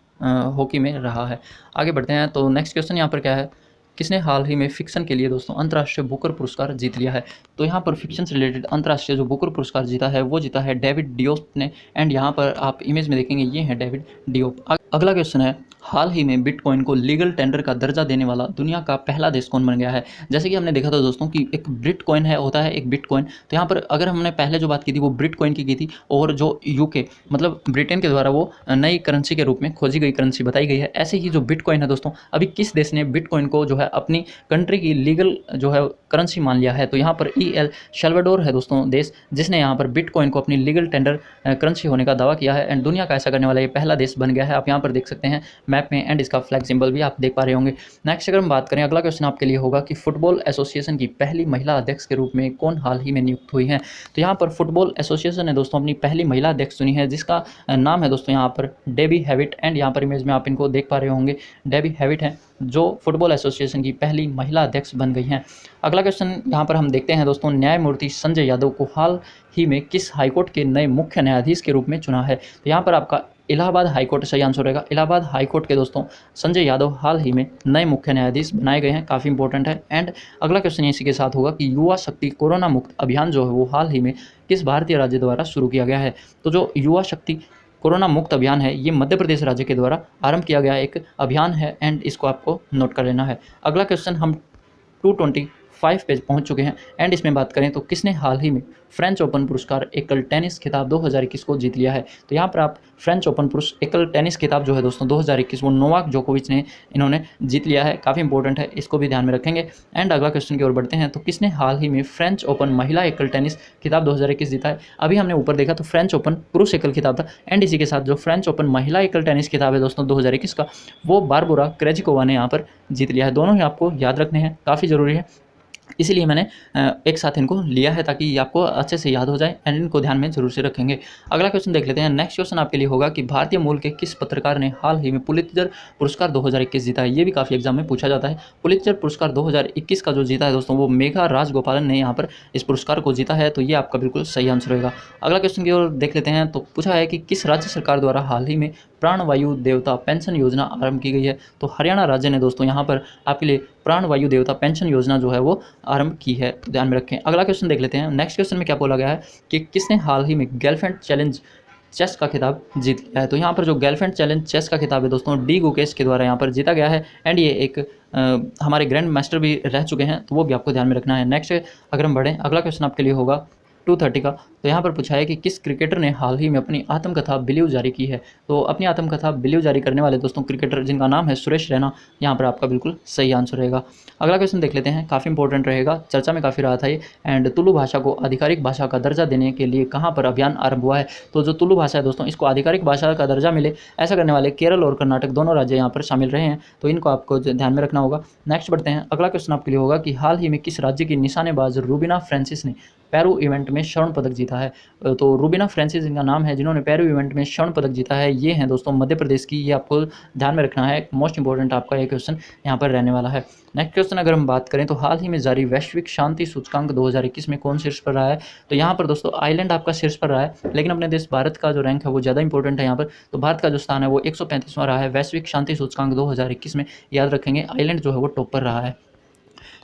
हॉकी में रहा है। आगे बढ़ते हैं। तो नेक्स्ट क्वेश्चन यहाँ पर क्या है, किसने हाल ही में फिक्शन के लिए दोस्तों अंतर्राष्ट्रीय बुकर पुरस्कार जीत लिया है। तो यहाँ पर फिक्शन से रिलेटेड अंतर्राष्ट्रीय जो बुकर पुरस्कार जीता है वो जीता है डेविड डियोप ने। एंड यहाँ पर आप इमेज में देखेंगे, ये है डेविड डियोप। अगला क्वेश्चन है, हाल ही में बिटकॉइन को लीगल टेंडर का दर्जा देने वाला दुनिया का पहला देश कौन बन गया है। जैसे कि हमने देखा था दोस्तों कि एक बिटकॉइन है होता है एक बिटकॉइन, तो यहाँ पर अगर हमने पहले जो बात की थी वो बिटकॉइन की थी, और जो यूके मतलब ब्रिटेन के द्वारा वो नई करेंसी के रूप में खोजी गई करेंसी बताई गई है। ऐसे ही जो बिटकॉइन है दोस्तों, अभी किस देश ने बिटकॉइन को जो है अपनी कंट्री की लीगल जो है करेंसी मान लिया है, तो यहाँ पर एल सल्वाडोर है दोस्तों देश, जिसने यहाँ पर बिटकॉइन को अपनी लीगल टेंडर करेंसी होने का दावा किया है, एंड दुनिया का ऐसा करने वाला ये पहला देश बन गया है। आप यहाँ पर देख सकते हैं मैप में, एंड इसका फ्लैग सिंबल भी आप देख पा रहे होंगे। नेक्स्ट अगर हम बात करें, अगला क्वेश्चन आपके लिए होगा कि फुटबॉल एसोसिएशन की पहली महिला अध्यक्ष के रूप में कौन हाल ही में नियुक्त हुई है। तो यहाँ पर फुटबॉल एसोसिएशन ने दोस्तों अपनी पहली महिला अध्यक्ष चुनी है, जिसका नाम है दोस्तों यहाँ पर डेबी हैविट, एंड यहाँ पर इमेज में आप इनको देख पा रहे होंगे, डेबी हैविट है जो फुटबॉल एसोसिएशन की पहली महिला अध्यक्ष बन गई हैं। अगला क्वेश्चन यहाँ पर हम देखते हैं दोस्तों, न्यायमूर्ति संजय यादव को हाल ही में किस हाईकोर्ट के नए मुख्य न्यायाधीश के रूप में चुना है। तो यहाँ पर आपका इलाहाबाद हाईकोर्ट सही आंसर रहेगा। इलाहाबाद हाईकोर्ट के दोस्तों संजय यादव हाल ही में नए मुख्य न्यायाधीश बनाए गए हैं, काफ़ी इंपॉर्टेंट है। एंड अगला क्वेश्चन इसी के साथ होगा कि युवा शक्ति कोरोना मुक्त अभियान जो है वो हाल ही में किस भारतीय राज्य द्वारा शुरू किया गया है। तो जो युवा शक्ति कोरोना मुक्त अभियान है ये मध्य प्रदेश राज्य के द्वारा आरंभ किया गया एक अभियान है, एंड इसको आपको नोट कर लेना है। अगला क्वेश्चन हम 225 पेज पहुंच चुके हैं, एंड इसमें बात करें तो किसने हाल ही में फ्रेंच ओपन पुरस्कार एकल टेनिस खिताब 2021 को जीत लिया है। तो यहाँ पर आप फ्रेंच ओपन पुरुष एकल टेनिस खिताब जो है दोस्तों 2021 वो नोवाक जोकोविच ने इन्होंने जीत लिया है, काफ़ी इंपॉर्टेंट है, इसको भी ध्यान में रखेंगे। एंड अगला क्वेश्चन की ओर बढ़ते हैं, तो किसने हाल ही में फ्रेंच ओपन महिला एकल टेनिस खिताब 2021 जीता है। अभी हमने ऊपर देखा तो फ्रेंच ओपन पुरुष एकल खिताब था, एंड इसी के साथ जो फ्रेंच ओपन महिला एकल टेनिस खिताब है दोस्तों 2021 का, वो बारबोरा क्रेजिकोवा ने यहाँ पर जीत लिया है। दोनों ही आपको याद रखने हैं, काफ़ी ज़रूरी है, इसीलिए मैंने एक साथ इनको लिया है ताकि ये आपको अच्छे से याद हो जाए, एंड इनको ध्यान में जरूर से रखेंगे। अगला क्वेश्चन देख लेते हैं। नेक्स्ट क्वेश्चन आपके लिए होगा कि भारतीय मूल के किस पत्रकार ने हाल ही में पुलित्जर पुरस्कार 2021 जीता है। ये भी काफ़ी एग्जाम में पूछा जाता है। पुलित्जर पुरस्कार 2021 का जो जीता है दोस्तों वो मेघा राजगोपालन ने यहाँ पर इस पुरस्कार को जीता है, तो ये आपका बिल्कुल सही आंसर रहेगा। अगला क्वेश्चन की ओर देख लेते हैं, तो पूछा है कि किस राज्य सरकार द्वारा हाल ही में प्राणवायु देवता पेंशन योजना आरंभ की गई है। तो हरियाणा राज्य ने दोस्तों यहाँ पर आपके लिए प्राणवायु देवता पेंशन योजना जो है वो आरंभ की है, तो ध्यान में रखें। अगला क्वेश्चन देख लेते हैं। नेक्स्ट क्वेश्चन में क्या बोला गया है कि किसने हाल ही में गर्लफ्रेंड चैलेंज चेस का खिताब जीत लिया है। तो यहाँ पर जो गर्लफ्रेंड चैलेंज चेस का खिताब है दोस्तों डी गुकेश के द्वारा यहाँ पर जीता गया है, एंड ये एक हमारे ग्रैंड मास्टर भी रह चुके हैं, तो वो भी आपको ध्यान में रखना है। नेक्स्ट अगर हम बढ़ें, अगला क्वेश्चन आपके लिए होगा 230 का। तो यहाँ पर पूछा है कि किस क्रिकेटर ने हाल ही में अपनी आत्मकथा बिलीव जारी की है। तो अपनी आत्मकथा बिलीव जारी करने वाले दोस्तों क्रिकेटर जिनका नाम है सुरेश रैना, यहाँ पर आपका बिल्कुल सही आंसर रहेगा। अगला क्वेश्चन देख लेते हैं, काफ़ी इंपॉर्टेंट रहेगा, चर्चा में काफ़ी रहा था ये। एंड तुलु भाषा को आधिकारिक भाषा का दर्जा देने के लिए कहाँ पर अभियान आरंभ हुआ है। तो जो तुलु भाषा है दोस्तों इसको आधिकारिक भाषा का दर्जा मिले, ऐसा करने वाले केरल और कर्नाटक दोनों राज्य यहाँ पर शामिल रहे हैं, तो इनको आपको ध्यान में रखना होगा। नेक्स्ट बढ़ते हैं। अगला क्वेश्चन आपके लिए होगा कि हाल ही में किस राज्य की निशानेबाज रूबिना फ्रांसिस ने पैरू इवेंट में स्वर्ण पदक जीता है। तो रूबिना फ्रांसिस इनका नाम है, जिन्होंने पैरू इवेंट में स्वर्ण पदक जीता है, ये हैं दोस्तों मध्य प्रदेश की। ये आपको ध्यान में रखना है, मोस्ट इंपॉर्टेंट आपका ये क्वेश्चन यहाँ पर रहने वाला है। नेक्स्ट क्वेश्चन अगर हम बात करें तो हाल ही में जारी वैश्विक शांति सूचकांक 2021 में कौन शीर्ष पर रहा है। तो यहाँ पर दोस्तों आइलैंड आपका शीर्ष पर रहा है, लेकिन अपने देश भारत का जो रैंक है वो ज़्यादा इंपॉर्टेंट है यहाँ पर। तो भारत का जो स्थान है वो 135वां रहा है वैश्विक शांति सूचकांक 2021 में, याद रखेंगे। आइलैंड जो है वो टॉप पर रहा है।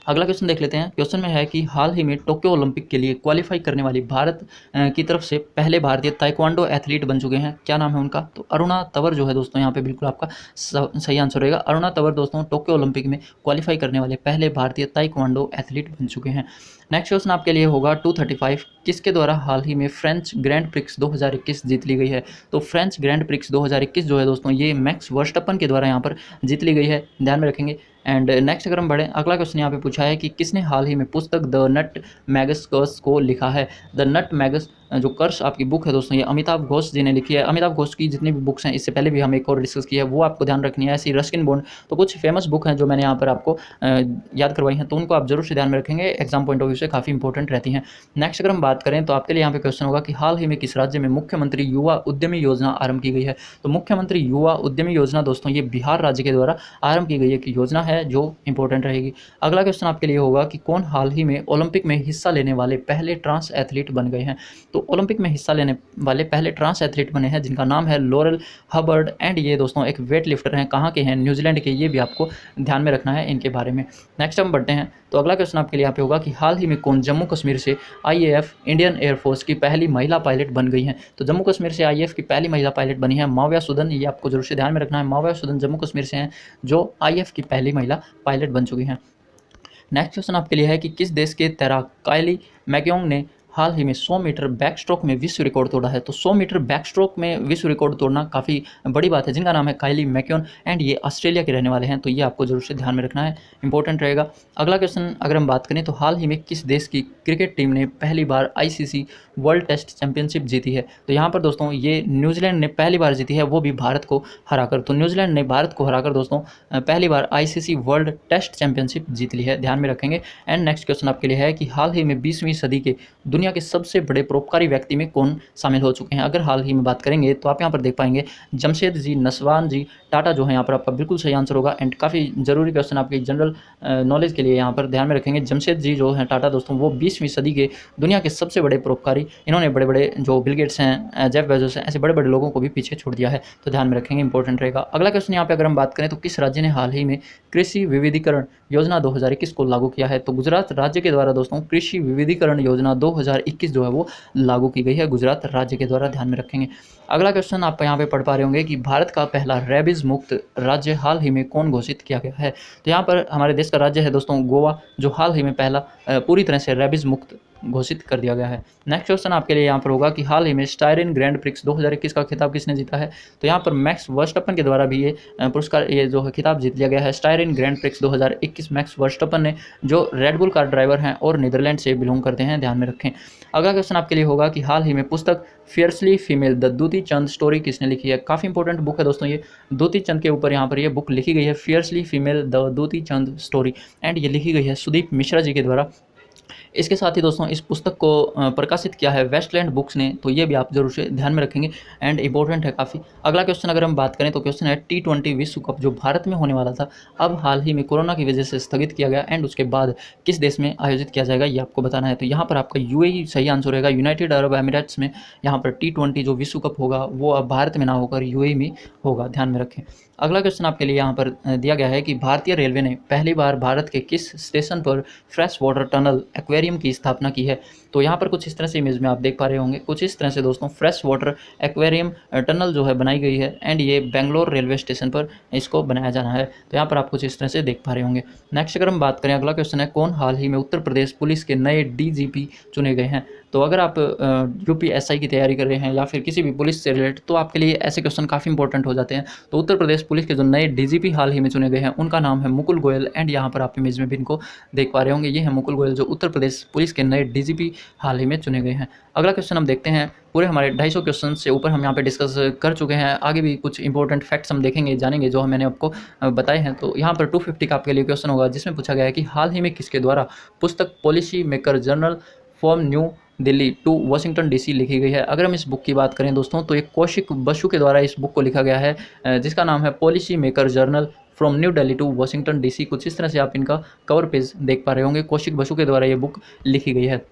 अगला क्वेश्चन देख लेते हैं। क्वेश्चन में है कि हाल ही में टोक्यो ओलंपिक के लिए क्वालिफाई करने वाली भारत की तरफ से पहले भारतीय ताइक्वांडो एथलीट बन चुके हैं, क्या नाम है उनका। तो अरुणा तंवर जो है दोस्तों यहाँ पे बिल्कुल आपका सही आंसर रहेगा। अरुणा तंवर दोस्तों टोक्यो ओलंपिक में क्वालिफाई करने वाले पहले भारतीय ताइक्वांडो एथलीट बन चुके हैं। नेक्स्ट क्वेश्चन आपके लिए होगा 235, किसके द्वारा हाल ही में फ्रेंच ग्रैंड प्रिक्स 2021 जीत ली गई है। तो फ्रेंच ग्रैंड प्रिक्स 2021 जो है दोस्तों ये मैक्स वर्स्टपन के द्वारा यहाँ पर जीत ली गई है, ध्यान में रखेंगे। एंड नेक्स्ट अगर हम बढ़ें, अगला क्वेश्चन यहाँ पे पूछा है कि किसने हाल ही में पुस्तक द नट मैगस कर्स को लिखा है। द नट मैगस जो कर्स आपकी बुक है दोस्तों ये अमिताभ घोष जी ने लिखी है। अमिताभ घोष की जितनी भी बुक्स हैं, इससे पहले भी हम एक और डिस्कस किया है, वो आपको ध्यान रखनी है। ऐसी रस्किन बॉन्ड, तो कुछ फेमस बुक हैं जो मैंने यहाँ पर आपको याद करवाई हैं, तो उनको आप जरूर से ध्यान में रखेंगे, एग्जाम पॉइंट ऑफ व्यू से काफ़ी इंपॉर्टेंट रहती हैं। नेक्स्ट अगर हम बात करें तो आपके लिए यहाँ पे क्वेश्चन होगा कि हाल ही में किस राज्य में मुख्यमंत्री युवा उद्यमी योजना आरंभ की गई है। तो मुख्यमंत्री युवा उद्यमी योजना दोस्तों ये बिहार राज्य के द्वारा आरंभ की गई एक योजना है जो इंपॉर्टेंट रहेगी। अगला क्वेश्चन आपके लिए होगा कि कौन हाल ही में ओलंपिक में हिस्सा लेने वाले पहले ट्रांस एथलीट बन गए हैं। तो तो ओलंपिक में हिस्सा लेने वाले पहले ट्रांस एथलीट बने हैं जिनका नाम है लॉरेल हबर्ड एंड ये दोस्तों एक वेट लिफ्टर हैं। कहाँ के हैं? न्यूजीलैंड के। ये भी आपको ध्यान में रखना है इनके बारे में। नेक्स्ट हम बढ़ते हैं। तो अगला क्वेश्चन आपके लिए यहाँ पे होगा कि हाल ही में कौन जम्मू कश्मीर से IAF इंडियन एयरफोर्स की पहली महिला पायलट बन गई हैं? तो जम्मू कश्मीर से IAF की पहली महिला पायलट बनी है माविया सुदन। ये आपको जरूर से ध्यान में रखना है। माविया सुदन जम्मू कश्मीर से हैं जो IAF की पहली महिला पायलट बन चुकी हैं। नेक्स्ट क्वेश्चन आपके लिए है कि किस देश के तैराक काइली मैक्योंग ने हाल ही में 100 मीटर बैक स्ट्रोक में विश्व रिकॉर्ड तोड़ा है? तो 100 मीटर बैक स्ट्रोक में विश्व रिकॉर्ड तोड़ना काफ़ी बड़ी बात है, जिनका नाम है काइली मैक्योन एंड ये ऑस्ट्रेलिया के रहने वाले हैं। तो ये आपको जरूर से ध्यान में रखना है, इंपॉर्टेंट रहेगा। अगला क्वेश्चन अगर हम बात करें तो हाल ही में किस देश की क्रिकेट टीम ने पहली बार ICC वर्ल्ड टेस्ट चैंपियनशिप जीती है? तो यहाँ पर दोस्तों ये न्यूजीलैंड ने पहली बार जीती है, वो भी भारत को हराकर। तो न्यूजीलैंड ने भारत को हराकर दोस्तों पहली बार ICC वर्ल्ड टेस्ट चैंपियनशिप जीत ली है, ध्यान में रखेंगे। एंड नेक्स्ट क्वेश्चन आपके लिए है कि हाल ही में 20वीं सदी के दुनिया के सबसे बड़े परोपकारी व्यक्ति में कौन शामिल हो चुके हैं? अगर हाल ही में बात करेंगे तो आप यहाँ पर देख पाएंगे जमशेद जी नस्वान जी टाटा जो है यहाँ पर आपका बिल्कुल सही आंसर होगा। एंड काफ़ी जरूरी क्वेश्चन आपके जनरल नॉलेज के लिए यहाँ पर ध्यान में रखेंगे। जमशेद जी जो हैं टाटा दोस्तों वो 20वीं सदी के दुनिया के सबसे बड़े परोपकारी, इन्होंने बड़े बड़े जो बिल गेट्स हैं, जेफ बेजोस हैं, ऐसे बड़े बड़े लोगों को भी पीछे छोड़ दिया है, तो ध्यान में रखेंगे, इंपॉर्टेंट रहेगा। अगला क्वेश्चन यहाँ पे अगर हम बात करें तो किस राज्य ने हाल ही में कृषि विविधीकरण योजना 2021 को लागू किया है? तो गुजरात राज्य के द्वारा दोस्तों कृषि विविधीकरण योजना 2021 जो है वो लागू की गई है गुजरात राज्य के द्वारा, ध्यान में रखेंगे। अगला क्वेश्चन आप यहाँ पे पढ़ पा रहे होंगे कि भारत का पहला रेबीज मुक्त राज्य हाल ही में कौन घोषित किया गया है? तो यहाँ पर हमारे देश का राज्य है दोस्तों गोवा, जो हाल ही में पहला पूरी तरह से रेबीज मुक्त घोषित कर दिया गया है। नेक्स्ट क्वेश्चन आपके लिए यहाँ पर होगा कि हाल ही में स्टायरिन ग्रैंड प्रिक्स 2021 का खिताब किसने जीता है? तो यहाँ पर मैक्स वर्स्टपन के द्वारा भी ये पुरस्कार, ये जो है खिताब जीत लिया गया है। Styrene grand prix 2021 max Verstappen ने, जो रेडबुल कार ड्राइवर हैं और नीदरलैंड से बिलोंग करते हैं, ध्यान में रखें। अगला क्वेश्चन आपके लिए होगा कि हाल ही में पुस्तक fiercely female the Dutee Chand story किसने लिखी है? काफ़ी इंपॉर्टेंट बुक है दोस्तों ये, दूती चंद के ऊपर यहाँ पर ये बुक लिखी गई है, fiercely female the Dutee Chand story, and ये लिखी गई है सुदीप मिश्रा जी के द्वारा। इसके साथ ही दोस्तों इस पुस्तक को प्रकाशित किया है वेस्टलैंड बुक्स ने, तो ये भी आप जरूर से ध्यान में रखेंगे एंड इंपॉर्टेंट है काफ़ी। अगला क्वेश्चन अगर हम बात करें तो क्वेश्चन है T20 विश्व कप जो भारत में होने वाला था, अब हाल ही में कोरोना की वजह से स्थगित किया गया एंड उसके बाद किस देश में आयोजित किया जाएगा, ये आपको बताना है। तो यहाँ पर आपका UAE सही आंसर रहेगा, यूनाइटेड अरब एमिरेट्स में यहाँ पर T20 जो विश्व कप होगा वो अब भारत में ना होकर UAE में होगा, ध्यान में रखें। अगला क्वेश्चन आपके लिए यहाँ पर दिया गया है कि भारतीय रेलवे ने पहली बार भारत के किस स्टेशन पर फ्रेश वाटर टनल एक्वेरियम की स्थापना की है? तो यहाँ पर कुछ इस तरह से इमेज में आप देख पा रहे होंगे, कुछ इस तरह से दोस्तों फ्रेश वाटर एक्वेरियम टनल जो है बनाई गई है एंड ये बेंगलोर रेलवे स्टेशन पर इसको बनाया जाना है। तो यहाँ पर आप कुछ इस तरह से देख पा रहे होंगे। नेक्स्ट अगर हम बात करें, अगला क्वेश्चन है कौन हाल ही में उत्तर प्रदेश पुलिस के नए DGP चुने गए हैं? तो अगर आप UPSI की तैयारी कर रहे हैं या फिर किसी भी पुलिस से रिलेटेड, तो आपके लिए ऐसे क्वेश्चन काफ़ी इंपॉर्टेंट हो जाते हैं। तो उत्तर प्रदेश पुलिस के जो नए DGP हाल ही में चुने गए हैं उनका नाम है मुकुल गोयल एंड यहाँ पर आप इमेज में भी इनको देख पा रहे होंगे, ये है मुकुल गोयल जो उत्तर प्रदेश पुलिस के नए DGP हाल ही में चुने गए हैं। अगला क्वेश्चन हम देखते हैं, पूरे हमारे 250 क्वेश्चन से ऊपर हम यहाँ पे डिस्कस कर चुके हैं, आगे भी कुछ इंपॉर्टेंट फैक्ट्स हम देखेंगे जानेंगे जो मैंने आपको बताए हैं। तो यहाँ पर 250 का आपके लिए क्वेश्चन होगा जिसमें पूछा गया है कि हाल ही में किसके द्वारा पुस्तक policy maker journal from New Delhi to Washington DC लिखी गई है? अगर हम इस बुक की बात करें दोस्तों तो एक कौशिक बसु के द्वारा इस बुक को लिखा गया है जिसका नाम है policy maker journal from New Delhi to Washington DC। कुछ इस तरह से आप इनका कवर पेज देख पा रहे होंगे, कौशिक बसु के द्वारा ये बुक लिखी गई है।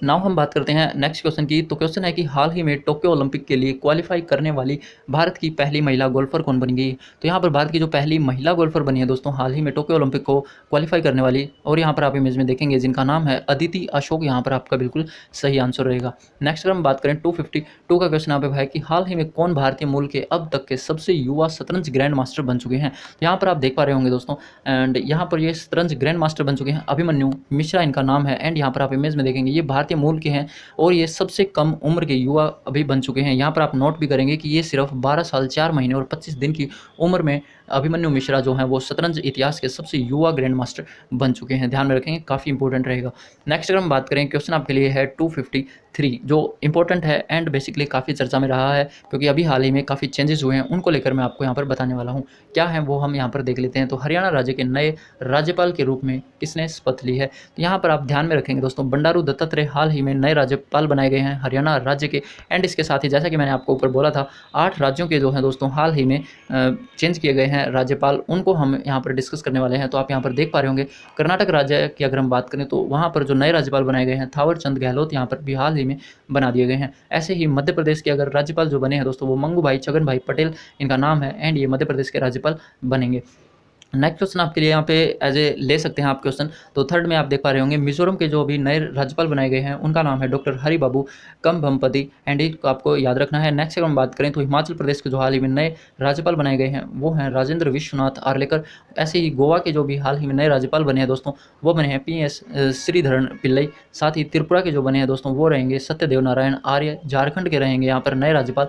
नाउ हम बात करते हैं नेक्स्ट क्वेश्चन की। तो क्वेश्चन है कि हाल ही में टोक्यो ओलंपिक के लिए क्वालिफाई करने वाली भारत की पहली महिला गोल्फर कौन बन गई? तो यहाँ पर भारत की जो पहली महिला गोल्फर बनी है दोस्तों हाल ही में टोक्यो ओलंपिक को क्वालिफाई करने वाली, और यहाँ पर आप इमेज में देखेंगे जिनका नाम है अदिति अशोक, यहाँ पर आपका बिल्कुल सही आंसर रहेगा। नेक्स्ट अगर हम बात करें 252 का क्वेश्चन यहाँ पे है कि हाल ही में कौन भारतीय मूल के अब तक के सबसे युवा शतरंज ग्रैंड मास्टर बन चुके हैं? तो यहाँ पर आप देख पा रहे होंगे दोस्तों, एंड यहाँ पर ये शतरंज ग्रैंड मास्टर बन चुके हैं, अभिमन्यु मिश्रा इनका नाम है, एंड यहाँ पर आप इमेज में देखेंगे ये भारतीय मूल के हैं और ये सबसे कम उम्र के युवा अभी बन चुके हैं। यहाँ पर आप नोट भी करेंगे कि ये सिर्फ 12 साल 4 महीने और 25 दिन की उम्र में अभिमन्यु मिश्रा जो हैं वो शतरंज इतिहास के सबसे युवा ग्रैंड मास्टर बन चुके हैं, ध्यान में रखेंगे, काफ़ी इंपॉर्टेंट रहेगा। नेक्स्ट अगर हम बात करें, क्वेश्चन आपके लिए है 253 जो इंपॉर्टेंट है एंड बेसिकली काफ़ी चर्चा में रहा है क्योंकि अभी हाल ही में काफ़ी चेंजेस हुए हैं, उनको लेकर मैं आपको यहाँ पर बताने वाला हूँ। क्या है वो हम यहाँ पर देख लेते हैं। तो हरियाणा राज्य के नए राज्यपाल के रूप में किसने शपथ ली है? तो यहाँ पर आप ध्यान में रखेंगे दोस्तों, बंडारू दत्तात्रेय हाल ही में नए राज्यपाल बनाए गए हैं हरियाणा राज्य के। एंड इसके साथ ही जैसा कि मैंने आपको ऊपर बोला था 8 राज्यों के जो हैं दोस्तों हाल ही में चेंज किए गए हैं राज्यपाल, उनको हम यहाँ पर डिस्कस करने वाले हैं। तो आप यहाँ पर देख पा रहे होंगे कर्नाटक राज्य की अगर हम बात करें तो वहाँ पर जो नए राज्यपाल बनाए गए हैं थावर चंद गहलोत यहाँ पर भी हाल ही में बना दिए गए हैं। ऐसे ही मध्य प्रदेश के अगर राज्यपाल जो बने हैं दोस्तों वो मंगू भाई छगन भाई पटेल इनका नाम है, एंड ये मध्य प्रदेश के राज्यपाल बनेंगे। नेक्स्ट क्वेश्चन आपके लिए यहाँ पे एज ए ले सकते हैं आप क्वेश्चन। तो थर्ड में आप देख पा रहे होंगे मिजोरम के जो अभी नए राज्यपाल बनाए गए हैं उनका नाम है डॉक्टर हरि बाबू कम्भमपति, एंड इसको आपको याद रखना है। नेक्स्ट अगर हम बात करें तो हिमाचल प्रदेश के जो हाल ही में नए राज्यपाल बनाए गए हैं वो हैं राजेंद्र विश्वनाथ आर्लेकर। ऐसे ही गोवा के जो भी हाल ही में नए राज्यपाल बने हैं दोस्तों वो बने हैं PS श्रीधरन पिल्लई। साथ ही त्रिपुरा के जो बने हैं दोस्तों वो रहेंगे सत्यदेव नारायण आर्य। झारखंड के रहेंगे यहाँ पर नए राज्यपाल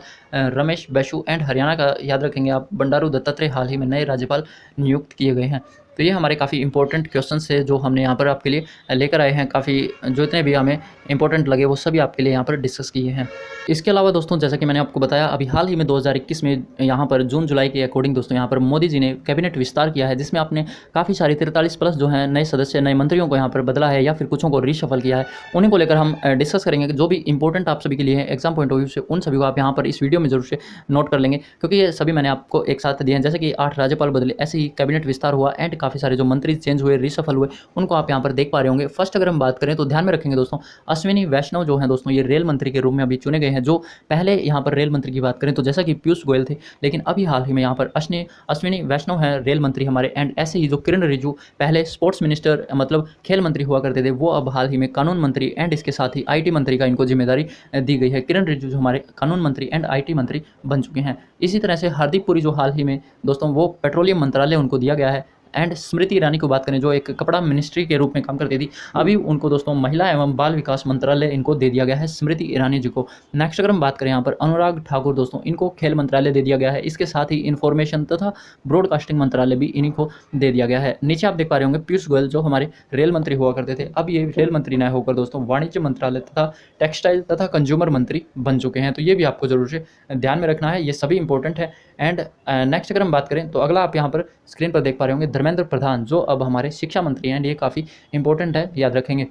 रमेश बैशु, एंड हरियाणा का याद रखेंगे आप बंडारू दत्तात्रेय हाल ही में नए राज्यपाल नियुक्त किए गए हैं। तो ये हमारे काफ़ी इंपॉर्टेंट क्वेश्चंस है जो हमने यहाँ पर आपके लिए लेकर आए हैं। काफ़ी जो इतने भी हमें इंपॉर्टेंट लगे वो सभी आपके लिए यहाँ पर डिस्कस किए हैं। इसके अलावा दोस्तों जैसा कि मैंने आपको बताया अभी हाल ही में 2021 में यहाँ पर जून जुलाई के अकॉर्डिंग दोस्तों यहाँ पर मोदी जी ने कैबिनेट विस्तार किया है, जिसमें आपने काफ़ी सारे 43+ जो हैं नए सदस्य नए मंत्रियों को यहाँ पर बदला है या फिर कुछों को रीशफल किया है। उन्हीं को लेकर हम डिस्कस करेंगे कि जो भी इंपॉर्टेंट आप सभी के लिए है एग्जाम पॉइंट ऑफ व्यू से, उन सभी को आप यहाँ पर इस वीडियो में जरूर से नोट कर लेंगे, क्योंकि ये सभी मैंने आपको एक साथ दिए हैं। जैसे कि 8 राज्यपाल बदले, ऐसे ही कैबिनेट विस्तार हुआ, एंड काफ़ी सारे जो मंत्री चेंज हुए रीशफल हुए उनको आप यहाँ पर देख पा रहे होंगे। फर्स्ट अगर हम बात करें तो ध्यान में रखेंगे दोस्तों अश्विनी वैष्णव जो है दोस्तों ये रेल मंत्री के रूप में अभी चुने गए हैं। जो पहले यहाँ पर रेल मंत्री की बात करें तो जैसा कि पीयूष गोयल थे, लेकिन अभी हाल ही में यहाँ पर अश्विनी वैष्णव है रेल मंत्री हमारे। एंड ऐसे ही जो किरण रिजिजू पहले स्पोर्ट्स मिनिस्टर मतलब खेल मंत्री हुआ करते थे वो अब हाल ही में कानून मंत्री एंड इसके साथ ही IT मंत्री का इनको जिम्मेदारी दी गई है। किरण रिजिजू हमारे कानून मंत्री एंड IT मंत्री बन चुके हैं। इसी तरह से हरदीप पुरी जो हाल ही में दोस्तों वो पेट्रोलियम मंत्रालय उनको दिया गया है। एंड स्मृति ईरानी को बात करें जो एक कपड़ा मिनिस्ट्री के रूप में काम करती थी, अभी उनको दोस्तों महिला एवं बाल विकास मंत्रालय इनको दे दिया गया है स्मृति ईरानी जी को। नेक्स्ट अगर हम बात करें यहाँ पर अनुराग ठाकुर दोस्तों इनको खेल मंत्रालय दे दिया गया है। इसके साथ ही इंफॉर्मेशन तथा ब्रॉडकास्टिंग मंत्रालय भी इन्हीं को दे दिया गया है। नीचे आप देख पा रहे होंगे पीयूष गोयल जो हमारे रेल मंत्री हुआ करते थे, अब ये रेल मंत्री न होकर दोस्तों वाणिज्य मंत्रालय तथा टेक्सटाइल तथा कंज्यूमर मंत्री बन चुके हैं। तो ये भी आपको जरूर से ध्यान में रखना है, ये सभी इंपॉर्टेंट है। एंड नेक्स्ट अगर हम बात करें तो अगला आप यहाँ पर स्क्रीन पर देख पा रहे होंगे धर्मेंद्र प्रधान जो अब हमारे शिक्षा मंत्री हैं, एंड ये काफ़ी इंपॉर्टेंट है, याद रखेंगे।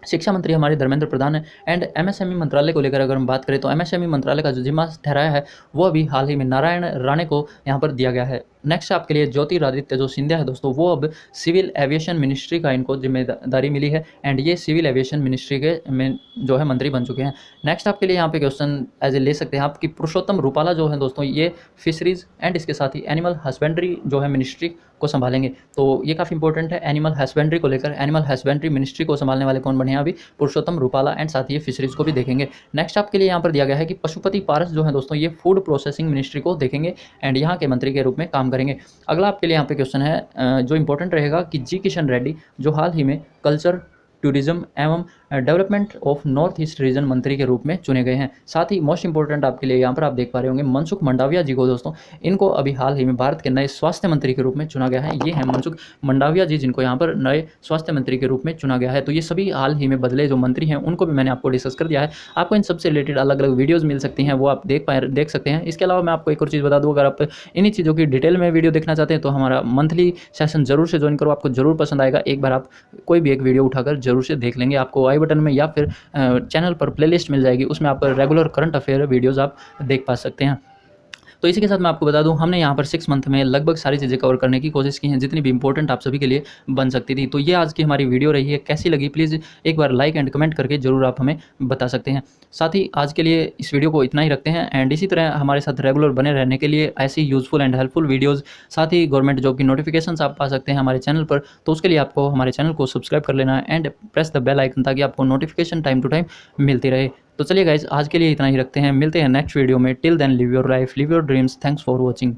शिक्षा मंत्री हमारे धर्मेंद्र प्रधान है। एंड MSME मंत्रालय को लेकर अगर हम बात करें तो MSME मंत्रालय का जो जिम्मा ठहराया है वो अभी हाल ही में नारायण राणे को यहाँ पर दिया गया है। नेक्स्ट आपके लिए ज्योतिरादित्य जो सिंधिया है दोस्तों वो अब सिविल एविएशन मिनिस्ट्री का इनको जिम्मेदारी मिली है, एंड ये सिविल एविएशन मिनिस्ट्री के में जो है मंत्री बन चुके हैं। नेक्स्ट आपके लिए यहाँ पे क्वेश्चन एज ए ले सकते हैं आप कि पुरुषोत्तम रूपाला जो है दोस्तों ये फिशरीज एंड इसके साथ ही एनिमल हस्बेंड्री जो है मिनिस्ट्री को संभालेंगे। तो ये काफ़ी इंपॉर्टेंट है एनिमल हस्बेंड्री को लेकर। एनिमल हस्बेंड्री मिनिस्ट्री को संभालने वाले कौन बने हैं अभी पुरुषोत्तम रूपाला, एंड साथ ही ये फिशरीज को भी देखेंगे। नेक्स्ट आपके लिए यहाँ पर दिया गया है कि पशुपति पारस जो है दोस्तों ये फूड प्रोसेसिंग मिनिस्ट्री को देखेंगे एंड यहाँ के मंत्री के रूप में काम करेंगे। अगला आपके लिए यहाँ पे क्वेश्चन है जो इंपॉर्टेंट रहेगा कि जी किशन रेड्डी जो हाल ही में कल्चर टूरिज्म एवं development of north east region मंत्री के रूप में चुने गए हैं। साथ ही मोस्ट इंपॉर्टेंट आपके लिए यहाँ पर आप देख पा रहे होंगे मनसुख मंडाविया जी को दोस्तों इनको अभी हाल ही में भारत के नए स्वास्थ्य मंत्री के रूप में चुना गया है। ये हैं मनसुख मंडाविया जी जिनको यहाँ पर नए स्वास्थ्य मंत्री के रूप में चुना गया है। तो ये सभी हाल ही में बदले जो मंत्री हैं उनको भी मैंने आपको डिस्कस कर दिया है। आपको इन सबसे रिलेटेड अलग अलग वीडियोज़ मिल सकती हैं, वो आप देख सकते हैं। इसके अलावा मैं आपको एक और चीज़ बता दूँ, अगर आप इन्हीं चीज़ों की डिटेल में वीडियो देखना चाहते हैं तो हमारा मंथली सेशन जरूर से ज्वाइन करो, आपको जरूर पसंद आएगा। एक बार आप कोई भी एक वीडियो उठाकर जरूर से देख लेंगे, आपको आई बटन में या फिर चैनल पर प्लेलिस्ट मिल जाएगी, उसमें आप रेगुलर करंट अफेयर वीडियोस आप देख पा सकते हैं। तो इसी के साथ मैं आपको बता दूं हमने यहाँ पर 6 मंथ में लगभग सारी चीज़ें कवर करने की कोशिश की हैं जितनी भी इंपॉर्टेंट आप सभी के लिए बन सकती थी। तो ये आज की हमारी वीडियो रही है, कैसी लगी प्लीज़ एक बार लाइक एंड कमेंट करके जरूर आप हमें बता सकते हैं। साथ ही आज के लिए इस वीडियो को इतना ही रखते हैं, एंड इसी तरह हमारे साथ रेगुलर बने रहने के लिए ऐसी यूजफुल एंड हेल्पफुल वीडियोज़, साथ ही गवर्नमेंट जॉब की नोटिफिकेशन आप पा सकते हैं हमारे चैनल पर। तो उसके लिए आपको हमारे चैनल को सब्सक्राइब कर लेना है and press the bell icon ताकि आपको नोटिफिकेशन टाइम टू टाइम मिलती रहे। तो चलिए गाइज आज के लिए इतना ही रखते हैं, मिलते हैं नेक्स्ट वीडियो में। Till then live your life, live your dreams. Thanks for watching.